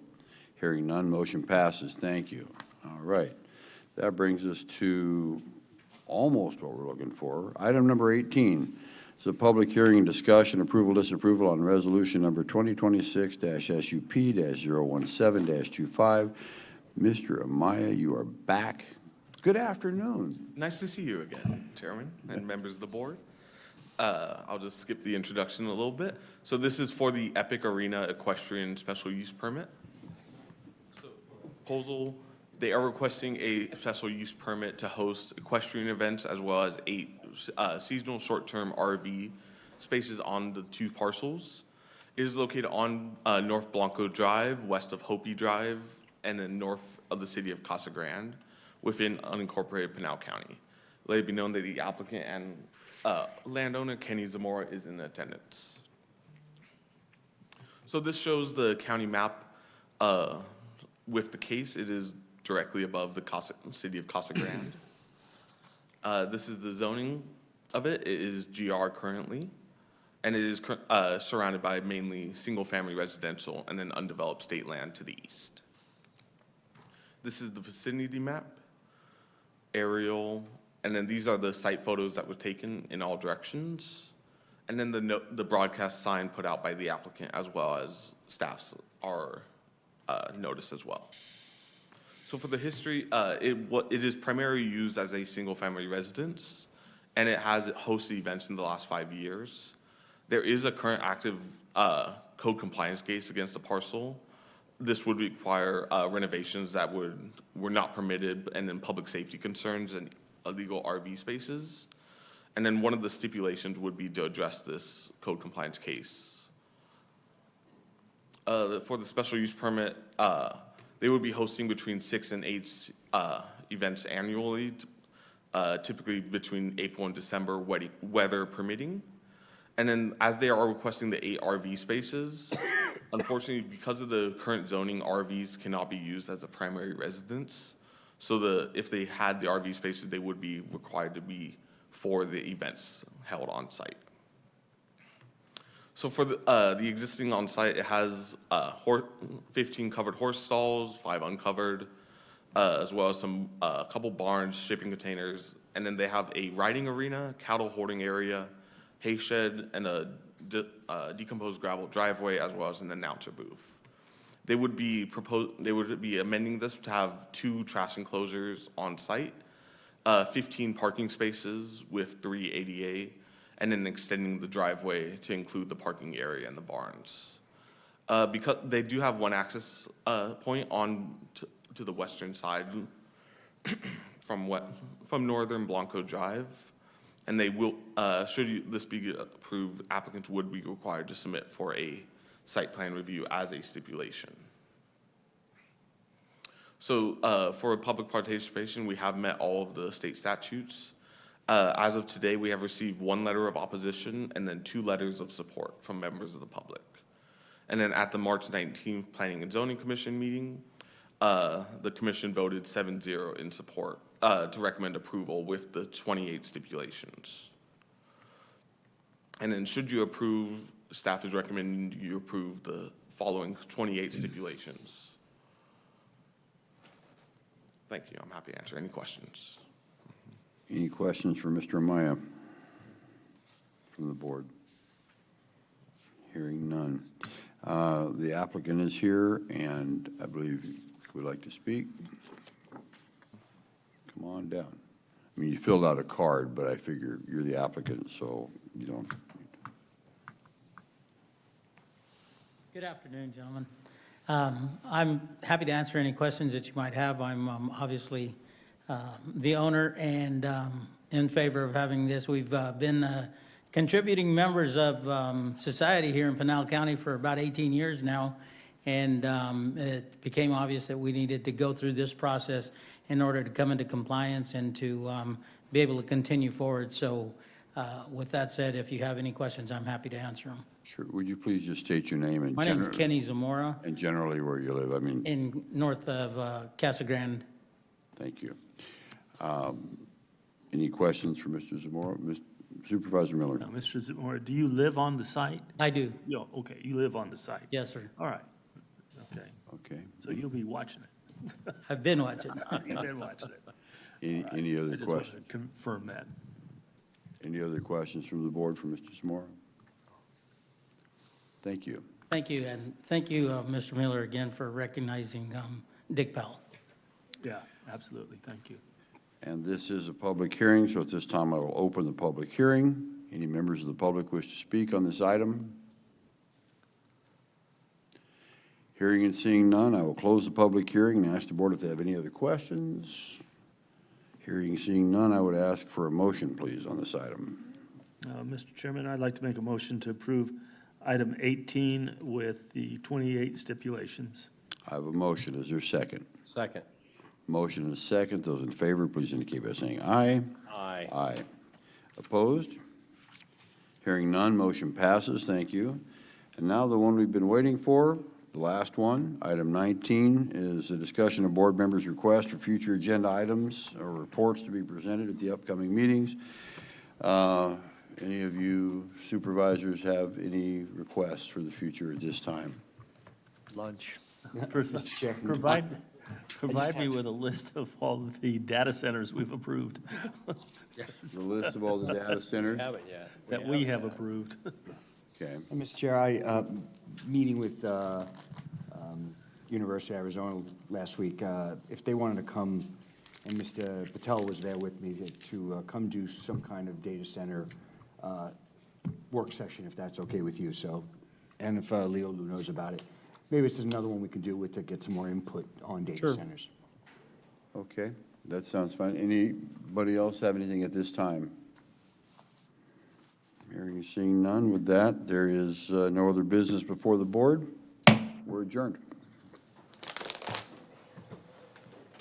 Hearing none, motion passes. Thank you. All right. That brings us to almost what we're looking for. Item number 18 is a public hearing and discussion, approval, disapproval on resolution number 2026-SUP-017-25. Mr. Amaya, you are back. Good afternoon. Nice to see you again, Chairman and members of the board. I'll just skip the introduction a little bit. So this is for the Epic Arena Equestrian Special Use Permit. So proposal, they are requesting a special use permit to host equestrian events as well as 8 seasonal short-term RV spaces on the 2 parcels. It is located on North Blanco Drive, west of Hopi Drive, and then north of the city of Casa Grande, within unincorporated Pinal County. Let it be known that the applicant and landowner Kenny Zamora is in attendance. So this shows the county map with the case. It is directly above the city of Casa Grande. This is the zoning of it. It is GR currently, and it is surrounded by mainly single-family residential and then undeveloped state land to the east. This is the vicinity map, aerial, and then these are the site photos that were taken in all directions, and then the broadcast sign put out by the applicant as well as staff's are noticed as well. So for the history, it is primarily used as a single-family residence, and it has hosted events in the last 5 years. There is a current active code compliance case against the parcel. This would require renovations that were not permitted, and then public safety concerns and illegal RV spaces. And then one of the stipulations would be to address this code compliance case. For the special use permit, they would be hosting between 6 and 8 events annually, typically between April and December, weather permitting. And then as they are requesting the 8 RV spaces, unfortunately, because of the current zoning, RVs cannot be used as a primary residence. So if they had the RV spaces, they would be required to be for the events held on site. So for the existing on site, it has 15 covered horse stalls, 5 uncovered, as well as a couple barns, shipping containers, and then they have a riding arena, cattle hoarding area, hay shed, and a decomposed gravel driveway, as well as an announcer booth. They would be amending this to have 2 trash enclosures on site, 15 parking spaces with 3 ADA, and then extending the driveway to include the parking area and the barns. Because they do have one access point on to the western side from northern Blanco Drive, and they will, this be approved, applicants would be required to submit for a site plan review as a stipulation. So for public participation, we have met all of the state statutes. As of today, we have received 1 letter of opposition and then 2 letters of support from members of the public. And then at the March 19th Planning and Zoning Commission meeting, the commission voted 7-0 in support to recommend approval with the 28 stipulations. And then should you approve, staff is recommending you approve the following 28 stipulations. Thank you. I'm happy to answer any questions. Any questions for Mr. Amaya from the board? Hearing none. The applicant is here, and I believe would like to speak. Come on down. I mean, you filled out a card, but I figure you're the applicant, so you don't. Good afternoon, gentlemen. I'm happy to answer any questions that you might have. I'm obviously the owner and in favor of having this. We've been contributing members of society here in Pinal County for about 18 years now, and it became obvious that we needed to go through this process in order to come into compliance and to be able to continue forward. So with that said, if you have any questions, I'm happy to answer them. Sure. Would you please just state your name and My name is Kenny Zamora. And generally where you live? I mean, In north of Casa Grande. thank you. Any questions for Mr. Zamora? Supervisor Miller? Now, Mr. Zamora, do you live on the site? I do. Yeah, okay, you live on the site? Yes, sir. All right, okay. Okay. So you'll be watching it? I've been watching. You've been watching it. Any other I just wanted questions? to confirm that. Any other questions from the board for Mr. Zamora? Thank you. Thank you, and thank you, Mr. Miller, again for recognizing Dick Powell. Yeah, absolutely, thank you. And this is a public hearing, so at this time I will open the public hearing. Any members of the public wish to speak on this item? Hearing and seeing none, I will close the public hearing and ask the board if they have any other questions. Hearing and seeing none, I would ask for a motion, please, on this item. Mr. Chairman, I'd like to make a motion to approve item 18 with the 28 stipulations. I have a motion. Is there a second? Second. Motion and a second. Those in favor, please indicate by saying aye. Aye. Aye. Opposed? Hearing none, motion passes. Thank you. And now the one we've been waiting for, the last one, item 19, is a discussion of board members' request for future agenda items or reports to be presented at the upcoming meetings. Any of you supervisors have any requests for the future at this time? Lunch. Provide me with a list of all the data centers we've approved. The list of all the data centers? We haven't yet. That we have approved. Okay. Mr. Chair, I, meeting with University of Arizona last week, if they wanted to come, and Mr. Patel was there with me, to come do some kind of data center work session, if that's okay with you, so, and if Leo Lou knows about it. Maybe it's another one we can do with to get some more input on data centers. Okay, that sounds fine. Anybody else have anything at this time? Hearing and seeing none. With that, there is no other business before the board. We're adjourned.